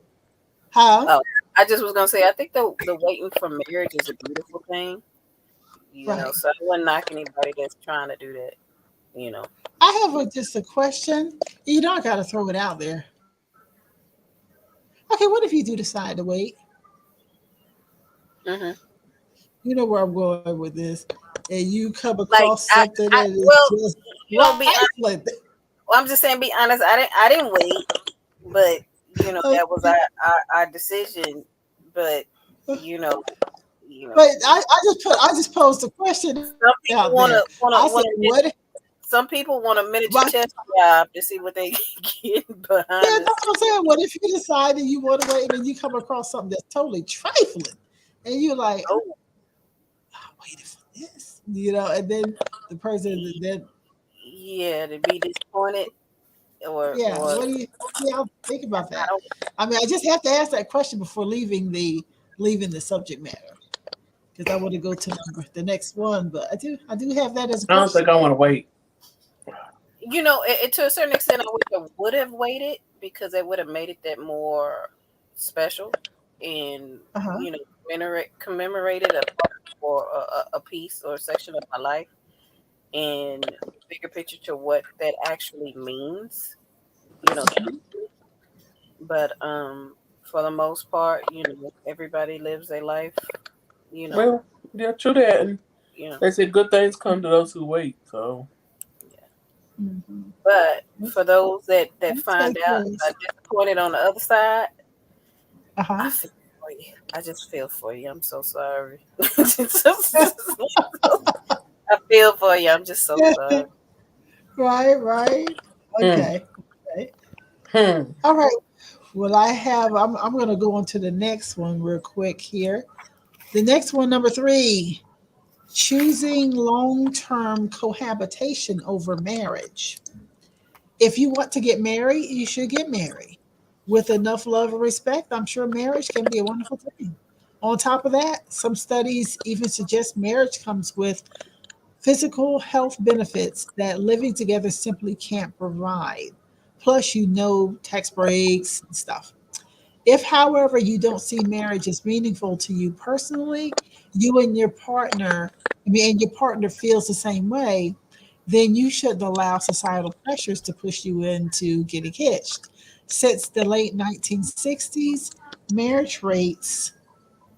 S1: how?
S3: Oh, I just was gonna say, I think the waiting for marriage is a beautiful thing. So I wouldn't knock anybody that's trying to do that.
S1: I have just a question. You don't got to throw it out there. Okay, what if you do decide to wait?
S3: Mm-hmm.
S1: You know where I'm going with this, and you come across something that is just
S3: I'm just saying, be honest. I didn't wait, but that was our decision. But
S1: But I just posed the question.
S3: Some people want a miniature chest job to see what they get behind.
S1: Yeah, that's what I'm saying. What if you decide that you want to wait and then you come across something that's totally trifling, and you're like, "Oh, I waited for this," and then the person
S3: to be disappointed, or
S1: what do y'all think about that? I mean, I just have to ask that question before leaving the subject matter. because I want to go to the next one. But I do have that as a
S5: I don't
S1: question.
S5: think I want to wait.
S3: You know, to a certain extent, I wish I would have waited because it would have made it that more special and you know commemorated a part or a piece or a section of my life and bigger picture to what that actually means. You know, but for the most part, you know, everybody lives their life. You know,
S5: Well, yeah, true that. And
S3: you know.
S5: they say good things come to those who wait. So,
S3: Yeah. But for those that find out
S1: Yes.
S3: are disappointed on the other side,
S1: Uh-huh.
S3: I feel for you. I just feel for you. I'm so sorry. I feel for you. I'm just so sorry.
S1: Right. Okay. All right. Well, I'm going to go on to the next one real quick here. The next one, number 3, choosing long-term cohabitation over marriage. If you want to get married, you should get married. With enough love and respect, I'm sure marriage can be a wonderful thing. On top of that, some studies even suggest marriage comes with physical health benefits that living together simply can't provide. Plus, tax breaks and stuff. If, however, you don't see marriage as meaningful to you personally, you and your partner, and your partner feels the same way, then you shouldn't allow societal pressures to push you into getting hitched. Since the late 1960s, marriage rates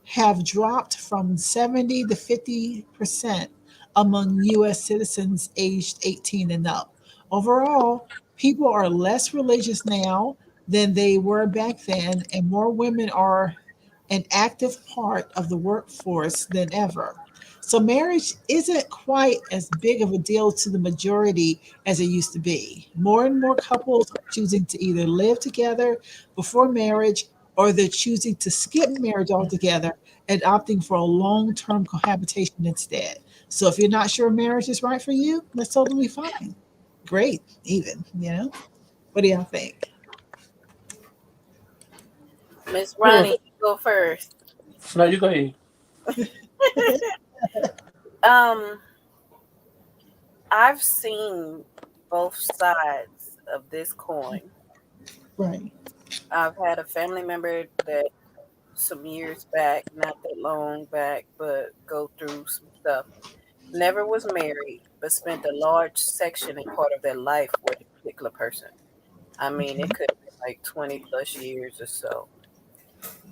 S1: have dropped from 70 to 50% among US citizens aged 18 and up. Overall, people are less religious now than they were back then, and more women are an active part of the workforce than ever. So, marriage isn't quite as big of a deal to the majority as it used to be. More and more couples are choosing to either live together before marriage or they're choosing to skip marriage altogether and opting for a long term cohabitation instead. So, if you're not sure marriage is right for you, that's totally fine. Great, even. What do y'all think?
S3: Miss Ronnie, you go first.
S5: no, you go ahead.
S3: Um, I've seen both sides of this coin.
S1: Right.
S3: I've had a family member that some years back, not that long back, but go through some stuff. Never was married, but spent a large section and part of their life with a particular person. I mean, it
S1: Okay.
S3: could have been like 20 plus years or so.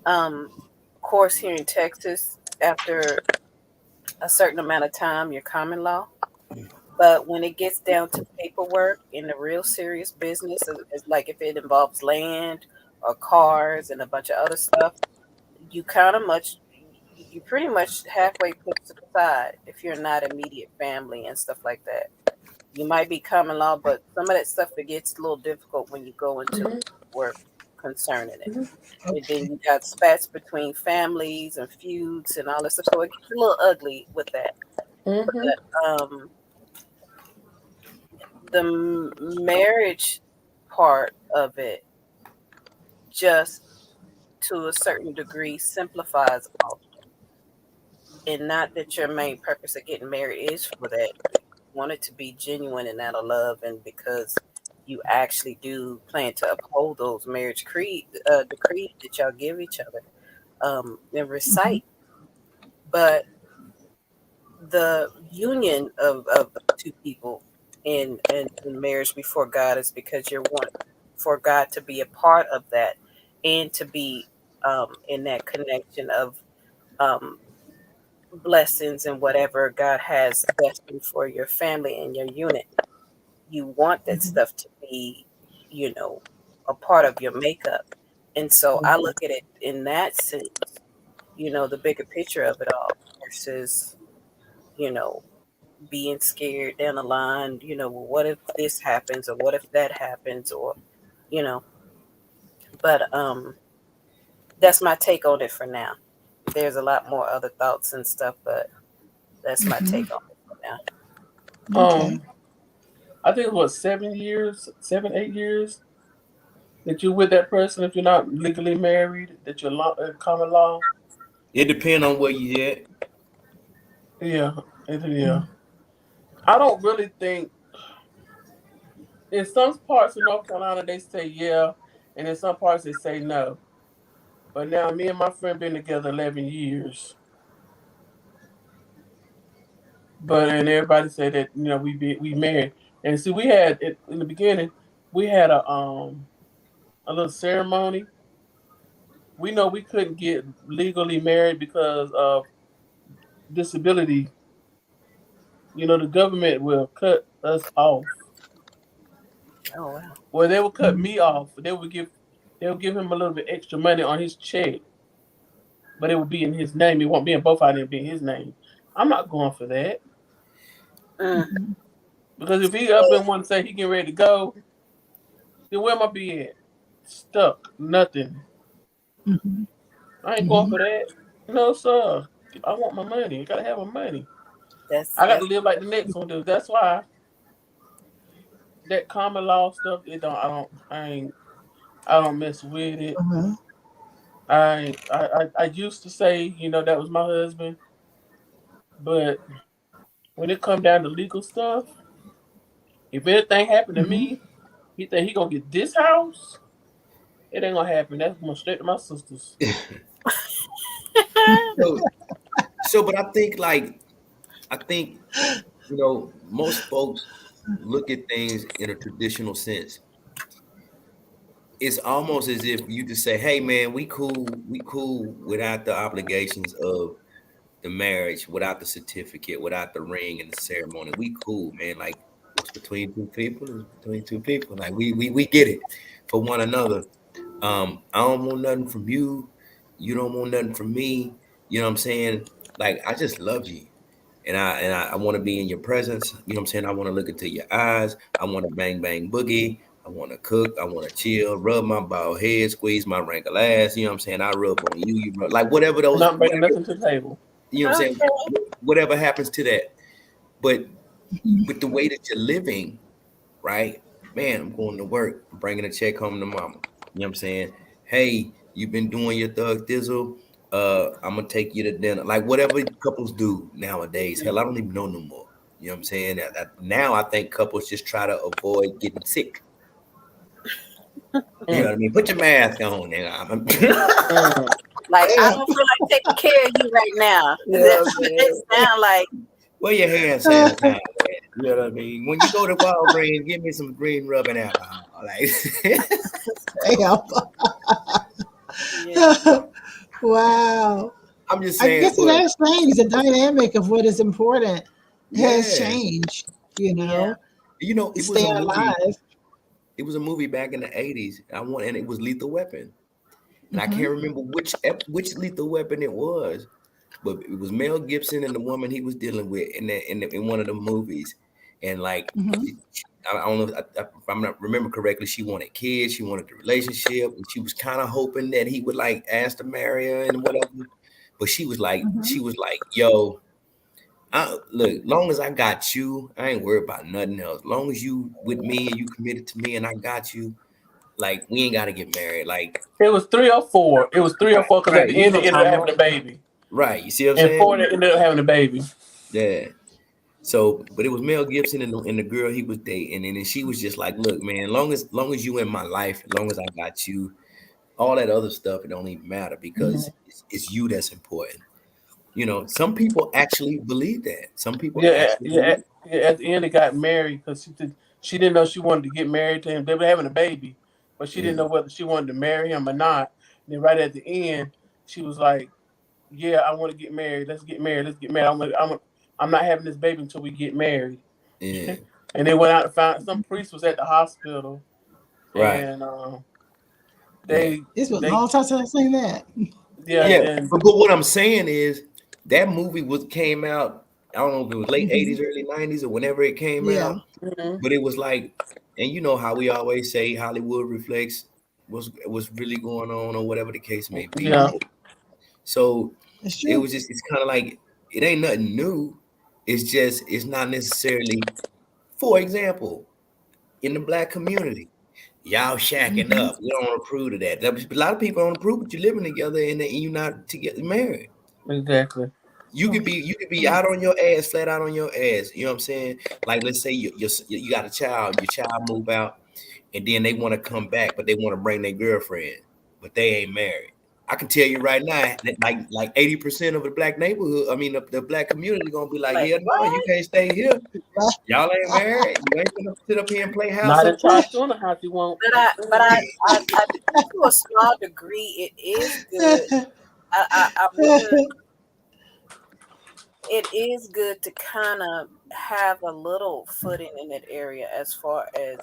S3: Of course, here in Texas, after a certain amount of time, you're common law. But when it gets down to paperwork and the real serious business, is like if it involves land or cars and a bunch of other stuff, you kind of much, you pretty much halfway put to the side if you're not immediate family and stuff like that. You might be common law, but some of that stuff it gets a little difficult when you go into work concerning it. And then
S1: Okay.
S3: you got spats between families and feuds and all this stuff. So it gets a little ugly with that. But the marriage part of it just to a certain degree simplifies all. And not that your main purpose of getting married is for that. You want it to be genuine and out of love and because you actually do plan to uphold those marriage decrees that y'all give each other and recite. But the union of two people in marriage before God is because you're one for God to be a part of that and to be in that connection of um, blessings and whatever God has destined for your family and your unit. You want that stuff to be, you know, a part of your makeup. And so I look at it in that sense, you know, the bigger picture of it all versus, you know, being scared down the line, you know, well, what if this happens or what if that happens or, you know, but that's my take on it for now. There's a lot more other thoughts and stuff, but that's my take on it for now.
S1: Okay.
S5: I think it was 8 years that you're with that person if you're not legally married, that you're common law.
S6: It depends on where you at.
S5: Yeah, yeah. I don't really think in some parts of North Carolina they say yeah, and in some parts they say no. But now me and my friend been together 11 years. But and everybody said that we married. And see, we had in the beginning we had a little ceremony. We know we couldn't get legally married because of disability. The government will cut us off.
S3: Oh wow.
S5: Well, they would cut me off. They would give him a little bit extra money on his check, but it would be in his name. It won't be in both of them. It'd be in his name. I'm not going for that because if he up and want to say he getting ready to go, then where am I be at? Stuck, nothing. I ain't going for that. No, sir. I want my money. I gotta have my money. I got to live like the next one does. That's why that common law stuff. I don't mess with it. I used to say, that was my husband, but when it come down to legal stuff, if anything happened to me, he think he gonna get this house. It ain't gonna happen. That's going straight to my sisters.
S6: But I think most folks look at things in a traditional sense. It's almost as if you just say, "Hey, man, we cool without the obligations of the marriage, without the certificate, without the ring and the ceremony. We cool, man. Like what's between two people is between two people. Like we get it for one another. I don't want nothing from you. You don't want nothing from me. You know what I'm saying? Like I just love you. And I want to be in your presence. You know what I'm saying? I want to look into your eyes. I want to bang, bang, boogie. I want to cook. I want to chill, rub my bald head, squeeze my wrinkle ass. You know what I'm saying? I rub on you. You rub, like whatever those.
S5: Not bringing nothing to the table.
S6: You know what I'm saying? Whatever happens to that. But with the way that you're living, right? Man, I'm going to work. I'm bringing a check home to mama. You know what I'm saying? Hey, you've been doing your thug thizzle. I'm gonna take you to dinner, like whatever couples do nowadays. Hell, I don't even know no more. You know what I'm saying? Now I think couples just try to avoid getting sick. You know what I mean? Put your mask on, nigga.
S3: Like I don't feel like taking care of you right now. That's what it sound like.
S6: Wear your hand sanitizer. You know what I mean? When you go to Walgreens, give me some green rubbing alcohol. Like,
S1: wow.
S6: I'm just saying.
S1: I guess it has changed. The dynamic of what is important has changed.
S6: It was
S1: stay alive.
S6: It was a movie back in the 80s. And it was Lethal Weapon. And I can't remember which Lethal Weapon it was, but it was Mel Gibson and the woman he was dealing with in one of the movies. And like, I don't know if I'm not remember correctly, she wanted kids, she wanted the relationship, and she was kind of hoping that he would like ask to marry her and whatever. But she was like, yo, look, long as I got you, I ain't worried about nothing else. Long as you with me and you committed to me and I got you, like we ain't gotta get married. Like
S5: it was 3 or 4. It was 3 or 4 because at the end they ended up having a baby.
S6: Right, you see what I'm saying?
S5: And 4 they ended up having a baby.
S6: Yeah. So, but it was Mel Gibson and the girl he was dating, and then she was just like, "Look, man, long as you in my life, as long as I got you, all that other stuff it don't even matter because it's you that's important." Some people actually believe that. Some people,
S5: At the end they got married because she didn't know she wanted to get married to him. They were having a baby, but she didn't know whether she wanted to marry him or not. And then right at the end, she was like, "Yeah, I want to get married. Let's get married. Let's get married. I'm not having this baby until we get married."
S6: Yeah.
S5: And they went out and found some priest was at the hospital.
S6: Right.
S5: And
S1: this was a long time since I seen that.
S6: Yeah. But what I'm saying is that movie came out, I don't know if it was late 80s, early 90s, or whenever it came out. But it was like, and you know how we always say Hollywood reflects what's really going on or whatever the case may be.
S5: Yeah.
S6: So it was just, it's kind of like, it ain't nothing new. It's not necessarily, for example, in the Black community, y'all shacking up. We don't approve of that. A lot of people don't approve, but you're living together and you're not together married.
S5: Exactly.
S6: You could be out on your ass, flat out on your ass. You know what I'm saying? Like, let's say you got a child, your child move out, and then they want to come back, but they want to bring their girlfriend, but they ain't married. I can tell you right now that like 80% of the black neighborhood, the black community gonna be like, hell no, you can't stay here. Y'all ain't married. You ain't gonna sit up here and play house.
S5: Not in Charleston house, you won't.
S3: But I think to a small degree, it is good. It is good to kind of have a little footing in that area as far as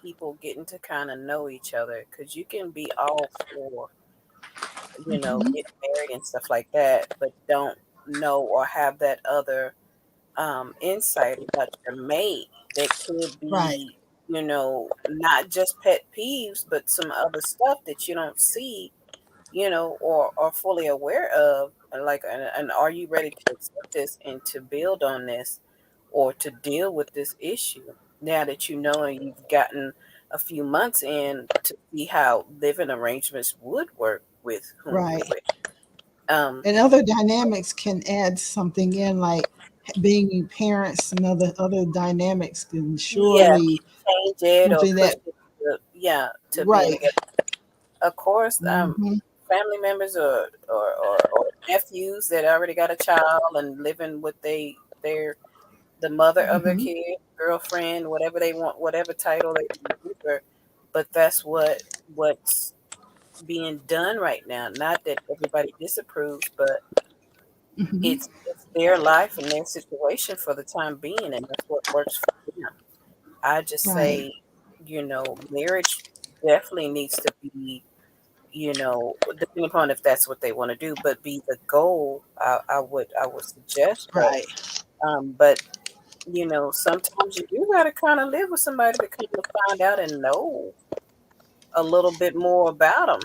S3: people getting to kind of know each other, because you can be all for, getting married and stuff like that, but don't know or have that other insight about your mate that could be, not just pet peeves, but some other stuff that you don't see, or are fully aware of. And are you ready to accept this and to build on this, or to deal with this issue now that you know and you've gotten a few months in to see how living arrangements would work with whom you're with.
S1: And other dynamics can add something in, like being parents, and other dynamics can surely
S3: change it or
S1: push
S3: it to being together. Of course, family members or nephews that already got a child and living with the mother of their kid, girlfriend, whatever they want, whatever title they give her. But that's what's being done right now. Not that everybody disapproves, but it's their life and their situation for the time being, and that's what works for them. I just say, marriage definitely needs to be, depending upon if that's what they want to do, but be the goal. I would suggest, but sometimes you do gotta kind of live with somebody to kind of find out and know a little bit more about them.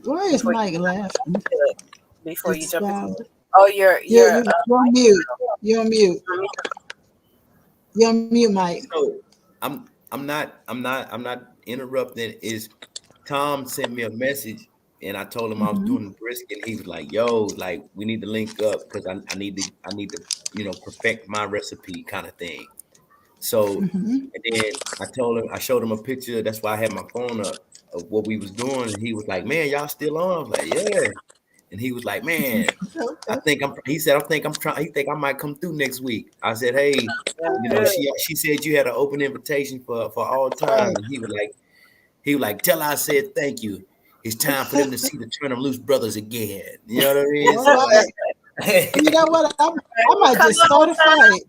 S1: Why is Mike laughing?
S3: Before you jump into it. Oh, you're
S1: on mute. You're on mute. You're on mute, Mike.
S6: So I'm not interrupting. Is Tom sent me a message and I told him I was doing the brisket. He was like, "Yo, like we need to link up because I need to perfect my recipe kind of thing." So and then I showed him a picture. That's why I had my phone up of what we was doing, and he was like, "Man, y'all still on?" I was like, "Yeah." And he was like, "Man, he said, he think I might come through next week." I said, "Hey, she said you had an open invitation for all time." And he was like, "Tell her I said thank you. It's time for them to see the Turn 'em Loose brothers again." You know what I mean? So,
S1: you know what? I might just start a fight.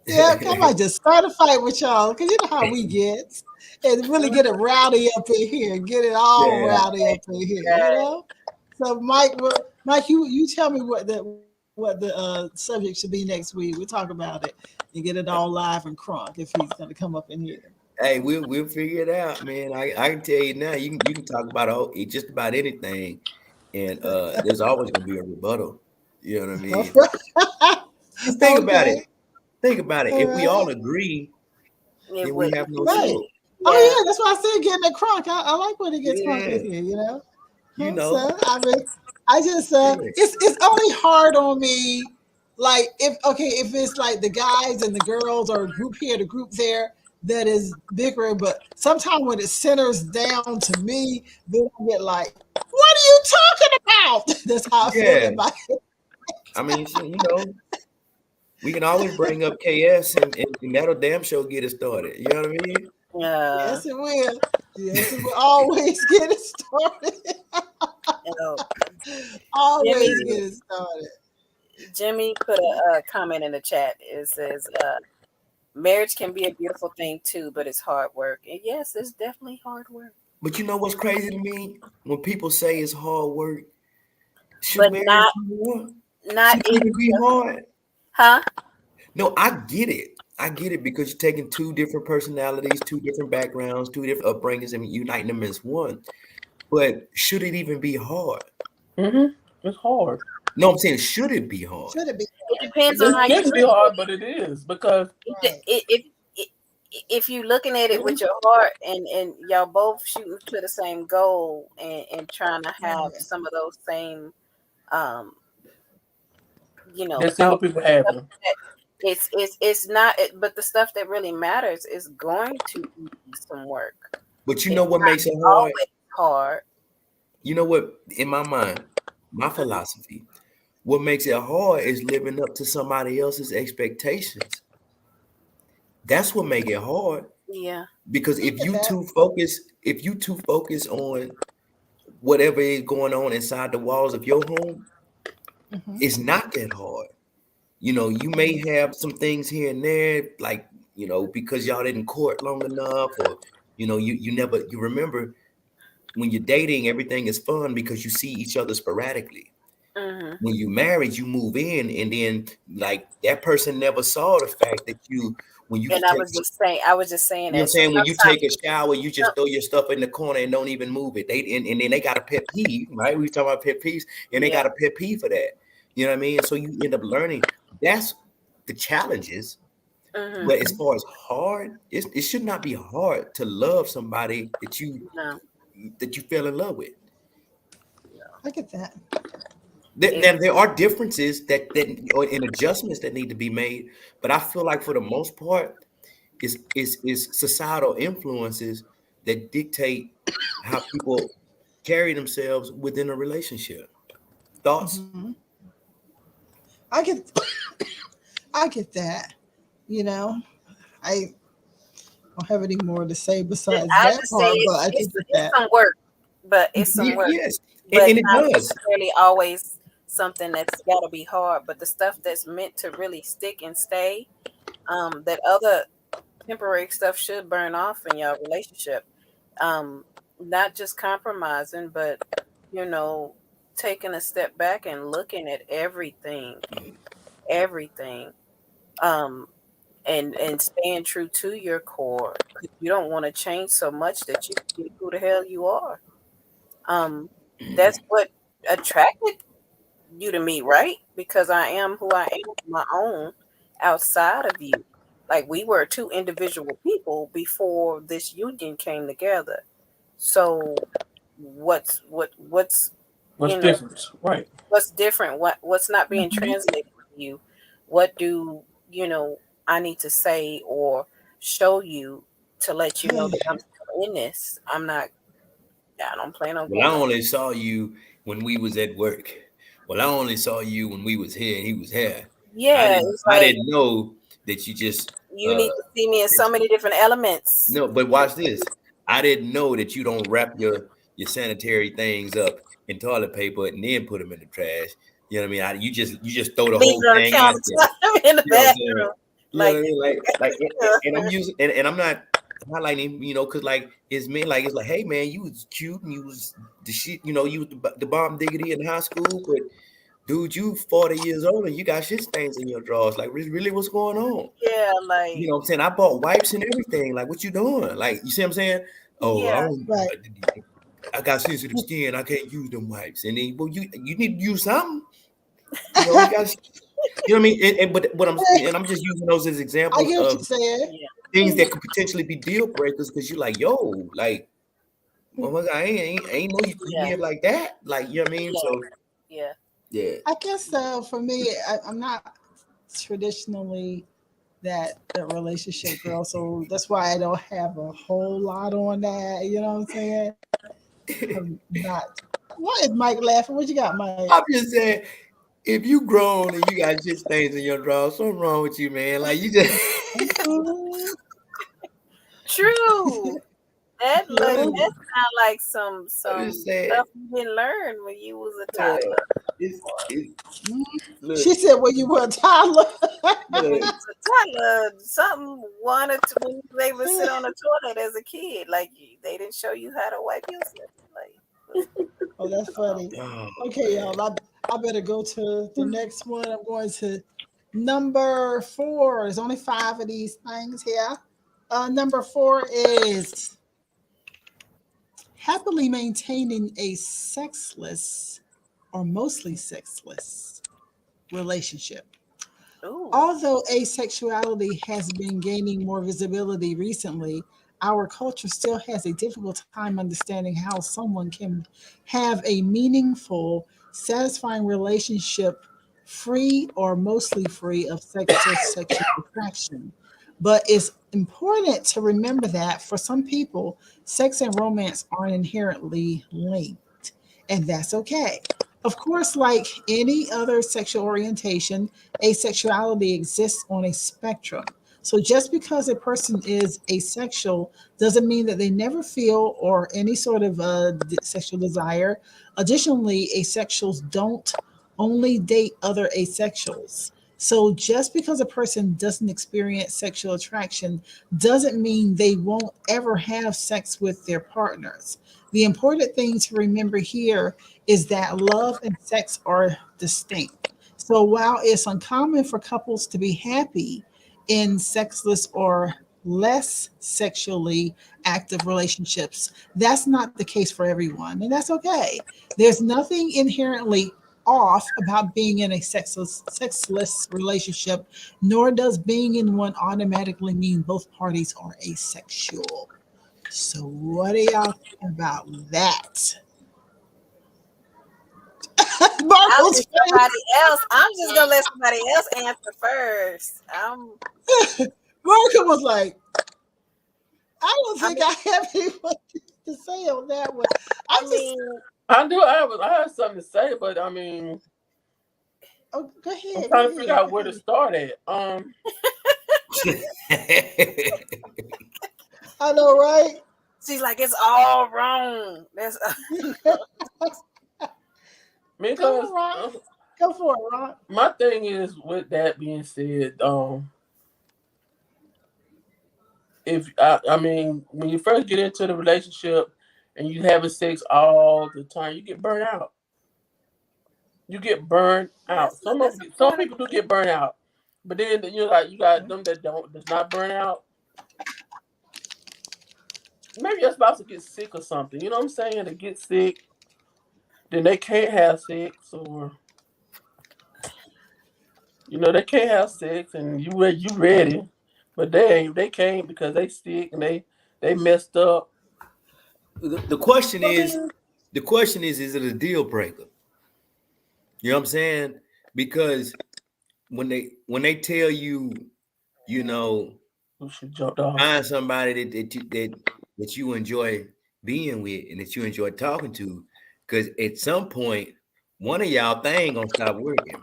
S1: Yeah, I might just start a fight with y'all, because you know how we get, and really get it rowdy up in here, get it all rowdy up in here, So, Mike, you tell me what the subject should be next week. We'll talk about it and get it all live and crunk if he's going to come up in here.
S6: Hey, we'll figure it out, man. I can tell you now. You can talk about just about anything, and there's always going to be a rebuttal. You know what I mean? Just think about it. Think about it. If we all agree, then we have no show.
S1: Oh yeah, that's why I said getting it crunk. I like when it gets crunk in here. So, I just it's only hard on me, like if it's like the guys and the girls or group here, the group there that is bigger, but sometimes when it centers down to me, then I get like, what are you talking about? That's how I feel about it.
S6: I mean, we can always bring up KS and that'll damn sure get it started. You know what I mean?
S1: Yes, it will. Yes, it will always get it started. Always get it started.
S3: Jimmy put a comment in the chat. It says, marriage can be a beautiful thing too, but it's hard work. And yes, it's definitely hard work.
S6: But you know what's crazy to me? When people say it's hard work,
S3: but not
S6: be hard.
S3: Huh?
S6: No, I get it because you're taking two different personalities, two different backgrounds, two different upbringings, and uniting them as one. But should it even be hard?
S5: It's hard.
S6: No, I'm saying, should it be hard?
S1: Should it be?
S3: It depends on how
S5: it can be hard, but it is because
S3: if you're looking at it with your heart and y'all both shooting to the same goal and trying to have some of those same
S5: That single people have them.
S3: It's not, but the stuff that really matters is going to be some work.
S6: But you know what makes it hard?
S3: Always hard.
S6: You know what? In my mind, my philosophy, what makes it hard is living up to somebody else's expectations. That's what make it hard.
S3: Yeah.
S6: Because if you too focus on whatever is going on inside the walls of your home, it's not that hard. You know, you may have some things here and there, like, you know, because y'all didn't court long enough, or, you know, you remember when you're dating, everything is fun because you see each other sporadically. When you married, you move in, and then like that person never saw the fact that
S3: I was just saying
S6: you know what I'm saying, when you take a shower, you just throw your stuff in the corner and don't even move it. And then they got a pet peeve, right? We talking about pet peeves, and they got a pet peeve for that. You know what I mean? So you end up learning. That's the challenges. But as far as hard, it should not be hard to love somebody that you fell in love with.
S1: I get that.
S6: There are differences and adjustments that need to be made, but I feel like for the most part, it's societal influences that dictate how people carry themselves within a relationship. Thoughts?
S1: I get that. You know, I don't have any more to say besides that part, but I get that.
S3: It's some work, but it's some work.
S6: Yes,
S3: but
S6: and it
S3: not
S6: does.
S3: necessarily always something that's got to be hard. But the stuff that's meant to really stick and stay, that other temporary stuff should burn off in your relationship. Not just compromising, but you know, taking a step back and looking at everything, and staying true to your core. You don't want to change so much that you forget who the hell you are. That's what attracted you to me, right? Because I am who I am on my own outside of you. Like we were two individual people before this union came together. So what's
S5: different, right?
S3: What's different? What's not being translated to you? What do I need to say or show you to let you know that I'm still in this? I don't plan on.
S6: Well, I only saw you when we was at work. Well, I only saw you when we was here and he was here.
S3: Yeah,
S6: I didn't know that you just.
S3: You need to see me in so many different elements.
S6: No, but watch this. I didn't know that you don't wrap your sanitary things up in toilet paper and then put them in the trash. You know what I mean? You just throw the whole thing out there.
S3: In the bathroom.
S6: You know what I mean? Like, and I'm using, and I'm not highlighting, because like it's men, like it's like, hey man, you was cute and you was the shit, you was the bomb diggity in high school, but dude, you 40 years old and you got shit stains in your drawers. Like, really, what's going on?
S3: Yeah, like
S6: you know what I'm saying? I bought wipes and everything. Like, what you doing? Like, you see what I'm saying? Oh,
S3: yeah.
S6: I got sensitive skin. I can't use them wipes. And then, well, you need to use something. You know what I mean? But I'm just using those as examples of things that could potentially be deal breakers because you're like, yo, like, oh my God, I ain't know you could live like that. Like, you know what I mean?
S3: Yeah.
S6: So
S3: yeah.
S1: I guess for me, I'm not traditionally that relationship girl, so that's why I don't have a whole lot on that. You know what I'm saying? I'm not. What is Mike laughing? What you got, Mike?
S6: I'm just saying, if you grown and you got shit stains in your drawers, something wrong with you, man. Like you just
S3: true. That's kind of like some stuff you didn't learn when you was a toddler.
S1: She said when you were a toddler.
S3: Something one or two when they would sit on the toilet as a kid. Like they didn't show you how to wipe yourself. Like,
S1: oh, that's funny. Okay, y'all. I better go to the next one. I'm going to number 4. There's only 5 of these things here. Number 4 is happily maintaining a sexless or mostly sexless relationship.
S3: ooh.
S1: Although asexuality has been gaining more visibility recently, our culture still has a difficult time understanding how someone can have a meaningful, satisfying relationship free or mostly free of sexual attraction. But it's important to remember that for some people, sex and romance aren't inherently linked, and that's okay. Of course, like any other sexual orientation, asexuality exists on a spectrum. So just because a person is asexual doesn't mean that they never feel or any sort of sexual desire. Additionally, asexuals don't only date other asexuals. So just because a person doesn't experience sexual attraction doesn't mean they won't ever have sex with their partners. The important thing to remember here is that love and sex are distinct. So while it's uncommon for couples to be happy in sexless or less sexually active relationships, that's not the case for everyone, and that's okay. There's nothing inherently off about being in a sexless relationship, nor does being in one automatically mean both parties are asexual. So, what do y'all think about that? Marco's
S3: I'm just gonna let somebody else answer first.
S1: Marco was like, I don't think I have anything to say on that one. I
S5: have something to say, but I mean,
S1: oh, go ahead.
S5: I'm trying to figure out where to start at.
S1: I know, right?
S3: She's like, it's all wrong. That's
S5: because
S1: go for it, Ron.
S5: My thing is, with that being said, if I mean, when you first get into the relationship and you having sex all the time, you get burned out. You get burned out. Some people do get burned out, but then you got them that's not burned out. Maybe your spouse will get sick or something. You know what I'm saying? They get sick, then they can't have sex, or they can't have sex, and you ready, but they can't because they sick and they messed up.
S6: The question is, is it a deal breaker? You know what I'm saying? Because when they tell you, find somebody that you enjoy being with and that you enjoy talking to, because at some point one of y'all thing gonna stop working.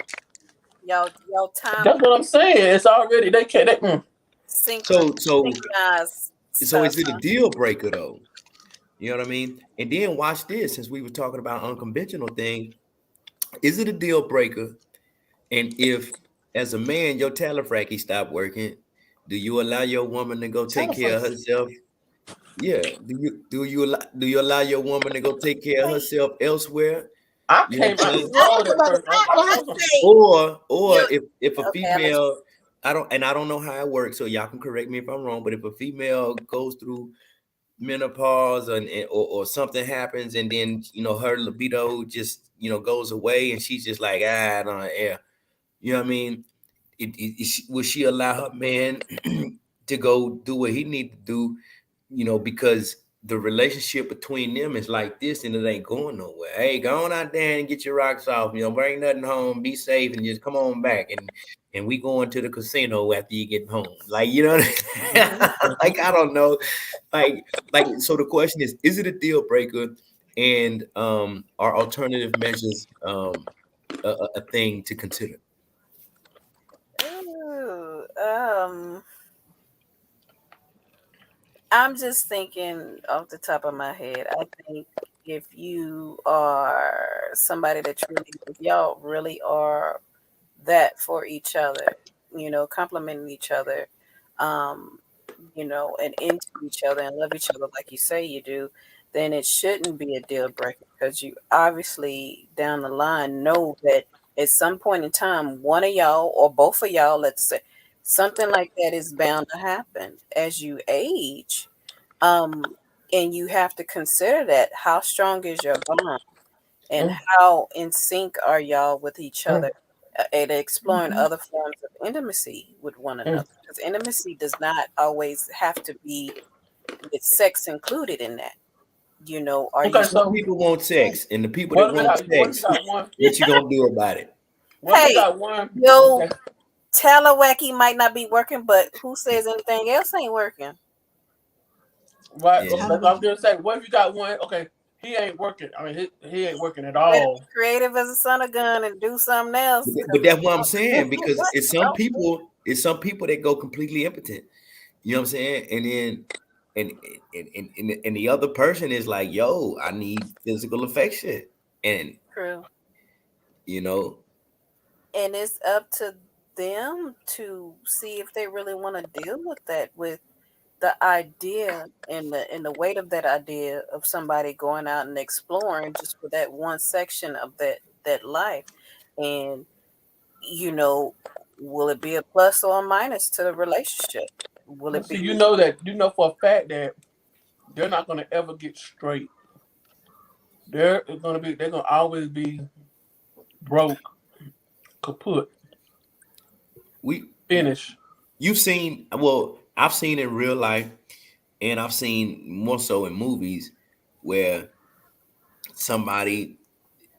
S3: Y'all time.
S5: That's what I'm saying. It's already they can't.
S6: So is it a deal breaker though? You know what I mean? And then watch this, since we were talking about unconventional thing, is it a deal breaker? And if, as a man, your talifracky stop working, do you allow your woman to go take care of herself? Yeah. Do you allow your woman to go take care of herself elsewhere?
S5: I came out
S6: or if a female, I don't know how it works, so y'all can correct me if I'm wrong, but if a female goes through menopause or something happens, and then her libido just goes away, and she's just like, I don't know, you know what I mean? Will she allow her man to go do what he need to do? Because the relationship between them is like this, and it ain't going nowhere. Hey, go on out there and get your rocks off. Bring nothing home. Be safe, and just come on back. And we going to the casino after you get home. Like, like, I don't know. Like, so the question is it a deal breaker? And are alternative measures a thing to consider?
S3: I'm just thinking off the top of my head. I think if you are somebody if y'all really are that for each other, complimenting each other, and into each other and love each other like you say you do, then it shouldn't be a deal breaker, because you obviously down the line know that at some point in time, one of y'all or both of y'all, let's say, something like that is bound to happen as you age. And you have to consider that. How strong is your bond, and how in sync are y'all with each other, and exploring other forms of intimacy with one another. Because intimacy does not always have to be with sex included in that.
S6: Some people want sex, and the people that want sex, what you gonna do about it?
S5: Well, you got one.
S3: Yo, Telewacky might not be working, but who says anything else ain't working?
S5: Right.
S6: Yeah.
S5: I'm gonna say, what if you got one? Okay, he ain't working. I mean, he ain't working at all.
S3: Creative as a son of gun and do something else.
S6: But that's what I'm saying, because it's some people that go completely impotent. You know what I'm saying? And then and the other person is like, yo, I need physical affection. And
S3: True.
S6: you know,
S3: and it's up to them to see if they really want to deal with that, with the idea and the weight of that idea of somebody going out and exploring just for that one section of that life. And will it be a plus or a minus to the relationship? Will it be?
S5: You know for a fact that they're not gonna ever get straight. They're gonna always be broke, kaput.
S6: We
S5: finish.
S6: I've seen in real life, and I've seen more so in movies where somebody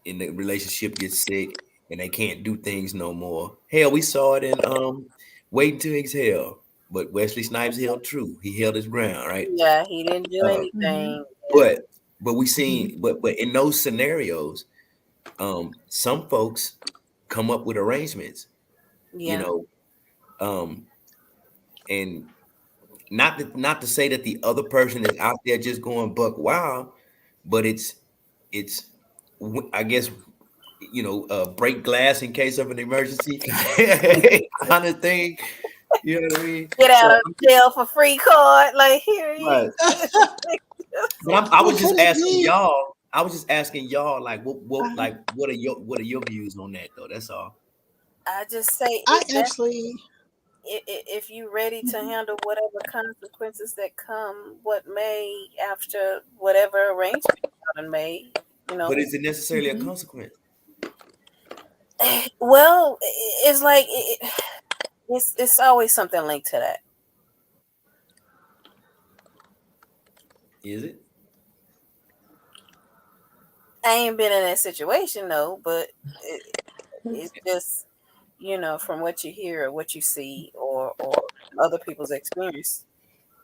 S6: in the relationship gets sick and they can't do things no more. Hell, we saw it in Waiting to Exhale, but Wesley Snipes held true. He held his ground, right?
S3: Yeah, he didn't do anything.
S6: But we seen, but in those scenarios, some folks come up with arrangements, and not to say that the other person is out there just going buck wild, but it's I guess break glass in case of an emergency kind of thing. You know what I mean?
S3: Get out of jail for free card, like here.
S6: Right. But I was just asking y'all. Like, what are your views on that though? That's all.
S3: I just say, if you're ready to handle whatever consequences that come, what may after whatever arrangement you made,
S6: But is it necessarily a consequence?
S3: Well, it's like it's always something linked to that.
S6: Is it?
S3: I ain't been in that situation though, but it's just from what you hear or what you see or other people's experience,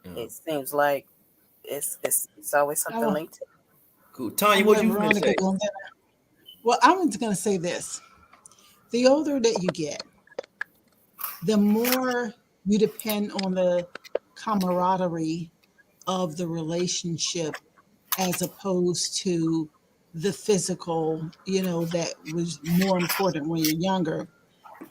S3: it seems like it's always something linked to it.
S6: Cool. Tanya, what you going to say?
S1: Well, I'm just going to say this. The older that you get, the more you depend on the camaraderie of the relationship as opposed to the physical, that was more important when you're younger.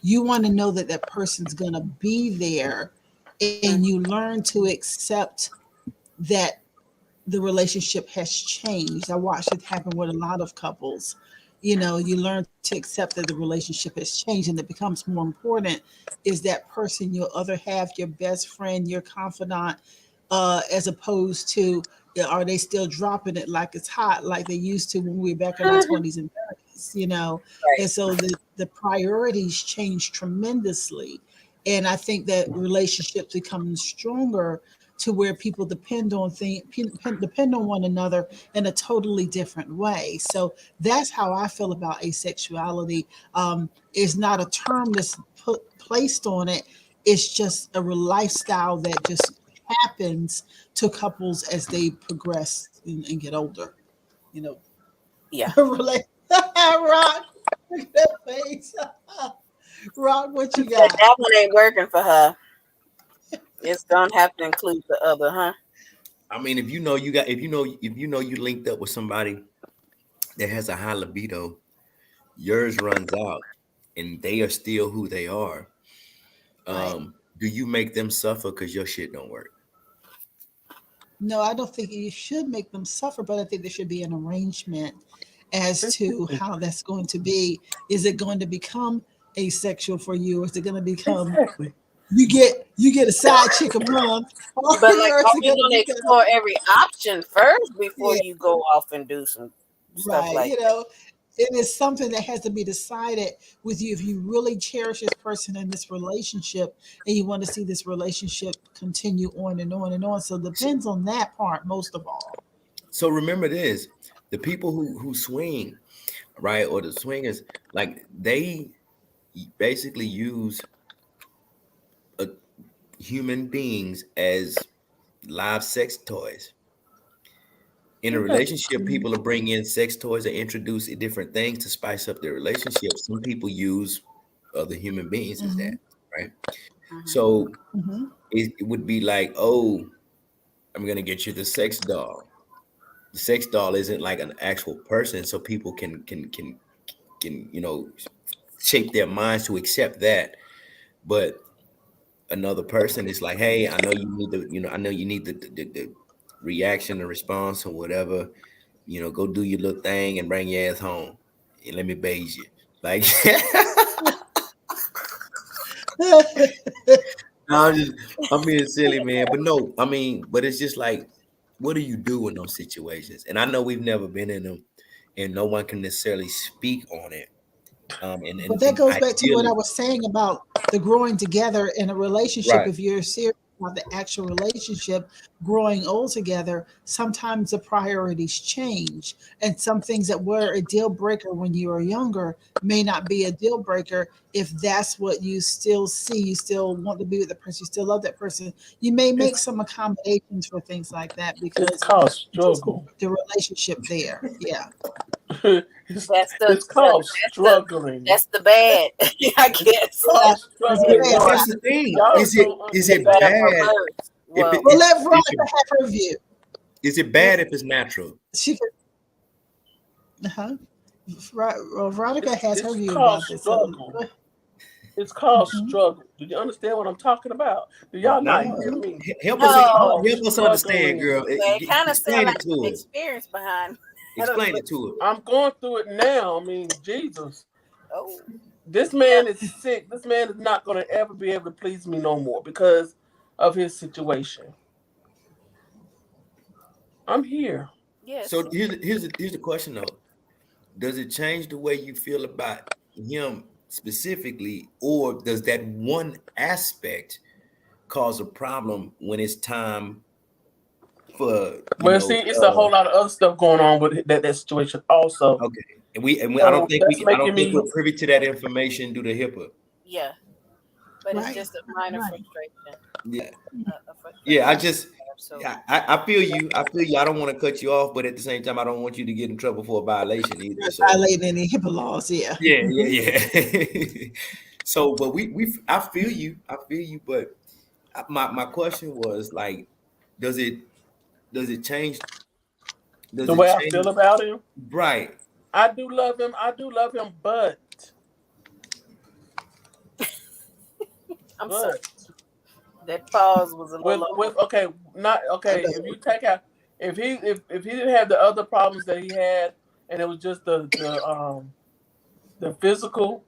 S1: You want to know that that person's going to be there, and you learn to accept that the relationship has changed. I watched it happen with a lot of couples. You learn to accept that the relationship has changed, and it becomes more important is that person, your other half, your best friend, your confidant, as opposed to, are they still dropping it like it's hot, like they used to when we were back in our 20s and 30s, Right. And so the priorities change tremendously. And I think that relationships become stronger to where people depend on one another in a totally different way. So that's how I feel about asexuality. It's not a term that's placed on it. It's just a lifestyle that just happens to couples as they progress and get older.
S3: Yeah.
S1: Rock, look at that face. Rock, what you got?
S3: That one ain't working for her. It's gonna have to include the other, huh?
S6: I mean, if you linked up with somebody that has a high libido, yours runs out, and they are still who they are. Right. Do you make them suffer because your shit don't work?
S1: No, I don't think you should make them suffer, but I think there should be an arrangement as to how that's going to be. Is it going to become asexual for you, or is it going to become you get a side chick a month?
S3: But like, are you going to explore every option first before you go off and do some stuff like that?
S1: It is something that has to be decided with you if you really cherish this person in this relationship and you want to see this relationship continue on and on and on. So it depends on that part most of all.
S6: So remember this, the people who swing, right, or the swingers, like they basically use human beings as live sex toys. In a relationship, people will bring in sex toys and introduce different things to spice up their relationship. Some people use other human beings as that, right? So it would be like, oh, I'm gonna get you the sex doll. The sex doll isn't like an actual person, so people can shape their minds to accept that. But another person is like, hey, I know you need the reaction, the response, or whatever. Go do your little thing and bring your ass home and let me bathe you. Like, no, I'm being silly, man. But no, I mean, but it's just like, what do you do in those situations? And I know we've never been in them, and no one can necessarily speak on it.
S1: But that goes back to what I was saying about the growing together in a relationship.
S6: Right.
S1: If you're serious about the actual relationship, growing old together, sometimes the priorities change. And some things that were a deal breaker when you were younger may not be a deal breaker if that's what you still see. You still want to be with the person, you still love that person. You may make some accommodations for things like that because
S5: it's called struggle.
S1: The relationship there. Yeah.
S5: It's called struggling.
S3: That's the bad, I guess.
S6: That's the thing. Is it bad?
S1: Well, let Veronica have her view.
S6: Is it bad if it's natural?
S1: She can. Veronica has her view
S5: about
S1: this.
S5: It's called struggle. Do you understand what I'm talking about? Do y'all not hear me?
S6: Help us understand, girl.
S3: It kind of sounds like an experience behind.
S6: Explain it to her.
S5: I'm going through it now. I mean, Jesus. Oh. This man is sick. This man is not going to ever be able to please me no more because of his situation. I'm here.
S3: Yes.
S6: So here's the question though. Does it change the way you feel about him specifically, or does that one aspect cause a problem when it's time for?
S5: It's a whole lot of other stuff going on with that situation also.
S6: Okay, and I don't think we're privy to that information due to HIPAA.
S3: Yeah, but it's just a minor frustration.
S6: Yeah. I feel you. I don't want to cut you off, but at the same time, I don't want you to get in trouble for a violation either. So.
S1: Violating any HIPAA laws, yeah.
S6: So, but I feel you, but my question was like, does it change
S5: the way I feel about him?
S6: Right.
S5: I do love him, but
S3: I'm sorry. That pause was a little
S5: If you take out if he didn't have the other problems that he had and it was just the physical,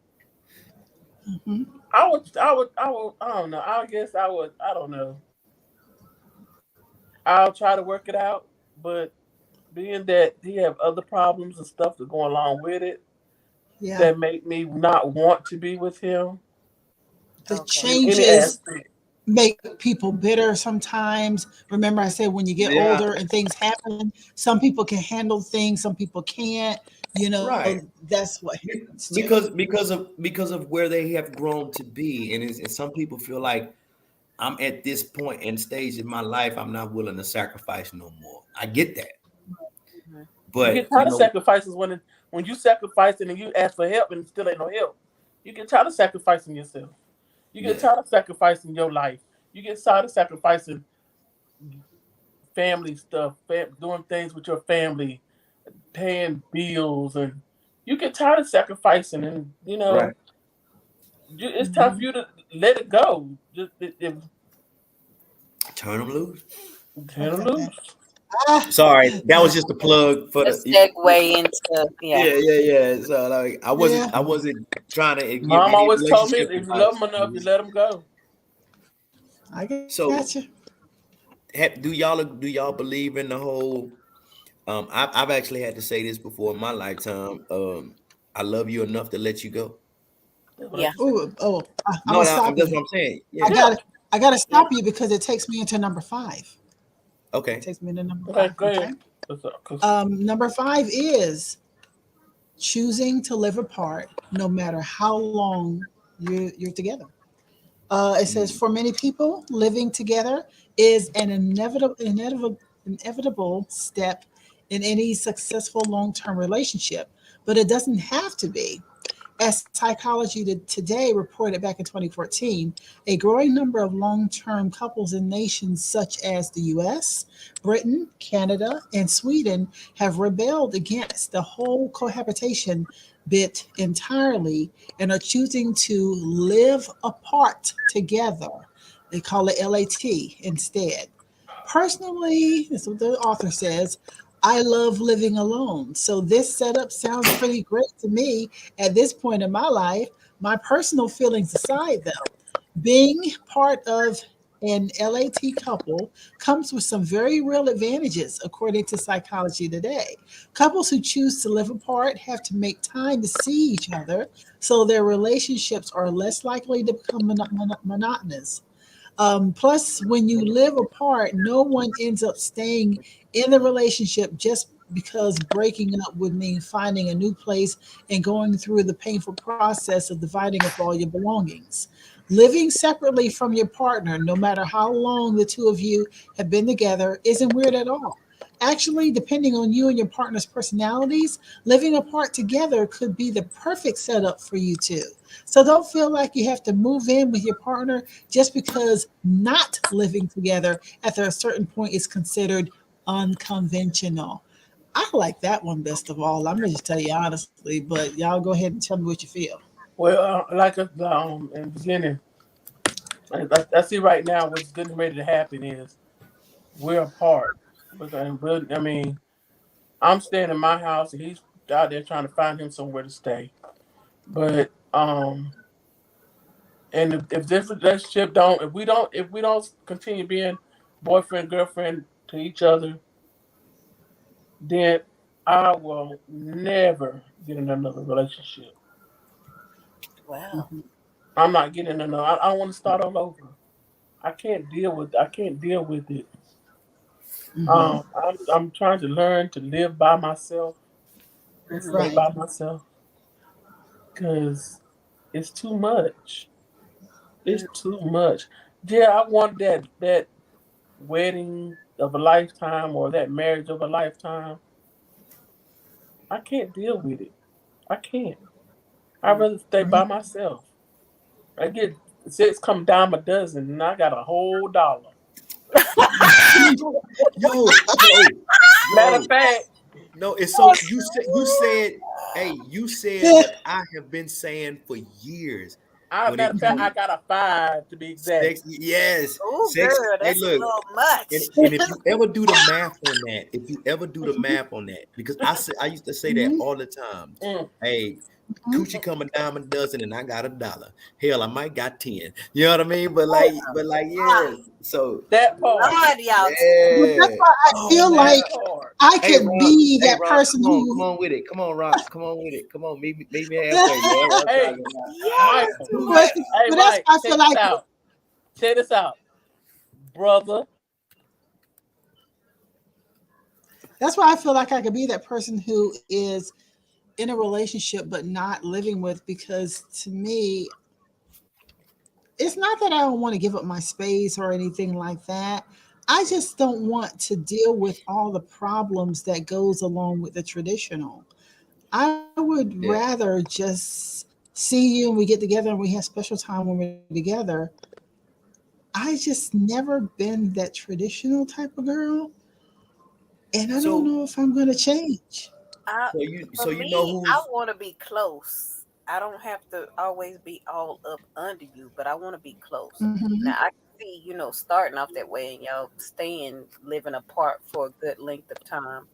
S5: I don't know. I guess I don't know. I'll try to work it out, but being that he have other problems and stuff that go along with it, that make me not want to be with him.
S1: The changes make people bitter sometimes. Remember I said when you get older and things happen, some people can handle things, some people can't. That's what happens
S6: because of where they have grown to be, and some people feel like I'm at this point and stage in my life, I'm not willing to sacrifice no more. I get that. But
S5: you get tired of sacrifices when you sacrifice and you ask for help and still ain't no help. You get tired of sacrificing yourself. You get tired of sacrificing your life. You get tired of sacrificing family stuff, doing things with your family, paying bills, and you get tired of sacrificing. And it's time for you to let it go.
S6: Turn them loose.
S5: Turn them loose.
S6: Sorry, that was just a plug for the
S3: segue into
S6: yeah. So like I wasn't trying to.
S5: Mom always told me if you love them enough, you let them go.
S1: I get
S6: so.
S1: Gotcha.
S6: Do y'all believe in the whole? I've actually had to say this before in my lifetime. I love you enough to let you go.
S3: Yeah.
S1: No,
S6: that's what I'm saying. Yeah.
S1: I gotta stop you because it takes me into number 5.
S6: Okay.
S1: It takes me to number 5.
S5: Go ahead.
S1: Number 5 is choosing to live apart no matter how long you're together. It says for many people, living together is an inevitable step in any successful long-term relationship, but it doesn't have to be. As Psychology Today reported back in 2014, a growing number of long term couples in nations such as the US, Britain, Canada, and Sweden have rebelled against the whole cohabitation bit entirely and are choosing to live apart together. They call it LAT instead. Personally, this is what the author says. I love living alone. So this setup sounds pretty great to me at this point in my life. My personal feelings aside, though, being part of an LAT couple comes with some very real advantages, according to Psychology Today. Couples who choose to live apart have to make time to see each other, so their relationships are less likely to become monotonous. Plus, when you live apart, no one ends up staying in the relationship just because breaking up would mean finding a new place and going through the painful process of dividing up all your belongings. Living separately from your partner, no matter how long the two of you have been together, isn't weird at all. Actually, depending on you and your partner's personalities, living apart together could be the perfect setup for you two. So don't feel like you have to move in with your partner just because not living together after a certain point is considered unconventional. I like that one best of all. I'm going to just tell you honestly, but y'all go ahead and tell me what you feel.
S5: Well, like in the beginning, I see right now what's getting ready to happen is we're apart. I mean, I'm staying in my house and he's out there trying to find him somewhere to stay. But and if this relationship if we don't continue being boyfriend girlfriend to each other, then I will never get in another relationship.
S3: Wow.
S5: I'm not getting in another. I don't want to start all over. I can't deal with it. I'm trying to learn to live by myself, stay
S1: Right.
S5: by myself, because it's too much. It's too much. Yeah, I want that wedding of a lifetime or that marriage of a lifetime. I can't deal with it. I can't. I'd rather stay by myself. I get six come dime a dozen, and I got a whole dollar.
S6: Yo,
S5: Matter of fact,
S6: no, it's so you said what I have been saying for years. When
S5: matter
S6: it
S5: of fact, I
S6: comes
S5: got a 5 to be exact.
S6: sex, yes,
S3: Oh,
S6: sex.
S3: girl,
S6: Hey,
S3: that's a
S6: look,
S3: little much.
S6: and if you ever do the math on that, because I used to say that all the time. Hey, coochie come a dime a dozen, and I got a dollar. Hell, I might got 10. You know what I mean? But yeah. So
S5: That part.
S3: Lord, y'all.
S1: But that's
S6: yeah.
S1: why I feel like
S5: That part.
S1: I
S6: Hey
S1: could
S6: Ron,
S1: be that person
S6: come
S1: who.
S6: on with it. Come on, Ron, come on with it. Come on, meet me halfway. Yeah, that's what I'm
S5: Hey,
S6: talking about.
S3: Yes.
S5: Michael.
S1: but,
S5: Hey,
S1: but that's
S5: Mike,
S1: why I
S5: check
S1: feel
S5: this
S1: like
S5: out. Check this out, brother.
S1: that's why I feel like I could be that person who is in a relationship but not living with, because to me it's not that I don't want to give up my space or anything like that. I just don't want to deal with all the problems that goes along with the traditional. I would
S6: Yeah.
S1: rather just see you and we get together and we have special time when we're together. I just never been that traditional type of girl, and I don't
S6: So
S1: know if I'm going to change.
S3: For
S6: you know
S3: me, I
S6: who's
S3: want to be close. I don't have to always be all up under you, but I want to be close.
S1: Mhm.
S3: Now I can see, starting off that way and y'all staying living apart for a good length of time,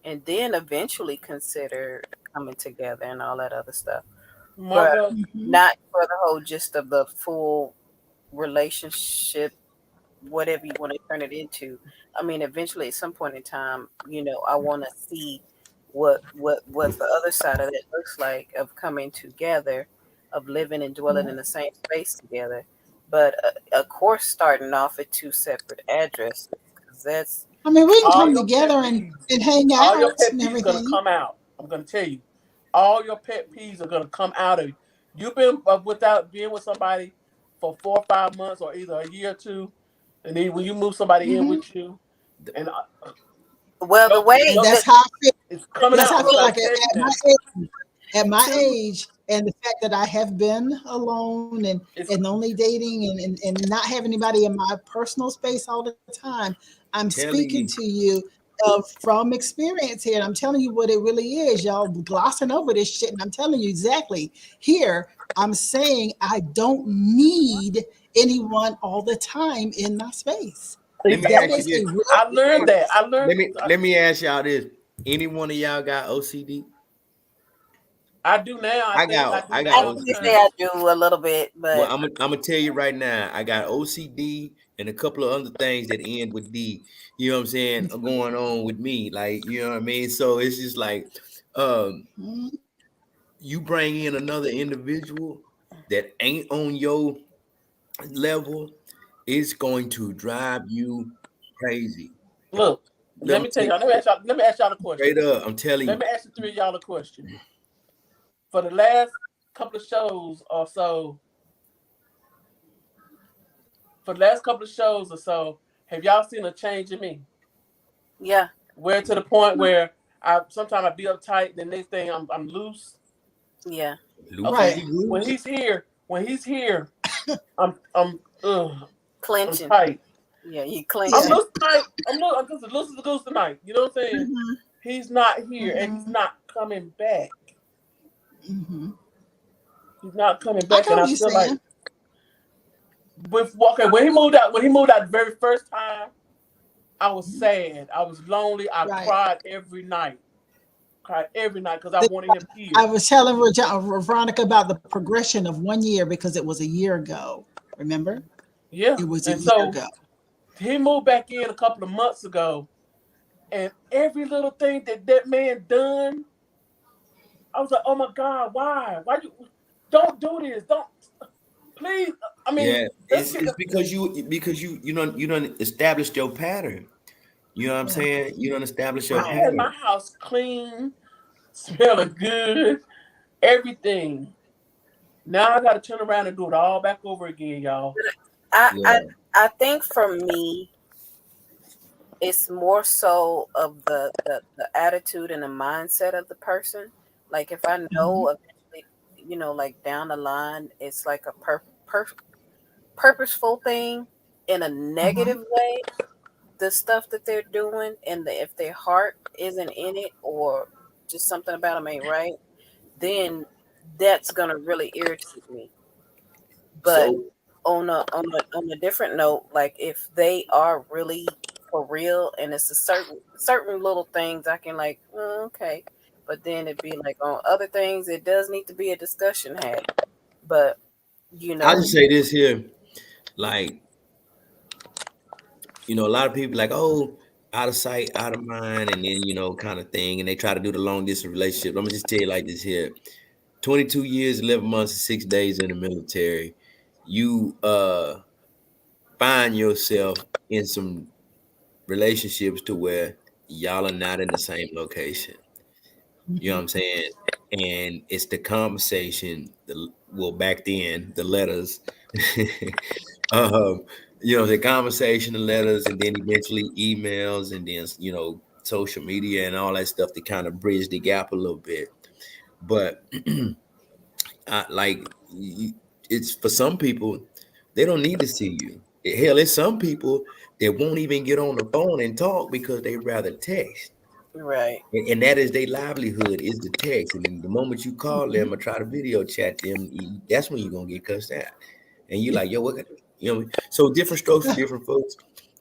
S3: and then eventually consider coming together and all that other stuff. But
S5: Margo.
S1: Mhm.
S3: not for the whole gist of the full relationship, whatever you want to turn it into. I mean, eventually, at some point in time, I want to see what the other side of that looks like of coming together, of living and dwelling in the same space together. But of course, starting off at two separate addresses, because that's
S1: I mean, we can
S5: All
S1: come
S5: your pet
S1: together
S5: peeves.
S1: and hang
S5: All your
S1: out
S5: pet
S1: and
S5: peeves gonna
S1: everything.
S5: come out. I'm gonna tell you. all your pet peeves are gonna come out of you. You've been without being with somebody for 4 or 5 months, or either a year or two, and then when you move somebody in with you, and
S3: well, the way
S1: and that's how I feel.
S5: it's coming
S1: That's
S5: out.
S1: how I feel like at my
S3: Two.
S1: age, and the fact that I have been alone and only dating and not have anybody in my personal space all the time, I'm speaking to you from experience here. And I'm telling you what it really is. Y'all glossing over this shit. And I'm telling you exactly here. I'm saying I don't need anyone all the time in my space.
S6: That is a real
S5: I learned that.
S6: Let me ask y'all this. Any one of y'all got OCD?
S5: I do now.
S6: I got
S3: OCD. I do a little bit, but
S6: well, I'm gonna tell you right now, I got OCD and a couple of other things that end with D. You know what I'm saying? Going on with me, like, you know what I mean. So it's just like, you bring in another individual that ain't on your level, it's going to drive you crazy.
S5: Look, let me tell y'all. Let me ask y'all a question.
S6: Straight up, I'm telling you.
S5: Let me ask the three of y'all a question. For the last couple of shows or so, have y'all seen a change in me?
S3: Yeah.
S5: Where to the point where sometimes I be uptight, the next thing I'm loose.
S3: Yeah.
S5: Okay. When he's here, I'm
S3: clenching.
S5: I'm tight.
S3: Yeah, you clenching.
S5: I'm loose tonight. I'm just loose as a goose tonight. You know what I'm saying? Mm-hmm. He's not here, and he's not coming back.
S1: Mm-hmm.
S5: He's not coming back, and I feel like when he moved out the very first time, I was sad. I was lonely. I cried every night. Because I wanted him here.
S1: I was telling Veronica about the progression of 1 year because it was a year ago. Remember?
S5: Yeah.
S1: It was a year ago.
S5: He moved back in a couple of months ago, and every little thing that man done, I was like, oh my God, why? Why you don't do this? Don't, please. I mean,
S6: yeah, it's because you don't establish your pattern. You know what I'm saying? You don't establish your pattern.
S5: I had my house clean, smelling good, everything. Now I got to turn around and do it all back over again, y'all.
S3: I think for me, it's more so of the attitude and the mindset of the person. Like if I know eventually, you know, like down the line, it's like a purposeful thing in a negative way. The stuff that they're doing, and if their heart isn't in it, or just something about them ain't right, then that's gonna really irritate me. But on a different note, like if they are really for real, and it's a certain little things I can like, okay, but then it'd be like on other things, it does need to be a discussion had. But you know,
S6: I'll just say this here, like, you know, a lot of people like, oh, out of sight, out of mind, and then, you know, kind of thing, and they try to do the long distance relationship. Let me just tell you like this here: 22 years, 11 months, and 6 days in the military. You find yourself in some relationships to where y'all are not in the same location. You know what I'm saying? And it's the conversation, back then, the letters, you know, the conversation, the letters, and then eventually emails, and then, you know, social media and all that stuff to kind of bridge the gap a little bit. But it's for some people, they don't need to see you. Hell, there's some people that won't even get on the phone and talk because they rather text.
S3: Right.
S6: And that is their livelihood, is the text. And then the moment you call them or try to video chat them, that's when you're gonna get cussed out. And you're like, yo, what? You know, so different strokes for different folks.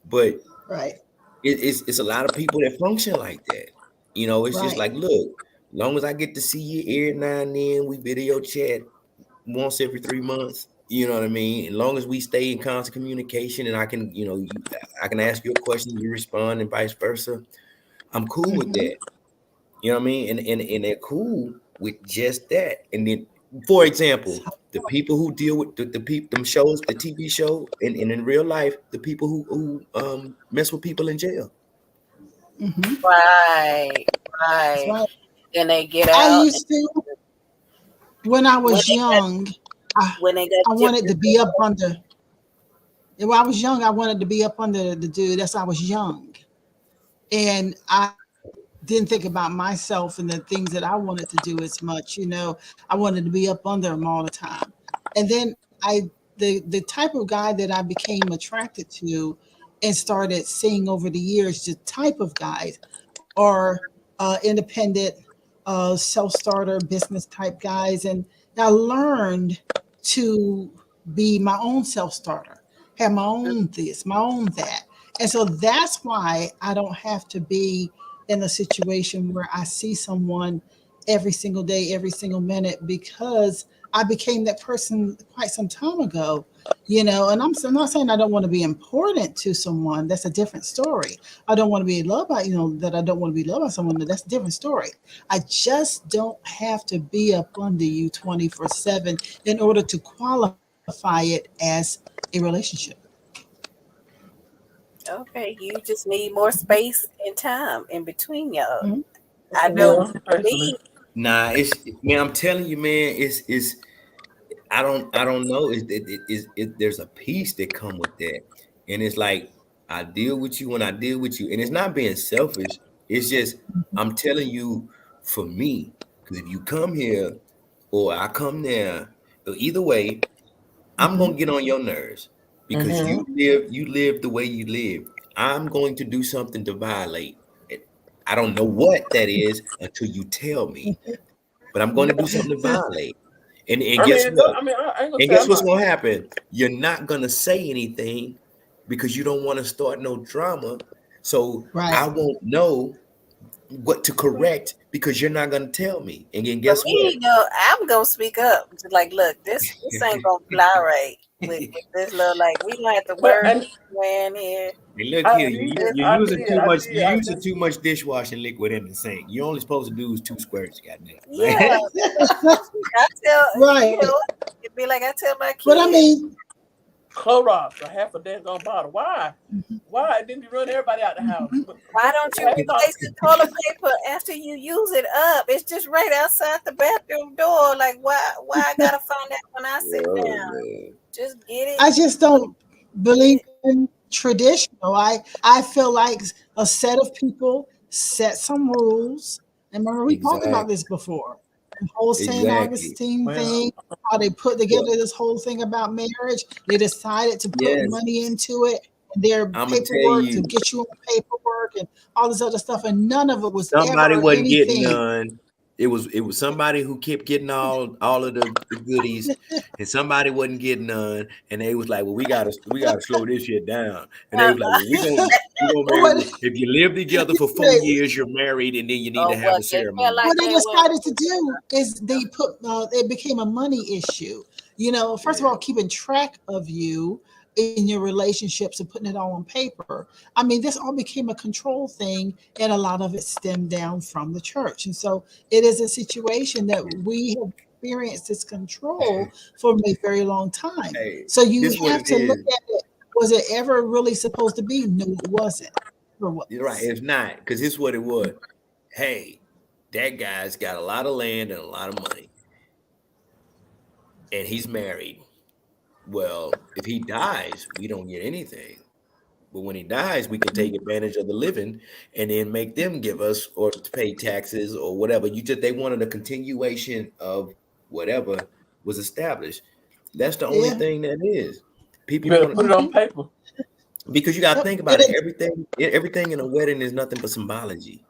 S6: But it's a lot of people that function like that. You know, it's just like, look, long as I get to see you every now and then, we video chat once every 3 months. You know what I mean? As long as we stay in constant communication, and I can, you know, I can ask you a question, you respond, and vice versa. I'm cool with that. You know what I mean? And they're cool with just that. And then, for example, the people who deal with the people, them shows, the TV show, and in real life, the people who mess with people in jail.
S3: Right. and they get out.
S1: I used to, when I was young, I wanted to be up under. When I was young, I wanted to be up under the dude. That's why I was young. And I didn't think about myself and the things that I wanted to do as much. I wanted to be up under him all the time. And then the type of guy that I became attracted to and started seeing over the years, the type of guys are independent, self-starter, business type guys. And I learned to be my own self-starter, have my own this, my own that. And so that's why I don't have to be in a situation where I see someone every single day, every single minute, because I became that person quite some time ago, and I'm not saying I don't want to be important to someone. That's a different story. I don't want to be loved by, that I don't want to be loved by someone. That's a different story. I just don't have to be up under you 24/7 in order to qualify it as a relationship.
S3: Okay, you just need more space and time in between y'all.
S1: Mm-hmm.
S3: I know.
S6: Nah, I'm telling you, man, it's I don't know. There's a peace that come with that, and it's like I deal with you when I deal with you, and it's not being selfish. It's just I'm telling you, for me, because if you come here or I come there, either way, I'm gonna get on your nerves because you live the way you live. I'm going to do something to violate it. I don't know what that is until you tell me, but I'm going to do something to violate. And guess what? And guess what's going to happen? You're not going to say anything because you don't want to start no drama. So I won't know what to correct because you're not going to tell me. And then guess what?
S3: I'm going to speak up. Like, look, this ain't going to fly right with this little, like, we don't have to worry when here.
S6: Hey, look here, you're using too much. You're using too much dishwashing liquid in the sink. You're only supposed to do is 2 squirts. Goddamn.
S3: Yeah, I tell it'd be like I tell my kids.
S1: But I mean,
S5: Clorox, a half a daggone bottle. Why? Why didn't you run everybody out the house?
S3: Why don't you replace the toilet paper after you use it up? It's just right outside the bathroom door. Like, why I gotta find out when I sit down? Man. Just get it.
S1: I just don't believe in traditional. I feel like a set of people set some rules. And remember, we talked about this before. The whole St. Augustine thing, how they put together this whole thing about marriage. They decided to put money into it, and their paperwork to get you on paperwork and all this other stuff, and none of it was
S6: somebody wasn't
S1: anything.
S6: Getting none. It was somebody who kept getting all of the goodies, and somebody wasn't getting none, and they was like, "Well, we gotta slow this shit down." And they was like, "Well, we gonna if you live together for 4 years, you're married, and then you need to have a ceremony."
S1: What they decided to do is they put it became a money issue. First of all, keeping track of you in your relationships and putting it all on paper. I mean, this all became a control thing, and a lot of it stemmed down from the church. And so it is a situation that we have experienced this control for a very long time. So you have to look at it. Was it ever really supposed to be? No, it wasn't.
S6: You're right. It's not, because here's what it was. Hey, that guy's got a lot of land and a lot of money, and he's married. Well, if he dies, we don't get anything. But when he dies, we can take advantage of the living and then make them give us or to pay taxes or whatever. They wanted a continuation of whatever was established. That's the only thing that is. People
S5: better put it on paper.
S6: Because you got to think about it. Everything in a wedding is nothing but symbology.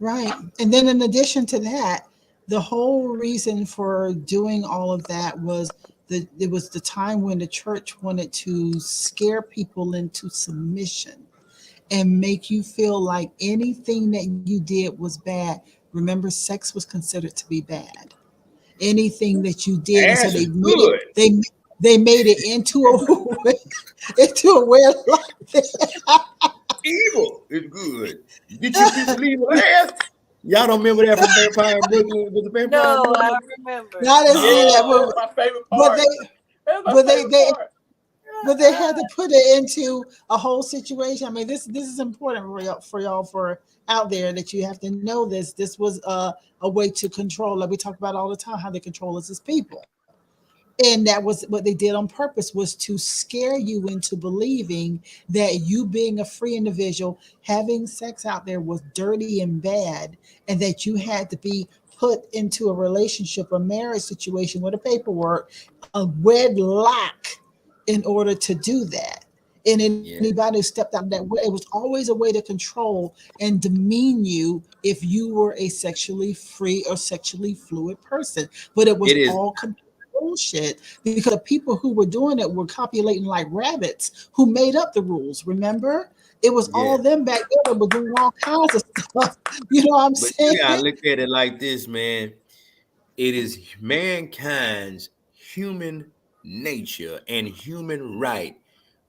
S1: Right. And then in addition to that, the whole reason for doing all of that was it was the time when the church wanted to scare people into submission and make you feel like anything that you did was bad. Remember, sex was considered to be bad. Anything that you did, so they made it into a way of life.
S6: Evil is good. Get your piece of evil ass. Y'all don't remember that from Vampire in Brooklyn with the Vampire?
S3: No, I remember.
S1: Not as that,
S5: my favorite part.
S1: But they had to put it into a whole situation. I mean, this is important for y'all for out there that you have to know this. This was a way to control, like we talk about all the time, how they control us as people. And that was what they did on purpose, was to scare you into believing that you being a free individual, having sex out there was dirty and bad, and that you had to be put into a relationship, a marriage situation with a paperwork, a wedlock in order to do that. And anybody who stepped out that way, it was always a way to control and demean you if you were a sexually free or sexually fluid person. But it was all bullshit, because the people who were doing it were copulating like rabbits who made up the rules. Remember, it was all them back there that were doing all kinds of stuff. You know what I'm saying?
S6: You gotta look at it like this, man. It is mankind's human nature and human right.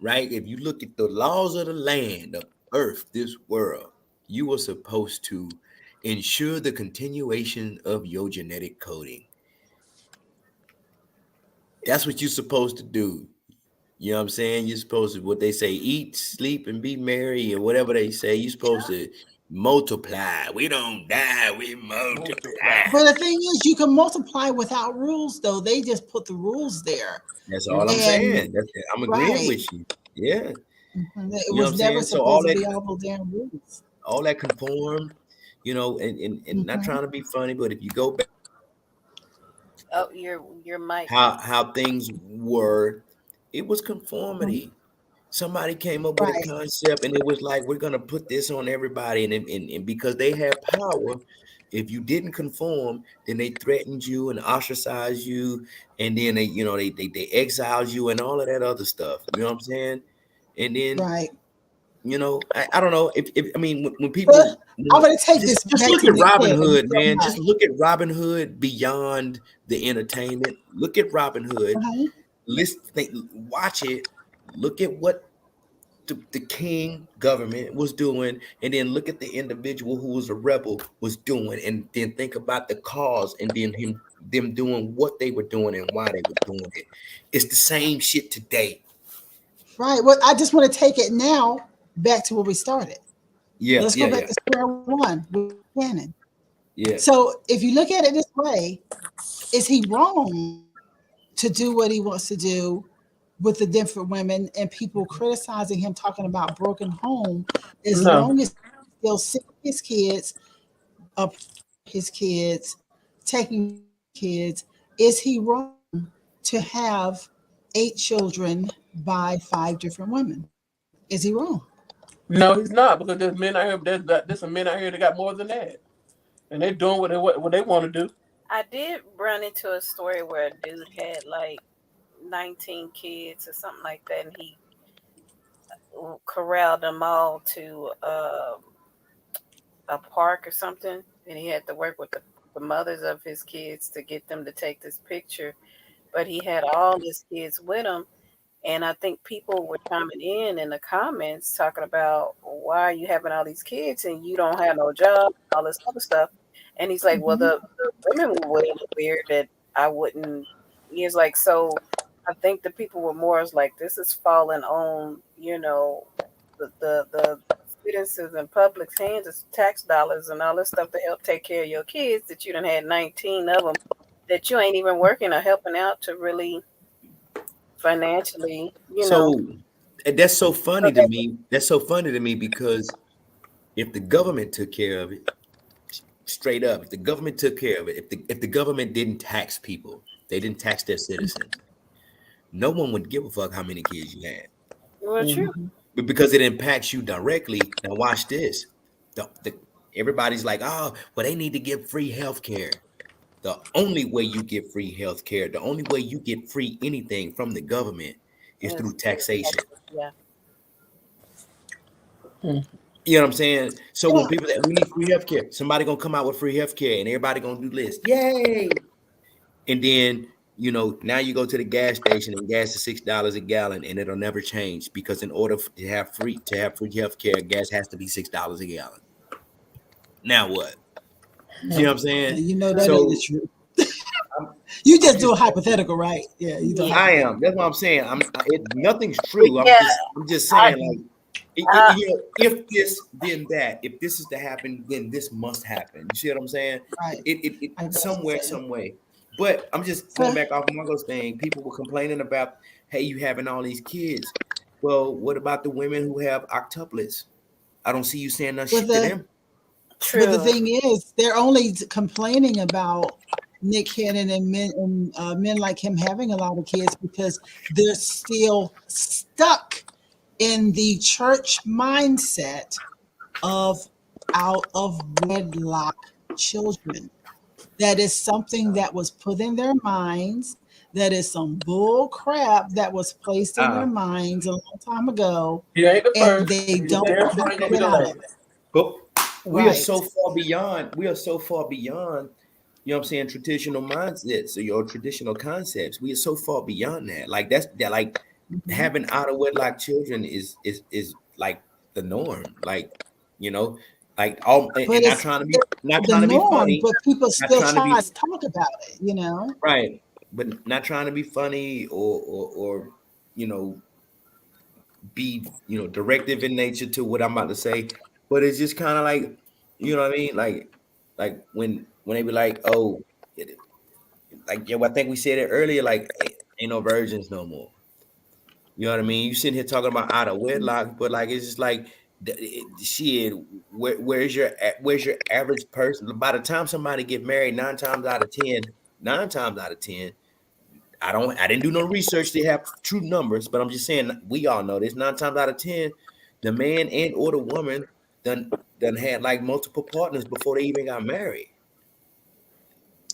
S6: If you look at the laws of the land, of earth, this world, you are supposed to ensure the continuation of your genetic coding. That's what you're supposed to do. You know what I'm saying? You're supposed to, what they say, eat, sleep, and be merry, or whatever they say. You're supposed to multiply. We don't die, we multiply.
S1: But the thing is, you can multiply without rules, though. They just put the rules there.
S6: That's all I'm saying. I'm agreeing with you. Yeah.
S1: It was never supposed to be all those damn rules.
S6: All that conform, you know, and not trying to be funny, but if you go back,
S3: your mic.
S6: How things were, it was conformity. Somebody came up with a concept, and it was like, we're gonna put this on everybody, and because they had power, if you didn't conform, then they threatened you and ostracized you, and then they exiled you and all of that other stuff. You know what I'm saying? And then you know, I don't know if I mean when people.
S1: I'm gonna take this.
S6: Just look at Robin Hood, man. Just look at Robin Hood beyond the entertainment. Look at Robin Hood. Watch it. Look at what the king government was doing, and then look at the individual who was a rebel was doing, and then think about the cause, and then them doing what they were doing and why they were doing it. It's the same shit today.
S1: Right. Well, I just want to take it now back to where we started.
S6: Yeah.
S1: Let's go back to square one with Shannon.
S6: Yeah.
S1: So if you look at it this way, is he wrong to do what he wants to do with the different women and people criticizing him, talking about broken home, as long as he'll see his kids, up his kids, taking kids? Is he wrong to have 8 children by 5 different women? Is he wrong?
S5: No, he's not, because there's men out here. There's some men out here that got more than that, and they're doing what they want to do.
S3: I did run into a story where a dude had like 19 kids or something like that, and he corralled them all to a park or something, and he had to work with the mothers of his kids to get them to take this picture. But he had all his kids with him. And I think people were chiming in the comments talking about, why are you having all these kids and you don't have no job, all this other stuff. And he's like, well, the women were weird that I wouldn't. He's like, so I think the people were more like, this is falling on, you know, the students and public's hands, it's tax dollars and all this stuff to help take care of your kids, that you done had 19 of them, that you ain't even working or helping out to really financially, you know.
S6: That's so funny to me. That's so funny to me, because if the government took care of it, straight up, if the government took care of it, if the government didn't tax people, they didn't tax their citizens, no one would give a fuck how many kids you had.
S3: Well, true.
S6: But because it impacts you directly. Now watch this. Everybody's like, oh, well, they need to give free health care. The only way you get free health care, the only way you get free anything from the government is through taxation.
S3: Yeah.
S6: You know what I'm saying? So when people say we need free health care, somebody gonna come out with free health care and everybody gonna do this. Yay! And then, you know, now you go to the gas station and gas is $6 a gallon, and it'll never change, because in order to have free health care, gas has to be $6 a gallon. Now what? You know what I'm saying?
S1: You know that is true. You just do a hypothetical, right? Yeah, you do.
S6: I am. That's what I'm saying. Nothing's true. I'm just saying, if this, then that. If this is to happen, then this must happen. You see what I'm saying?
S1: Right.
S6: It somewhere, some way. But I'm just going back off Margo's thing. People were complaining about, hey, you having all these kids. Well, what about the women who have octuplets? I don't see you saying no shit to them.
S3: True.
S1: But the thing is, they're only complaining about Nick Cannon and men like him having a lot of kids because they're still stuck in the church mindset of out of wedlock children. That is something that was put in their minds. That is some bull crap that was placed in their minds a long time ago. And they don't get out of it.
S6: But we are so far beyond, you know what I'm saying, traditional mindsets or your traditional concepts. We are so far beyond that. Like having out of wedlock children is like the norm. Like, you know, like all and not trying to be funny,
S1: but people still try to talk about it, you know.
S6: Right. But not trying to be funny or you know, be, you know, directive in nature to what I'm about to say. But it's just kind of like, you know what I mean? Like when they be like, oh, like, I think we said it earlier, like, ain't no virgins no more. You know what I mean? You sitting here talking about out of wedlock, but like, it's just like, shit, where's your average person? By the time somebody get married, nine times out of 10, I didn't do no research to have true numbers, but I'm just saying, we all know this. 9 times out of 10, the man and or the woman done had like multiple partners before they even got married.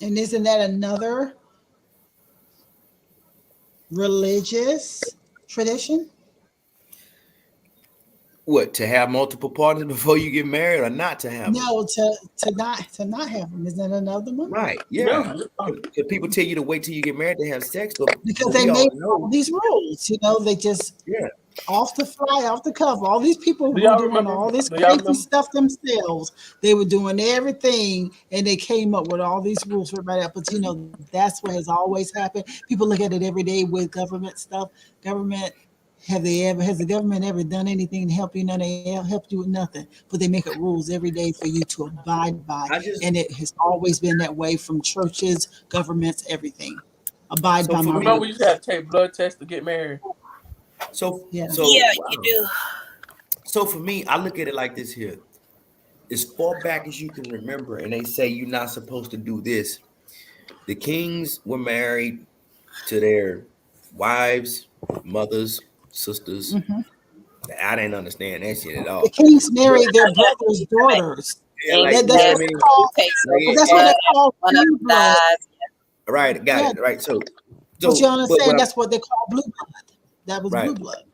S1: And isn't that another religious tradition?
S6: What, to have multiple partners before you get married, or not to have them?
S1: No, to not have them. Isn't that another one?
S6: Right. Yeah. If people tell you to wait till you get married to have sex,
S1: because they made all these rules, you know, they just off the fly, off the cuff. All these people were doing all this crazy stuff themselves. They were doing everything, and they came up with all these rules for everybody else. But you know, that's what has always happened. People look at it every day with government stuff. Has the government ever done anything to help you? No, they helped you with nothing. But they make up rules every day for you to abide by. And it has always been that way from churches, governments, everything. Abide by my rules.
S5: Remember, you used to have to take blood tests to get married.
S6: So
S3: you do.
S6: So for me, I look at it like this here. As far back as you can remember, and they say you're not supposed to do this. The kings were married to their wives, mothers, sisters. I didn't understand that shit at all.
S1: The kings married their brothers' daughters.
S6: Yeah, like,
S1: that's what they call blue blood.
S6: Right, got it. Right, so
S1: but you understand that's what they call blue blood. That was blue blood.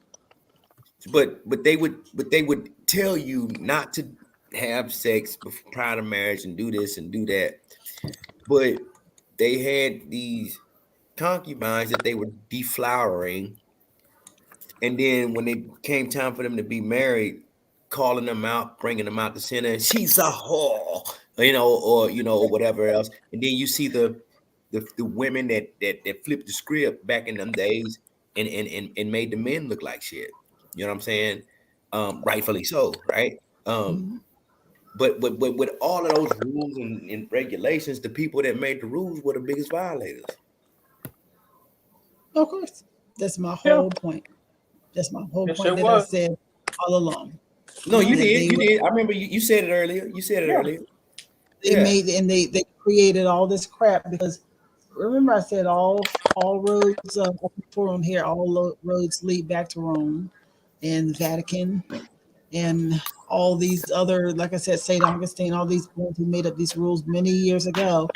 S6: But they would tell you not to have sex prior to marriage and do this and do that. But they had these concubines that they were deflowering. And then when it came time for them to be married, calling them out, bringing them out to center, she's a whore, you know, or whatever else. And then you see the women that flipped the script back in them days and made the men look like shit. You know what I'm saying? Rightfully so, right? But with all of those rules and regulations, the people that made the rules were the biggest violators.
S1: Of course. That's my whole point. That's my whole point that I said all along.
S6: No, you did. I remember you said it earlier.
S1: They made and they created all this crap because remember I said all roads on here, all roads lead back to Rome and the Vatican and all these other, like I said, St. Augustine, all these ones who made up these rules many years ago.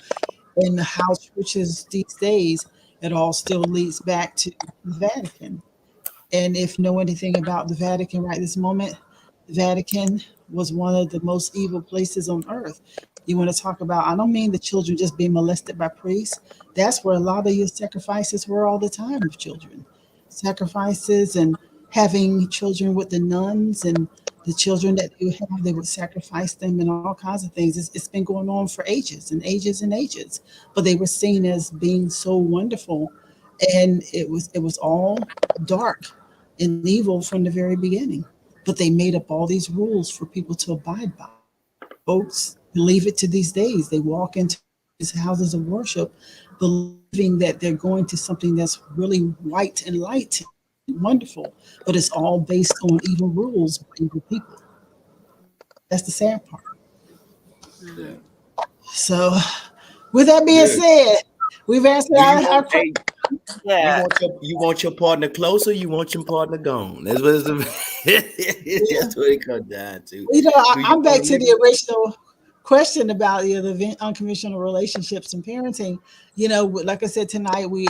S1: And how churches these days, it all still leads back to the Vatican. And if you know anything about the Vatican right this moment, the Vatican was one of the most evil places on earth. You want to talk about, I don't mean the children just being molested by priests. That's where a lot of your sacrifices were all the time of children. Sacrifices and having children with the nuns and The children that you have, they would sacrifice them and all kinds of things. It's been going on for ages and ages and ages. But they were seen as being so wonderful, and it was all dark and evil from the very beginning. But they made up all these rules for people to abide by. Folks believe it to these days. They walk into these houses of worship believing that they're going to something that's really white and light and wonderful, but it's all based on evil rules by evil people. That's the sad part.
S3: Mhm.
S1: So, with that being
S6: Good.
S1: said, we've answered
S6: Do you
S1: our
S6: want,
S1: questions.
S3: Yeah.
S6: you want your partner closer? You want your partner gone? That's what that's what it comes down to.
S1: You know,
S6: Do you
S1: I'm back
S6: want
S1: to
S6: to
S1: the original question about the unconventional relationships and parenting. You know, like I said tonight, we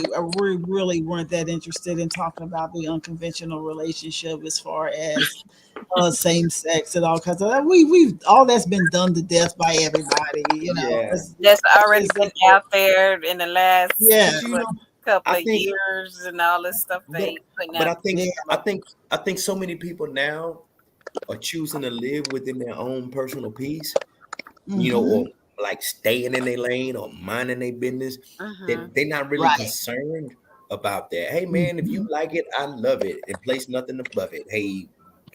S1: really weren't that interested in talking about the unconventional relationship as far as same sex and all kinds of that. We've all that's been done to death by everybody. You know,
S6: Yeah.
S3: That's already
S1: it's
S3: been
S1: simple.
S3: out there in the last
S1: Yeah,
S6: But you
S3: what,
S6: know,
S3: couple
S6: I
S3: of
S6: think,
S3: years and all this stuff
S6: but
S3: they putting
S6: but
S3: out.
S6: I think so many people now are choosing to live within their own personal peace,
S1: hmm
S6: or like staying in their lane or minding their business.
S3: Mm-hmm.
S6: That they're not really
S1: right.
S6: concerned about that. Hey man, if you
S1: hmm
S6: like it, I love it, and place nothing above it. Hey,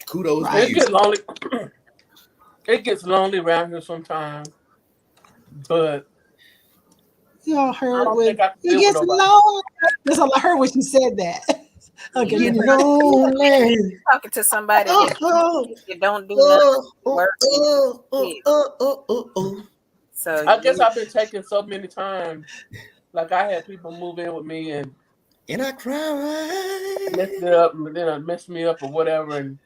S6: kudos to
S1: Right.
S5: It
S6: you.
S5: gets lonely. It gets lonely around here sometimes, but
S1: You all
S5: I
S1: heard
S5: don't
S1: when
S5: think I can
S1: it
S5: live with
S1: gets
S5: nobody.
S1: low. That's all I heard when you said that. Okay,
S3: Mm-hmm.
S6: Get
S1: never mind.
S6: lonely.
S3: Talking to somebody
S6: Oh,
S3: that
S6: oh,
S3: you don't do nothing,
S6: oh, oh,
S3: work and
S6: oh, oh,
S3: kids.
S6: oh, oh, oh, oh.
S3: So
S5: I guess
S3: you,
S5: I've been taken so many times. Like I had people move in with me and
S6: And I
S5: mess
S6: cry.
S5: me up, and then mess me up or whatever, and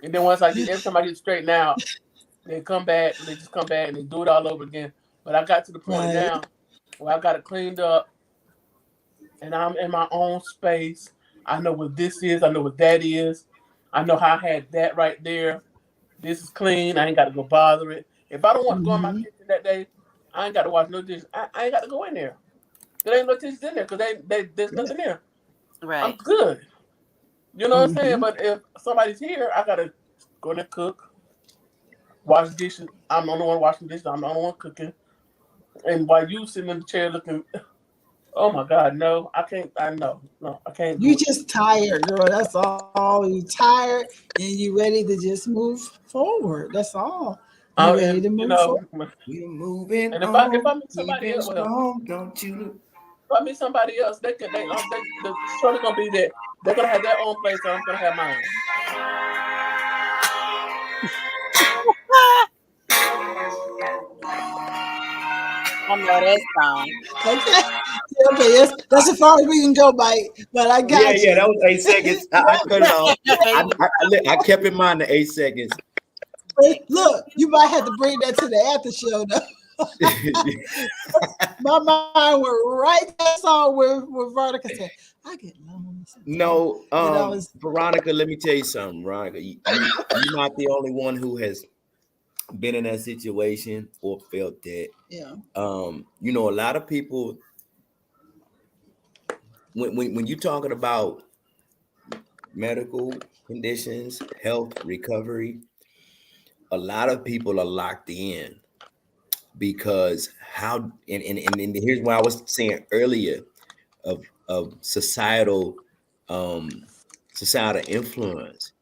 S5: then once I get every time I get straightened out, they come back and they just come back and they do it all over again. But I got to the point
S1: Right.
S5: now where I got it cleaned up and I'm in my own space. I know what this is. I know what that is. I know how I had that right there. This is clean. I ain't got to go bother it. If I don't want to go in my
S1: hmm
S5: kitchen that day, I ain't got to wash no dishes. I ain't got to go in there. There ain't no dishes in there because there's
S6: Yeah.
S5: nothing there. I'm
S3: right.
S5: good. You know what I'm saying?
S1: hmm
S5: But if somebody's here, I got to go in there, cook, wash dishes. I'm the only one washing dishes. I'm the only one cooking. And while you sitting in the chair looking, oh my God, no, I can't. No, I can't
S1: You
S5: do it.
S1: just tired, girl. That's all. You tired and you ready to just move forward. That's all. You ready to
S5: And
S1: move forward.
S6: We're moving
S5: and if I
S6: on,
S5: meet somebody
S6: keeping
S5: else, well,
S6: strong. Don't you?
S5: if I meet somebody else, the shorty gonna be there. They're gonna have their own place, and I'm gonna have mine.
S3: I know that song.
S1: Okay. Okay. That's as far as we can go, Mike. But I
S6: Yeah,
S1: got
S6: yeah, that
S1: you.
S6: was 8 seconds. I cut it off. I kept in mind the 8 seconds.
S1: Look, you might have to bring that to the after show, though. My mind went right to that song where Veronica said, "I get lonely sometimes."
S6: No,
S1: It's
S6: Veronica, let me tell you something, Veronica. You're not the only one who has been in that situation or felt that.
S1: yeah.
S6: A lot of people when you're talking about medical conditions, health, recovery, a lot of people are locked in because and here's what I was saying earlier of societal influence.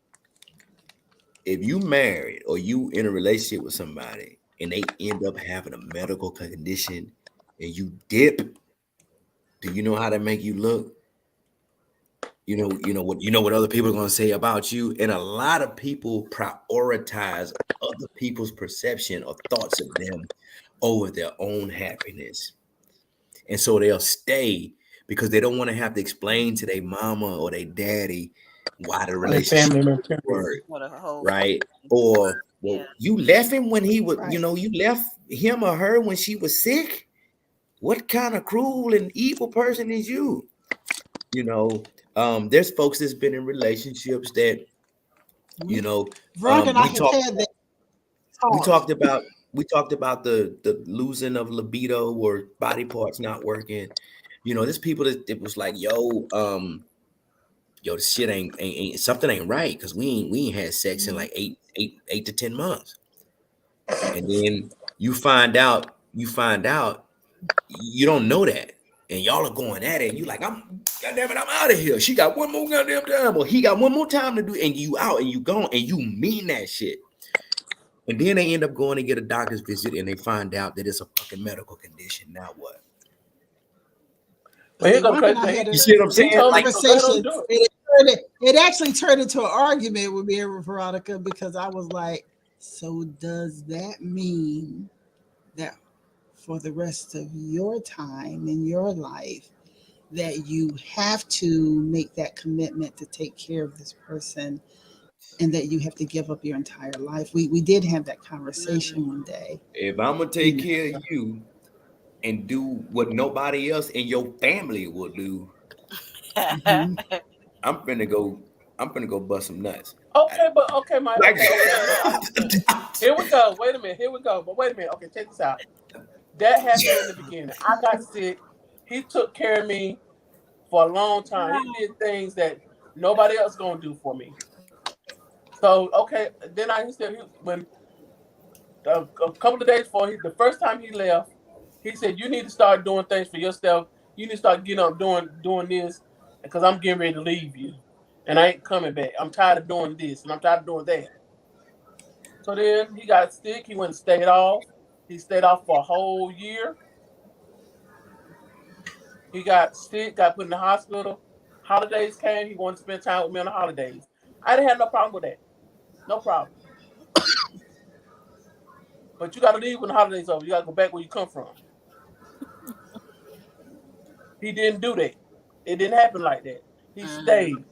S6: If you married or you in a relationship with somebody and they end up having a medical condition and you dip, do you know how to make you look? You know what other people are going to say about you, and a lot of people prioritize other people's perception or thoughts of them over their own happiness, and so they'll stay because they don't want to have to explain to their mama or their daddy why the
S5: And
S6: relationship
S5: family member.
S6: worked,
S3: What a whole
S6: right? Or
S3: yeah.
S6: you left him when he was,
S1: Right.
S6: you left him or her when she was sick. What kind of cruel and evil person is you? There's folks that's been in relationships that,
S1: Veronica and I
S6: we
S1: have had that
S6: we
S1: talk.
S6: talked about we talked about the losing of libido or body parts not working. There's people that it was like, yo, yo, the shit ain't something ain't right because we ain't had sex in like 8 to 10 months. And then you find out you don't know that. And y'all are going at it. And you like, goddamn it, I'm out of here. She got one more goddamn time, or he got one more time to do, and you out and you gone, and you mean that shit. And then they end up going to get a doctor's visit, and they find out that it's a fucking medical condition. Now what?
S5: But
S6: you see what I'm saying?
S1: Like, conversation. It actually turned into an argument with me and Veronica because I was like, so does that mean that for the rest of your time in your life that you have to make that commitment to take care of this person and that you have to give up your entire life? We did have that conversation one day.
S6: If I'm gonna take care of you and do what nobody else in your family will do, I'm finna go bust some nuts.
S5: Okay, Mike. Okay. Here we go. Wait a minute. But wait a minute. Okay, check this out. That happened in the beginning. I got sick. He took care of me for a long time. He did things that nobody else gonna do for me. So okay, then when a couple of days before the first time he left, he said, "You need to start doing things for yourself. You need to start getting up doing this, because I'm getting ready to leave you, and I ain't coming back. I'm tired of doing this, and I'm tired of doing that." So then he got sick. He went and stayed off. He stayed off for a whole year. He got sick, got put in the hospital. Holidays came. He wanted to spend time with me on the holidays. I didn't have no problem with that. No problem. But you got to leave when the holidays over. You got to go back where you come from. He didn't do that. It didn't happen like that. He stayed.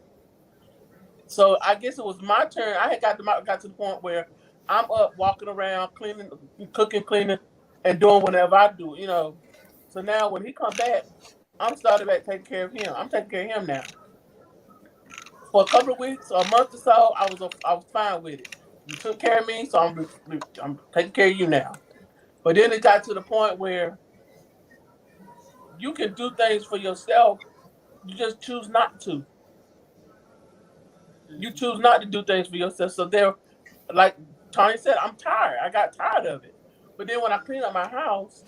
S5: So I guess it was my turn. I had got to the point where I'm up walking around, cleaning, cooking, cleaning, and doing whatever I do, you know. So now when he come back, I'm starting back taking care of him. I'm taking care of him now. For a couple of weeks or a month or so, I was fine with it. You took care of me, so I'm taking care of you now. But then it got to the point where you can do things for yourself. You just choose not to. You choose not to do things for yourself. So there, like Tanya said, I'm tired. I got tired of it. But then when I clean up my house,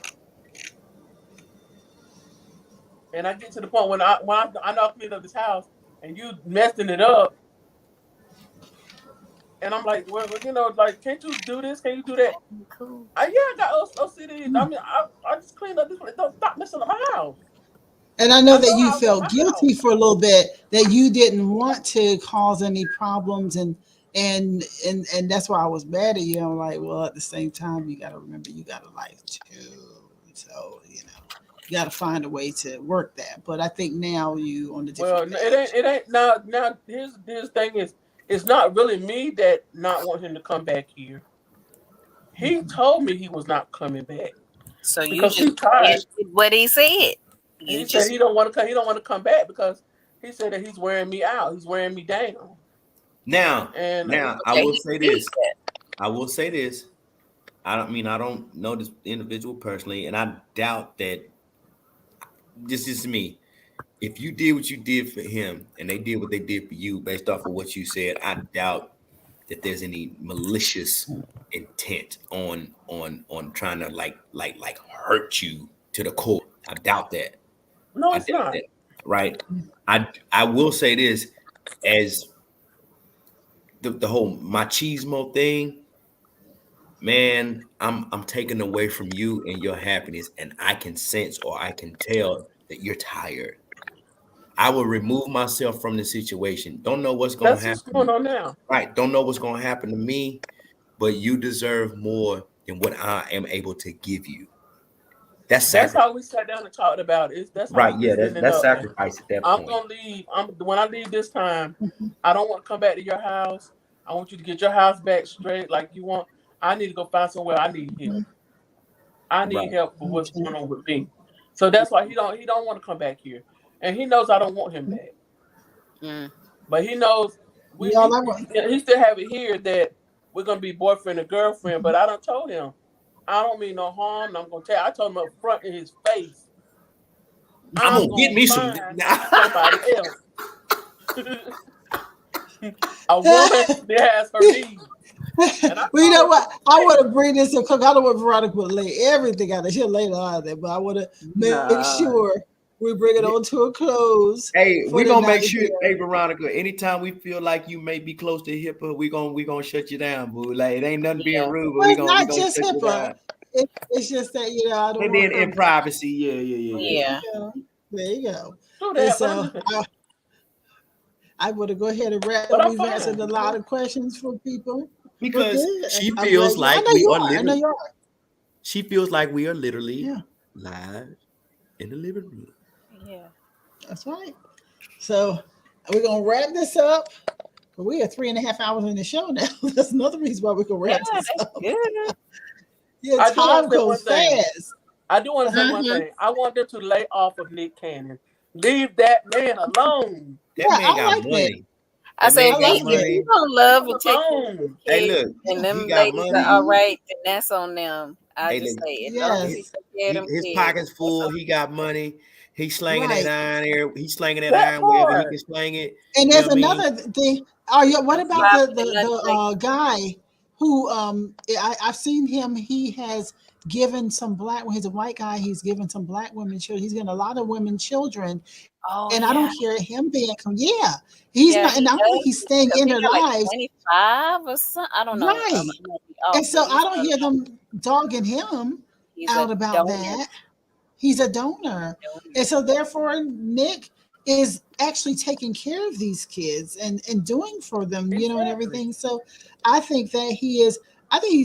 S5: and I get to the point when I know I cleaned up this house, and you messing it up, and I'm like, well, you know, like, can't you do this? Can you do that?
S3: Cool.
S5: I got OCD. I mean, I just cleaned up this place. Don't stop messing up my house.
S1: And I know that you felt guilty for a little bit, that you didn't want to cause any problems, and that's why I was mad at you. I'm like, well, at the same time, you got to remember you got a life too. So, you know, you got to find a way to work that. But I think now you on the different page.
S5: It ain't now. His thing is, it's not really me that not want him to come back here. He told me he was not coming back.
S3: So you just did what he said.
S5: He said he don't want to come. He don't want to come back because he said that he's wearing me out. He's wearing me down.
S6: Now, I will say this. I don't know this individual personally, and I doubt that. This is me. If you did what you did for him, and they did what they did for you, based off of what you said, I doubt that there's any malicious intent on trying to like hurt you to the core. I doubt that.
S5: No, it's not.
S6: That, right. I will say this, as the whole machismo thing, man, I'm taken away from you and your happiness, and I can sense or I can tell that you're tired. I will remove myself from the situation. Don't know what's going to happen.
S5: What's going on now.
S6: Right. Don't know what's going to happen to me, but you deserve more than what I am able to give you. That's
S5: how we sat down and talked about it. That's
S6: right. Yeah, that's sacrifice at that point.
S5: I'm gonna leave. When I leave this time, I don't want to come back to your house. I want you to get your house back straight like you want. I need to go find somewhere. I need help. I need help with what's going on with me. So that's why he don't want to come back here, and he knows I don't want him back. But he knows he still have it here that we're gonna be boyfriend and girlfriend. But I done told him I don't mean no harm. I'm gonna tell. I told him up front in his face.
S6: I'm gonna get me some.
S5: Somebody else. A woman has her needs.
S1: Well, you know what? I want to bring this to Cook. I don't want Veronica to lay everything out there. She'll lay it out there, but I want to make sure we bring it on to a close.
S6: Hey, we're gonna make sure, hey Veronica, anytime we feel like you may be close to HIPAA, we gonna shut you down, boo. Like it ain't nothing being rude, but
S1: well,
S6: we
S1: it's
S6: gonna
S1: not
S6: shut
S1: just
S6: you
S1: HIPAA.
S6: down.
S1: It's just that, you know, I don't
S6: And
S1: want
S6: then in privacy, yeah.
S1: There you go.
S5: Do
S1: And
S5: that,
S1: so I want to go ahead and wrap
S5: But
S1: up.
S5: I'm
S1: We've
S5: fine.
S1: answered a lot of questions for people.
S6: Because
S1: We're
S6: she
S1: good. I'm
S6: feels
S1: glad-
S6: like
S1: I know
S6: we
S1: you
S6: are
S1: are. I know
S6: literally,
S1: you are.
S6: she feels like we are literally
S1: Yeah.
S6: live in the living room.
S3: Yeah.
S1: That's right. So we're gonna wrap this up. We are 3.5 hours in the show now. That's another reason why we can wrap this
S3: that's
S1: up.
S3: good.
S1: Yeah,
S5: I do
S1: time
S5: want to say one
S1: goes
S5: thing.
S1: fast.
S5: I do want to say one
S1: Mhm.
S5: thing. I want them to lay off of Nick Cannon. Leave that man alone.
S6: That
S1: Yeah,
S6: man
S1: I
S6: got
S1: like
S6: money.
S3: I
S6: That
S3: say
S6: man
S3: if
S6: got
S3: he, if
S6: money.
S3: you don't love and take care of
S5: Alone.
S3: the
S6: Hey,
S3: kids
S6: look,
S3: and them
S6: he got
S3: ladies
S6: money.
S3: are all right, then that's on them. I
S6: Hey,
S3: just
S6: look,
S3: say as long as he
S1: Yes.
S3: take care of them
S6: his
S3: kids.
S6: pocket's full. He got money. He's slinging
S1: Right.
S6: that iron there. He's slinging that
S5: That
S6: iron wherever he
S5: part.
S6: can sling it.
S1: And
S6: You
S1: there's
S6: know what I mean?
S1: another thing. What about
S3: Drop the
S1: the guy who I've seen him? He has given some black. He's a white guy. He's given some black women children. He's given a lot of women children,
S3: Oh,
S1: and
S3: yeah.
S1: I don't hear him being. He's
S3: Yeah,
S1: not, and I don't think he's staying in
S3: He
S1: their
S3: got like
S1: lives.
S3: 25 or something. I don't know.
S1: Right.
S3: I might be off,
S1: And so
S3: but
S1: I don't hear them dogging him
S3: he's
S1: out
S3: a
S1: about
S3: donor.
S1: that. He's a donor. And so therefore Nick is actually taking care of these kids and doing for them, you know, and everything. So I think that he's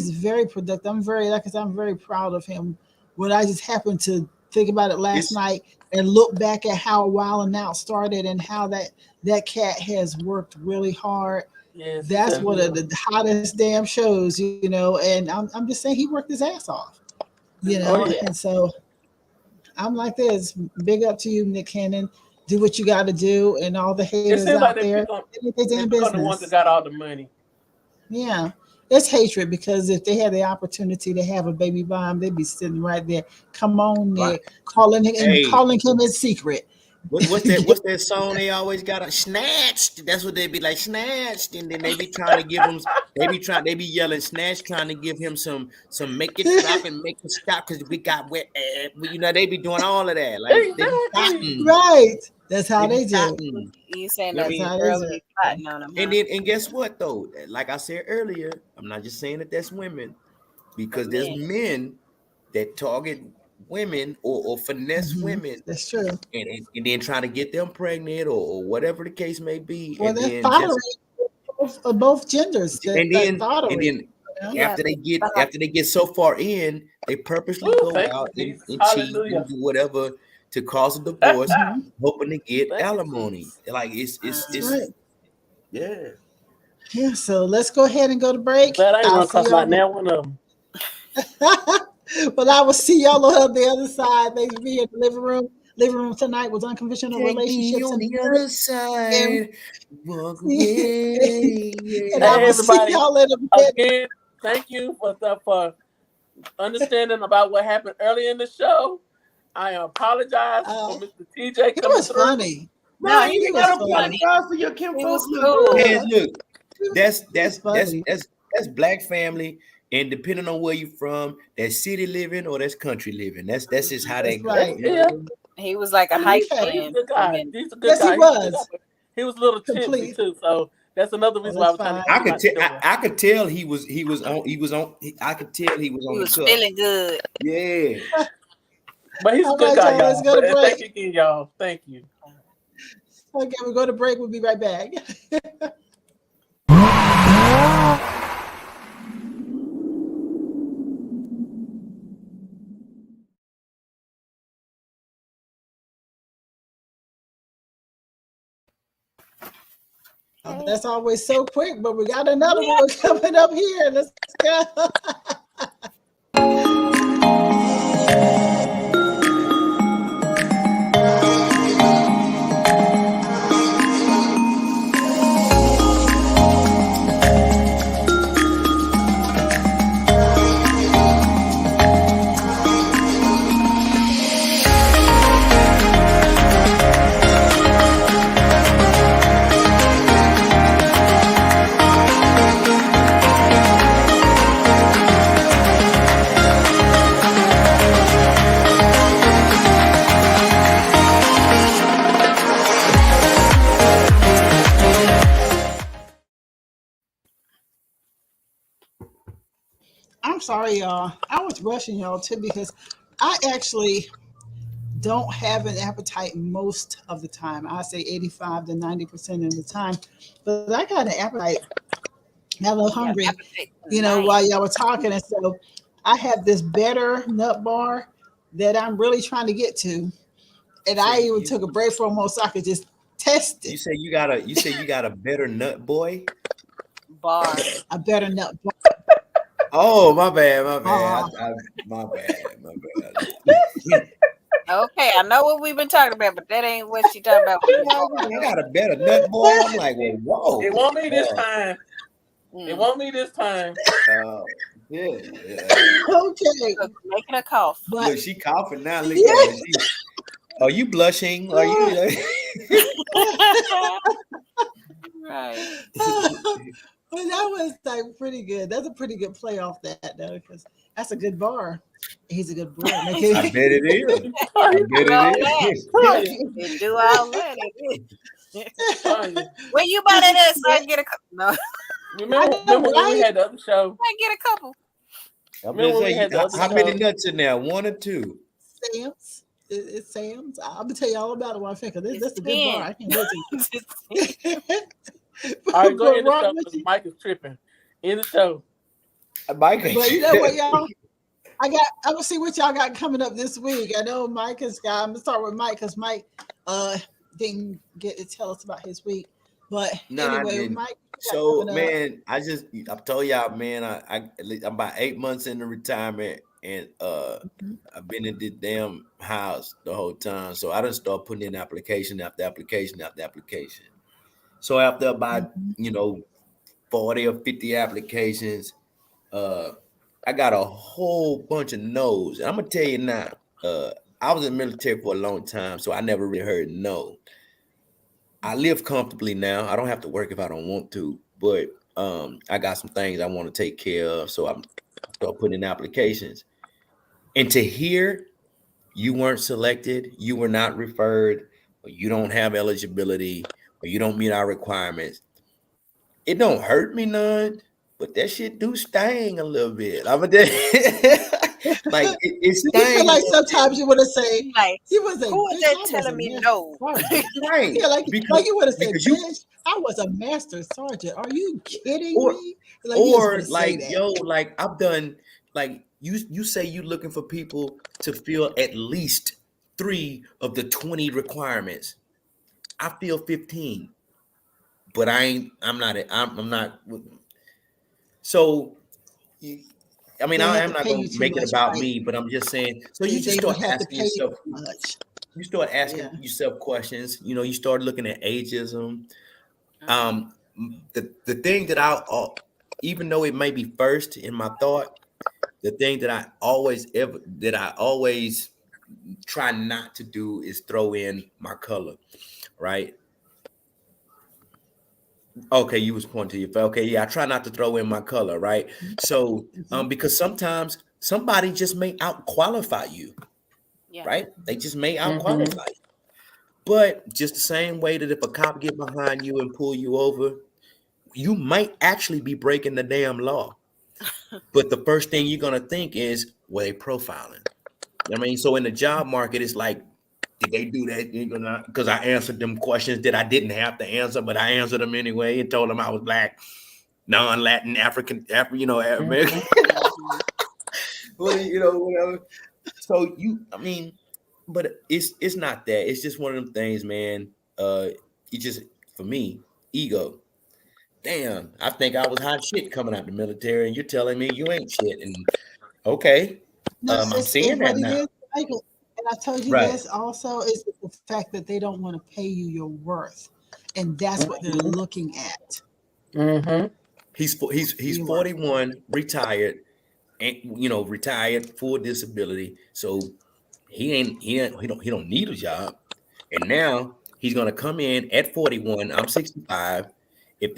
S1: very productive. I'm very proud of him. When I just happened to think about it last night and look back at how Wild 'N Out started and how that cat has worked really hard.
S5: Yes,
S1: That's one of the hottest damn shows, you know, and I'm just saying he worked his ass off, you know. And so I'm like this. Big up to you, Nick Cannon. Do what you got to do, and all the haters out there.
S5: They the ones that got all the money.
S1: Yeah, it's hatred because if they had the opportunity to have a baby bomb, they'd be sitting right there. Come on, Nick, calling him in secret.
S6: What's that song they always got? Snatched. That's what they be like, snatched, and then they be trying to give him. They be yelling snatch, trying to give him some make it stop and make it stop because we got wet. You know they be doing all of that. Like they be
S1: right. That's how they do.
S3: You saying
S6: I
S3: that
S6: mean,
S3: girls be plotting on them?
S6: And guess what though? Like I said earlier, I'm not just saying that that's women, because there's men that target women or finesse women.
S1: That's true.
S6: And then trying to get them pregnant or whatever the case may be.
S1: Well,
S6: and
S1: that's
S6: then
S1: both genders.
S6: And then after they get so far in, they purposely go out and cheat and do whatever to cause a divorce, hoping to get alimony. Like it's
S1: right.
S6: Yeah.
S1: So let's go ahead and go to break.
S5: But I ain't gonna cost like now one of them.
S1: But I will see y'all on the other side. Thanks for being in the living room. Living room tonight was unconventional relationships
S6: on
S1: and
S6: the other side.
S1: And I will see y'all in a bit.
S5: Again, thank you for understanding about what happened earlier in the show. I apologize for Mr. TJ coming through.
S1: It was funny.
S6: No, you got to apologize for your kinfolk. Look, that's black family. And depending on where you're from, that's city living or that's country living. That's just how they go.
S1: Right.
S5: Yeah.
S3: He was like a hype man.
S5: He's a good guy.
S1: Yes, he was.
S5: He was a little tipsy too, so that's another reason why I was trying to.
S6: I could tell he was on. I could tell he was on.
S3: He was
S6: the cup.
S3: feeling good.
S6: Yeah.
S5: But he's a good guy, y'all.
S1: Let's go to break.
S5: Thank you again, y'all. Thank you.
S1: Okay, we'll go to break. We'll be right back. That's always so quick, but we got another one coming up here. Let's go. I'm sorry, y'all. I was rushing y'all too because I actually don't have an appetite most of the time. I say 85 to 90% of the time, but I got an appetite. I'm a little hungry, while y'all were talking. And so I have this better nut bar that I'm really trying to get to. And I even took a break for a moment so I could just test it.
S6: You say you got a better nut boy?
S3: Bar.
S1: A better nut bar.
S6: Oh, my bad. My bad.
S3: Okay, I know what we've been talking about, but that ain't what she talking about.
S6: I got a better nut boy. I'm like, well, whoa.
S5: It won't be this time. It won't be this time.
S6: Yeah.
S1: Okay.
S3: Making a cough.
S6: But look, she coughing now. Look at her. Are you blushing? Are you?
S3: Right.
S1: Well, that was like pretty good. That's a pretty good play off that though, because that's a good bar. He's a good boy.
S6: I bet it is.
S3: It do all that. When you buy that, so I can get a couple. No.
S5: Remember when we had the other show?
S3: I get a couple.
S6: Remember when we had the other how many nuts in there? 1 or 2?
S1: Sam's. It's Sam's. I'm gonna tell you all about it when I think of this. That's a good bar. I can't listen.
S5: All right, go ahead and show because Mike is tripping. In the show.
S6: Mike,
S1: but you know what, y'all? I'm gonna see what y'all got coming up this week. I know Mike has got. I'm gonna start with Mike because Mike didn't get to tell us about his week. But anyway, Mike.
S6: So man, I told y'all, man, I'm about 8 months into retirement, and I've been in this damn house the whole time. So I done start putting in application after application after application. So after about 40 or 50 applications, I got a whole bunch of no's. And I'm gonna tell you now, I was in the military for a long time, so I never really heard no. I live comfortably now. I don't have to work if I don't want to, but I got some things I want to take care of, so I start putting in applications. And to hear you weren't selected, you were not referred, or you don't have eligibility, or you don't meet our requirements, it don't hurt me none, but that shit do sting a little bit. I'm like it stings.
S1: You feel like sometimes you want to say,
S3: like,
S1: you would say,
S3: who is that telling me no?
S6: Right.
S1: Yeah, like you would have said, bitch, I was a master sergeant. Are you kidding me?
S6: Like I've done, like you say you looking for people to fill at least 3 of the 20 requirements. I feel 15. But I'm not. So, I mean, I'm not going to make it about me, but I'm just saying. So you just start asking yourself. You start asking yourself questions. You start looking at ageism. The thing that even though it may be first in my thought, the thing that I always try not to do is throw in my color, right? Okay, you was pointing to your face. Okay, yeah, I try not to throw in my color, right? So, because sometimes somebody just may out-qualify you, right? They just may out-qualify you. But just the same way that if a cop get behind you and pull you over, you might actually be breaking the damn law. But the first thing you're going to think is, well, they profiling. I mean, so in the job market, it's like, did they do that? Because I answered them questions that I didn't have to answer, but I answered them anyway and told them I was Black, non-Latin, African, American. Whatever. So but it's not that. It's just one of them things, man. It just, for me, ego. Damn, I think I was hot shit coming out the military, and you're telling me you ain't shit. And okay, I'm seeing that now.
S1: And I told you this also is the fact that they don't want to pay you your worth, and that's what they're looking at.
S5: Mm-hmm.
S6: He's 41, retired, and retired, full disability. So he don't need a job, and now he's gonna come in at 41. I'm 65. If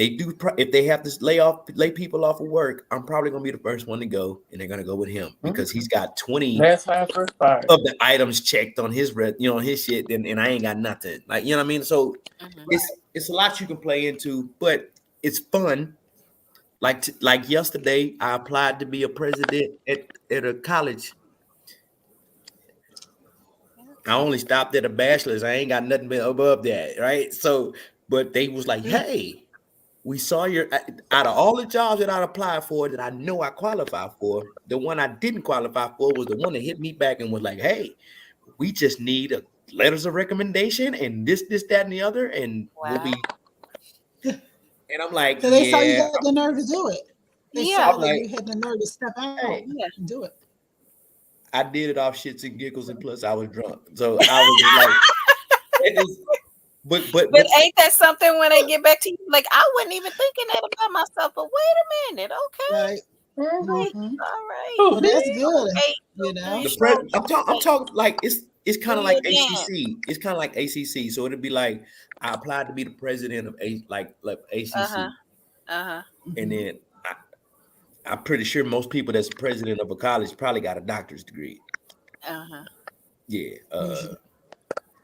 S6: they have to lay people off of work, I'm probably gonna be the first one to go, and they're gonna go with him because he's got 20 of the items checked on his his shit, and I ain't got nothing. Like, what I mean? So it's a lot you can play into, but it's fun. like yesterday, I applied to be a president at a college. I only stopped at a bachelor's. I ain't got nothing above that, right? So, but they was like, hey, we saw your, out of all the jobs that I applied for that I know I qualify for, the one I didn't qualify for was the one that hit me back and was like, hey, we just need a letters of recommendation and this, that, and the other, and we'll be. And I'm like,
S1: so they saw you got the nerve to do it. They saw that you had the nerve to step out and do it.
S6: I did it off shits and giggles, and plus I was drunk, so I was like, but
S3: ain't that something when they get back to you? Like, I wasn't even thinking that about myself, but wait a minute, okay, right. All right,
S1: well, that's good. You know,
S6: I'm talking like it's kind of like ACC. It's kind of like ACC. So it'd be like I applied to be the president of ACC, and then I'm pretty sure most people that's president of a college probably got a doctor's degree. Yeah.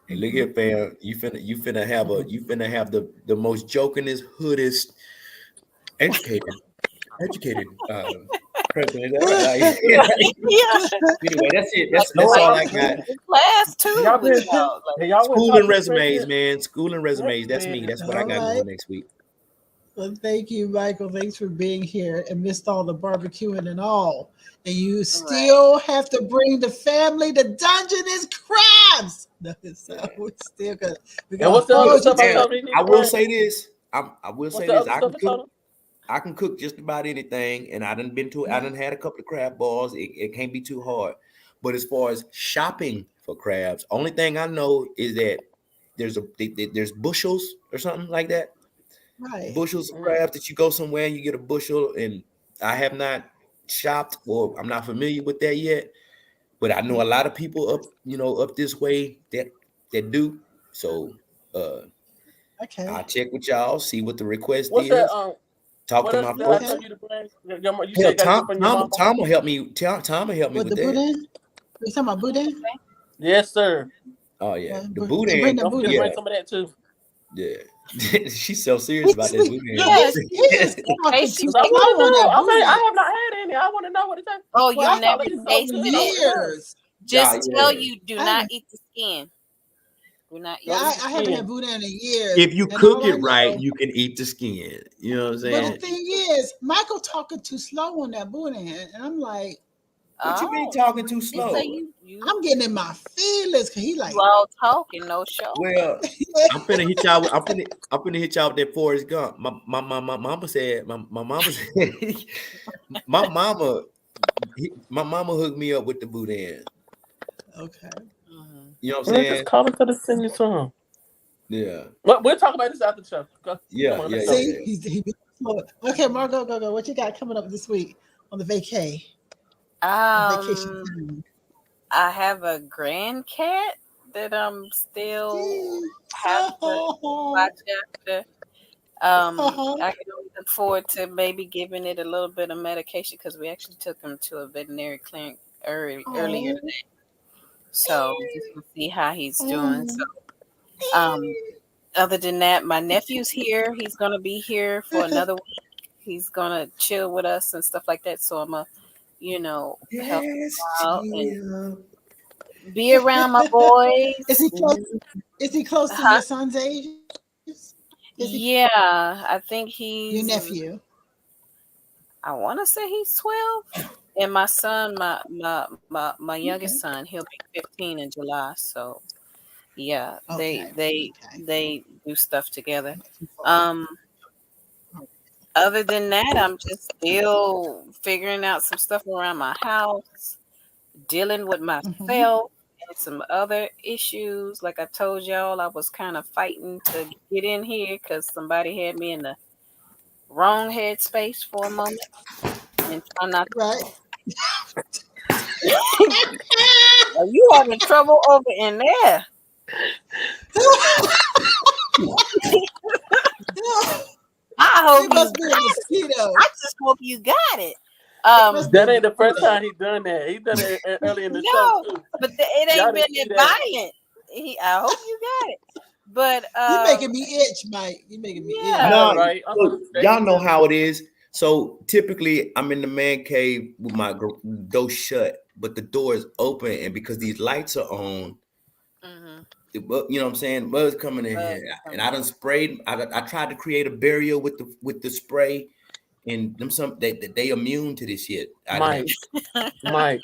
S6: And look here, fam. You finna have the most jokingest, hoodest, educated president. Anyway, that's it. That's all I got.
S3: Class 2.
S6: School and resumes, man. School and resumes. That's me. That's what I got going next week.
S1: Well, thank you, Michael. Thanks for being here and missed all the barbecuing and all. And you still have to bring the family to Dungeness crabs. No, so we're still good.
S5: And what's the other stuff
S6: I will say this. I will say this. I can cook just about anything, and I done had a couple of crab balls. It can't be too hard. But as far as shopping for crabs, only thing I know is that there's bushels or something like that.
S1: Right.
S6: Bushels of crabs that you go somewhere and you get a bushel, and I have not shopped, or I'm not familiar with that yet, but I know a lot of people up this way that do. So I'll check with y'all, see what the request is. Talk to my folks. Tom will help me. Tom will help me with that.
S1: Boudin? You talking about boudin?
S5: Yes, sir.
S6: Oh yeah, the boudin.
S5: Don't forget to bring some of that too.
S6: Yeah. She's so serious about that boudin.
S3: Yes.
S5: I have not had any. I want to know what it's like.
S3: Oh, you never tasted it. Just tell you, do not eat the skin. Do not eat
S1: I haven't had boudin in years.
S6: If you cook it right, you can eat the skin. You know what I'm saying?
S1: But the thing is, Michael talking too slow on that boudin, and I'm like,
S6: what you mean talking too slow?
S1: I'm getting in my feelings because he like
S3: slow talking, no show.
S6: Well, I'm finna hit y'all. I'm finna hit y'all with that Forrest Gump. My mama said. My mama hooked me up with the boudin.
S1: Okay.
S6: You know what I'm saying?
S5: Just call him to the sing you song.
S6: Yeah.
S5: Well, we'll talk about this after the show.
S6: Yeah.
S1: See, okay, Margo, go. What you got coming up this week on the vacay?
S3: Vacation. I have a grand cat that I'm still have to watch after. I can look forward to maybe giving it a little bit of medication because we actually took him to a veterinary clinic earlier today. So just to see how he's doing. So, other than that, my nephew's here. He's gonna be here for another week. He's gonna chill with us and stuff like that. So I'm help him out and be around my boys.
S1: Is he close to your son's age?
S3: Yeah, I think he's
S1: your nephew.
S3: I want to say he's 12. And my son, my youngest son, he'll be 15 in July. So, yeah, they do stuff together. Other than that, I'm just still figuring out some stuff around my house, dealing with myself and some other issues. Like I told y'all, I was kind of fighting to get in here because somebody had me in the wrong headspace for a moment. And try not to.
S1: Right.
S3: Are you having trouble over in there? I hope
S1: it must be a mosquito.
S3: I just hope you got it.
S5: That ain't the first time he done that. He done it early in the show too.
S3: But it ain't been that violent. I hope you got it. But
S1: you're making me itch, Mike. You're making me itch.
S6: No, right. Look, y'all know how it is. So typically I'm in the man cave with my door shut, but the door is open, and because these lights are on, you know what I'm saying, bugs coming in here, and I done sprayed. I tried to create a barrier with the spray, and they immune to this shit.
S5: Mike,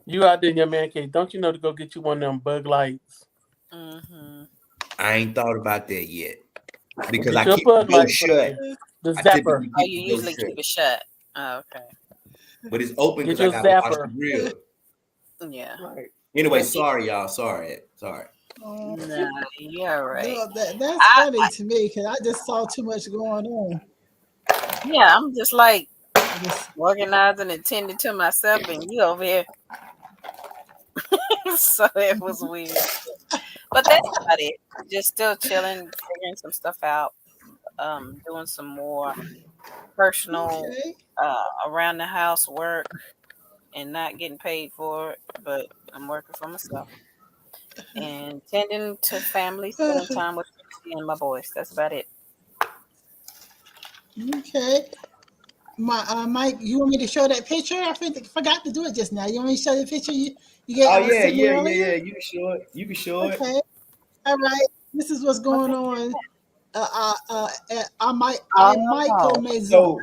S5: you out there in your man cave? Don't you know to go get you one of them bug lights?
S6: I ain't thought about that yet because
S5: Get
S6: I keep the door shut.
S5: The zapper.
S3: Oh, you usually keep it shut. Oh, okay.
S6: But it's open because I got to watch the grill.
S3: Yeah.
S5: Right.
S6: Anyway, sorry, y'all. Sorry.
S3: Nah, you're right.
S1: No, that's funny to me because I just saw too much going on.
S3: Yeah, I'm just like organizing and tending to myself, and you over here. So it was weird. But that's about it. Just still chilling, figuring some stuff out, doing some more personal around the house work and not getting paid for it, but I'm working for myself. And tending to family, spending time with Chrissy and my boys. That's about it.
S1: Okay. Mike, you want me to show that picture? I forgot to do it just now. You want me to show the picture you
S6: Oh yeah. You can show it.
S1: Okay. All right. This is what's going on. Michael Maison.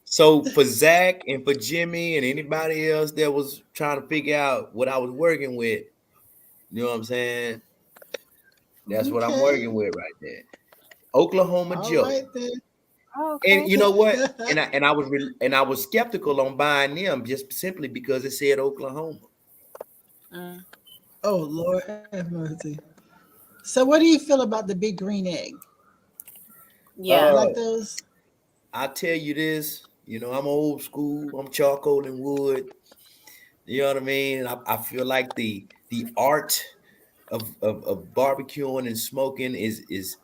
S6: So for Zach and for Jimmy and anybody else that was trying to figure out what I was working with, you know what I'm saying? That's what I'm working with right there. Oklahoma Joe.
S1: Right there.
S6: And you know what? and I was skeptical on buying them just simply because it said Oklahoma.
S1: Oh Lord have mercy. So what do you feel about the big green egg?
S3: Yeah,
S1: like those.
S6: I tell you this, you know, I'm old school. I'm charcoal and wood. You know what I mean? I feel like the art of barbecuing and smoking is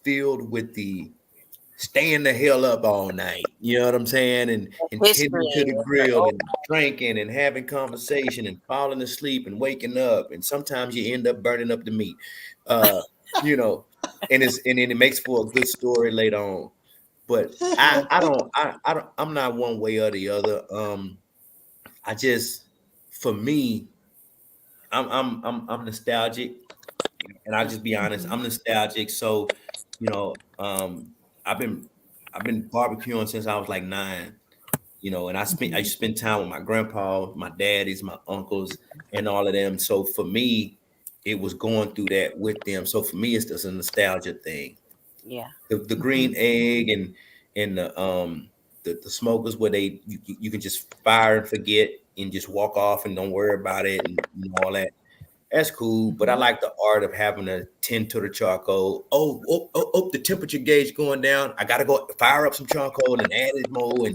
S6: filled with the staying the hell up all night. You know what I'm saying? And tending to the grill and drinking and having conversation and falling asleep and waking up. And sometimes you end up burning up the meat. You know, and then it makes for a good story later on. But I'm not one way or the other. For me, I'm nostalgic, and I'll just be honest. I'm nostalgic. So, you know, I've been barbecuing since I was like 9, you know, and I spent time with my grandpa, my daddies, my uncles, and all of them. So for me, it was going through that with them. So for me, it's just a nostalgia thing.
S3: Yeah.
S6: The green egg and the smokers where you can just fire and forget and just walk off and don't worry about it and all that. That's cool, but I like the art of having to tend to the charcoal. Oh, the temperature gauge going down. I gotta go fire up some charcoal and add it more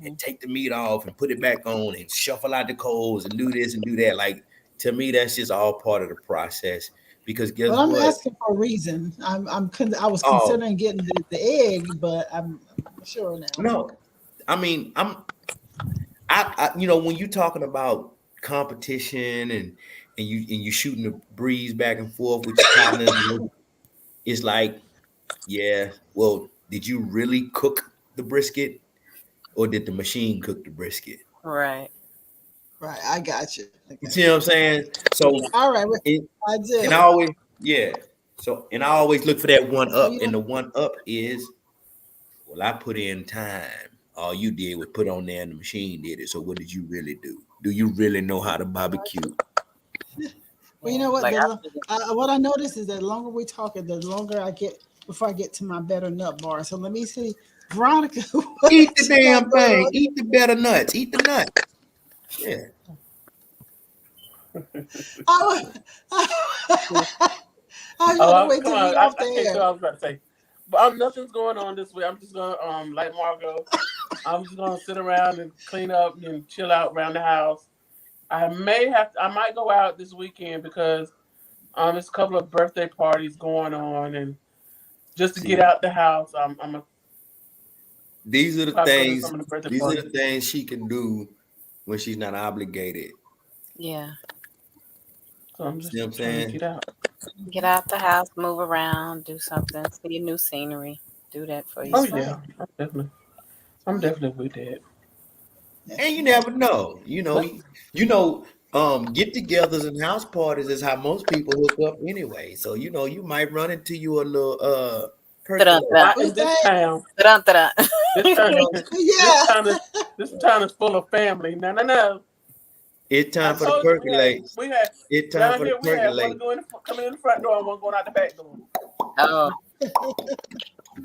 S6: and take the meat off and put it back on and shuffle out the coals and do this and do that. Like, to me, that's just all part of the process. Because guess what?
S1: I'm asking for a reason. I was considering getting the egg, but I'm sure now.
S6: No, I mean, I you know, when you're talking about competition and you shooting the breeze back and forth with your partners, it's like, yeah, well, did you really cook the brisket or did the machine cook the brisket?
S3: Right.
S1: I got you.
S6: You see what I'm saying? So
S1: all right, I do.
S6: And I always, and I always look for that one up, and the one up is, well, I put in time. All you did was put on there and the machine did it. So what did you really do? Do you really know how to barbecue?
S1: Well, you know what? What I noticed is that the longer we talking, the longer I get before I get to my better nut bar. So let me see, Veronica.
S6: Eat the damn thing. Eat the better nuts. Eat the nut. Yeah.
S5: I can't tell what I was about to say. But nothing's going on this week. I'm just gonna like Margo. I'm just gonna sit around and clean up and chill out around the house. I might go out this weekend because there's a couple of birthday parties going on, and just to get out the house,
S6: These are the things. These are the things she can do when she's not obligated.
S3: Yeah.
S5: So I'm just trying to
S3: get out the house, move around, do something, see a new scenery. Do that for you.
S5: Oh yeah, definitely. I'm definitely with that.
S6: And you never know. Get-togethers and house parties is how most people hook up anyway. So you might run into you a little
S5: Not in this town. This town is full of family. No.
S6: It's time for the percolate. It's time for the percolate.
S5: One coming in the front door and one going out the back door.
S3: Oh.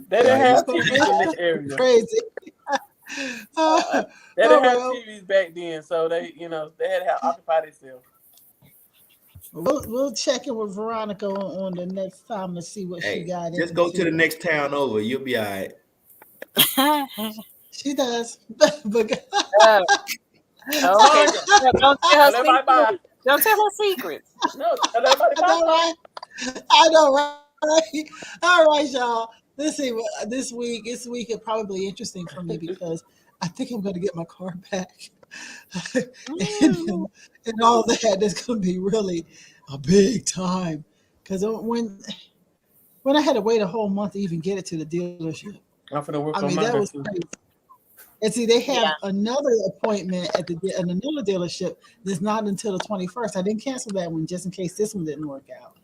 S5: They didn't have TVs in this area.
S1: Crazy.
S5: They didn't have TVs back then, so they had to occupy themselves.
S1: We'll check in with Veronica on the next time to see what she got.
S6: Just go to the next town over. You'll be all right.
S1: She does.
S3: Okay. Don't tell her secrets. Don't tell her secrets.
S5: No, tell everybody bye.
S1: I know, right? All right, y'all. Let's see. This week is probably interesting for me because I think I'm going to get my car back. and all that is going to be really a big time. Because when I had to wait a whole month to even get it to the dealership.
S5: I'm going to work on Monday.
S1: That was crazy. And see, they have another appointment at another dealership that's not until the 21st. I didn't cancel that one just in case this one didn't work out.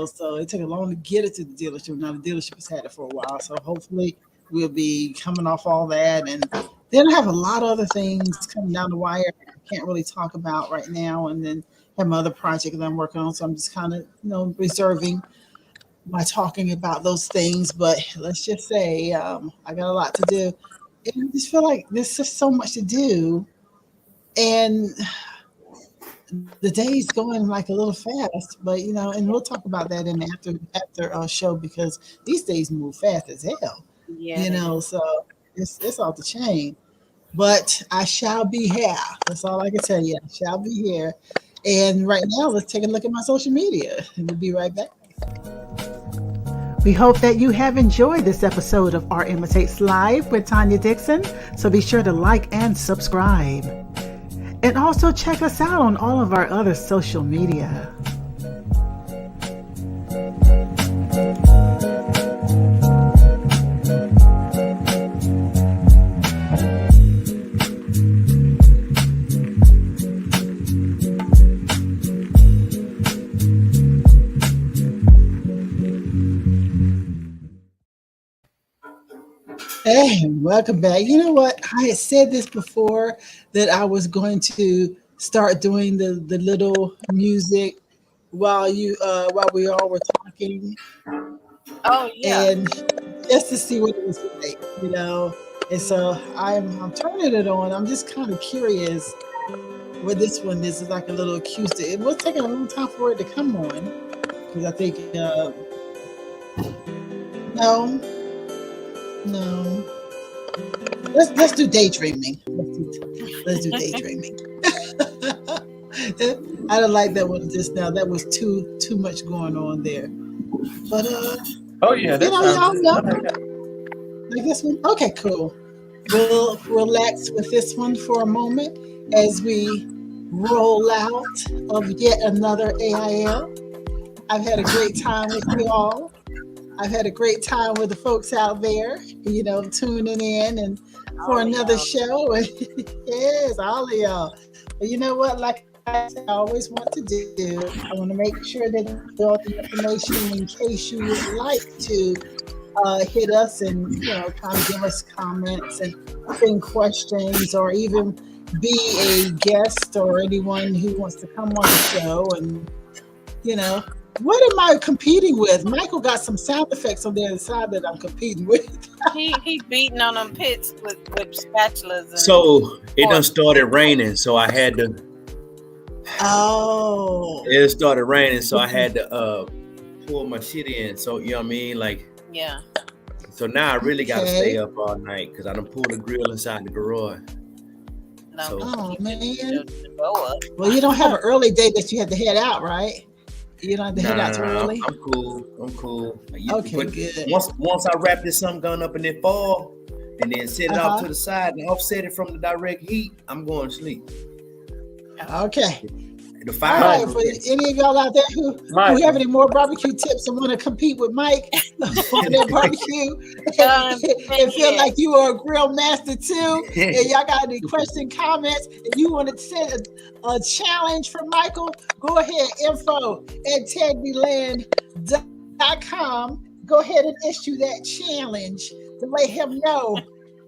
S1: So it took a long to get it to the dealership. Now the dealership has had it for a while. So hopefully we'll be coming off all that. And then I have a lot of other things coming down the wire I can't really talk about right now. And then have my other project that I'm working on. So I'm just kind of, reserving my talking about those things. But let's just say I got a lot to do. And I just feel like there's just so much to do. And the day's going like a little fast, but and we'll talk about that in the after show because these days move fast as hell. Yeah. So it's off the chain. But I shall be here. That's all I can tell you. I shall be here. And right now, let's take a look at my social media. And we'll be right back.
S2: We hope that you have enjoyed this episode of Art Imitates Live with Tanya Dixon. So be sure to like and subscribe. And also check us out on all of our other social media.
S1: Hey, welcome back. You know what? I had said this before that I was going to start doing the little music while we all were talking.
S3: Oh yeah.
S1: And just to see what it was like, And so I'm turning it on. I'm just kind of curious what this one is. It's like a little acoustic. It was taking a long time for it to come on because I think no. Let's do daydreaming. Let's do daydreaming. I don't like that one just now. That was too much going on there. But
S5: y'all
S1: know. Like this one. Okay, cool. We'll relax with this one for a moment as we roll out of yet another AIL. I've had a great time with you all. I've had a great time with the folks out there, tuning in and for another show. Yes, all of y'all. But you know what? Like I said, I always want to do, I want to make sure that all the information in case you would like to hit us and, kind of give us comments and send questions or even be a guest or anyone who wants to come on the show and, what am I competing with? Michael got some sound effects on the other side that I'm competing with.
S3: he beating on them pits with spatulas.
S6: So it done started raining, so I had to.
S1: Oh.
S6: It started raining, so I had to pull my shit in. So you know what I mean, like.
S3: Yeah.
S6: So now I really got to stay up all night because I done pulled the grill inside the garage.
S3: No,
S1: oh man.
S3: Go up.
S1: Well, you don't have an early day that you have to head out, right? You don't have to head out too early?
S6: I'm cool.
S1: Okay, good.
S6: Once I wrap this sun gun up in it fall and then set it off to the side and offset it from the direct heat, I'm going to sleep.
S1: Okay.
S6: The
S1: All
S6: fire.
S1: right, for any of y'all out there who have any more barbecue tips and want to compete with Mike on that barbecue and feel like you are a grill master too, and y'all got any question, comments, and you want to send a challenge for Michael, go ahead, info@tandiland.com. Go ahead and issue that challenge to let him know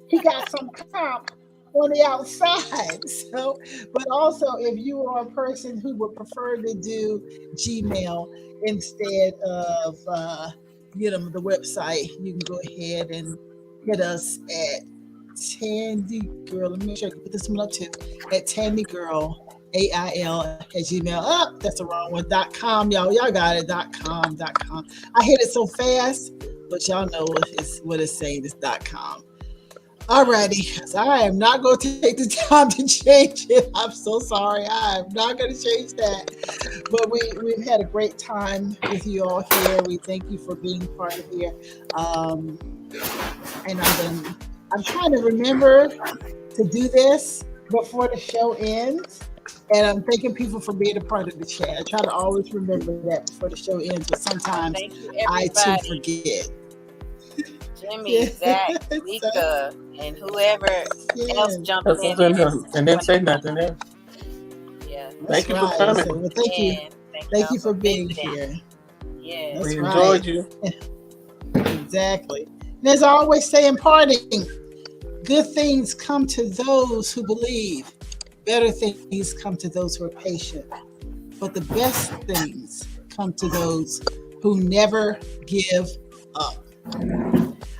S1: he got some comp on the outside. So, but also if you are a person who would prefer to do Gmail instead of the website, you can go ahead and hit us at Tandy Girl. Let me make sure I can put this one up too. At Tandy Girl AIL at Gmail. Oh, that's the wrong one. .com, y'all got it. .com. I hit it so fast, but y'all know what it's saying is .com. Alrighty, so I am not going to take the time to change it. I'm so sorry. I am not going to change that. But we've had a great time with you all here. We thank you for being part of here. And I'm trying to remember to do this before the show ends. And I'm thanking people for being a part of the chat. I try to always remember that before the show ends, but sometimes I too forget.
S3: Jimmy, Zach, Lika, and whoever else jumped in
S5: and then say nothing else.
S3: Yeah.
S5: Thank you for coming.
S1: So, well, thank you for being here.
S3: Yeah.
S5: We enjoyed you.
S1: Exactly. And as I always say in parting, good things come to those who believe. Better things come to those who are patient. But the best things come to those who never give up.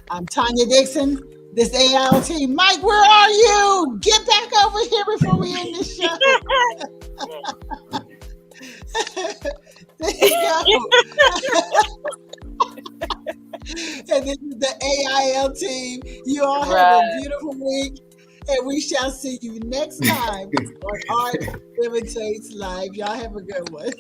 S1: I'm Tanya Dixon, this AIL team. Mike, where are you? Get back over here before we end this show. There you go. And this is the AIL team. You all have a beautiful week, and we shall see you next time on Art Imitates Live. Y'all have a good one.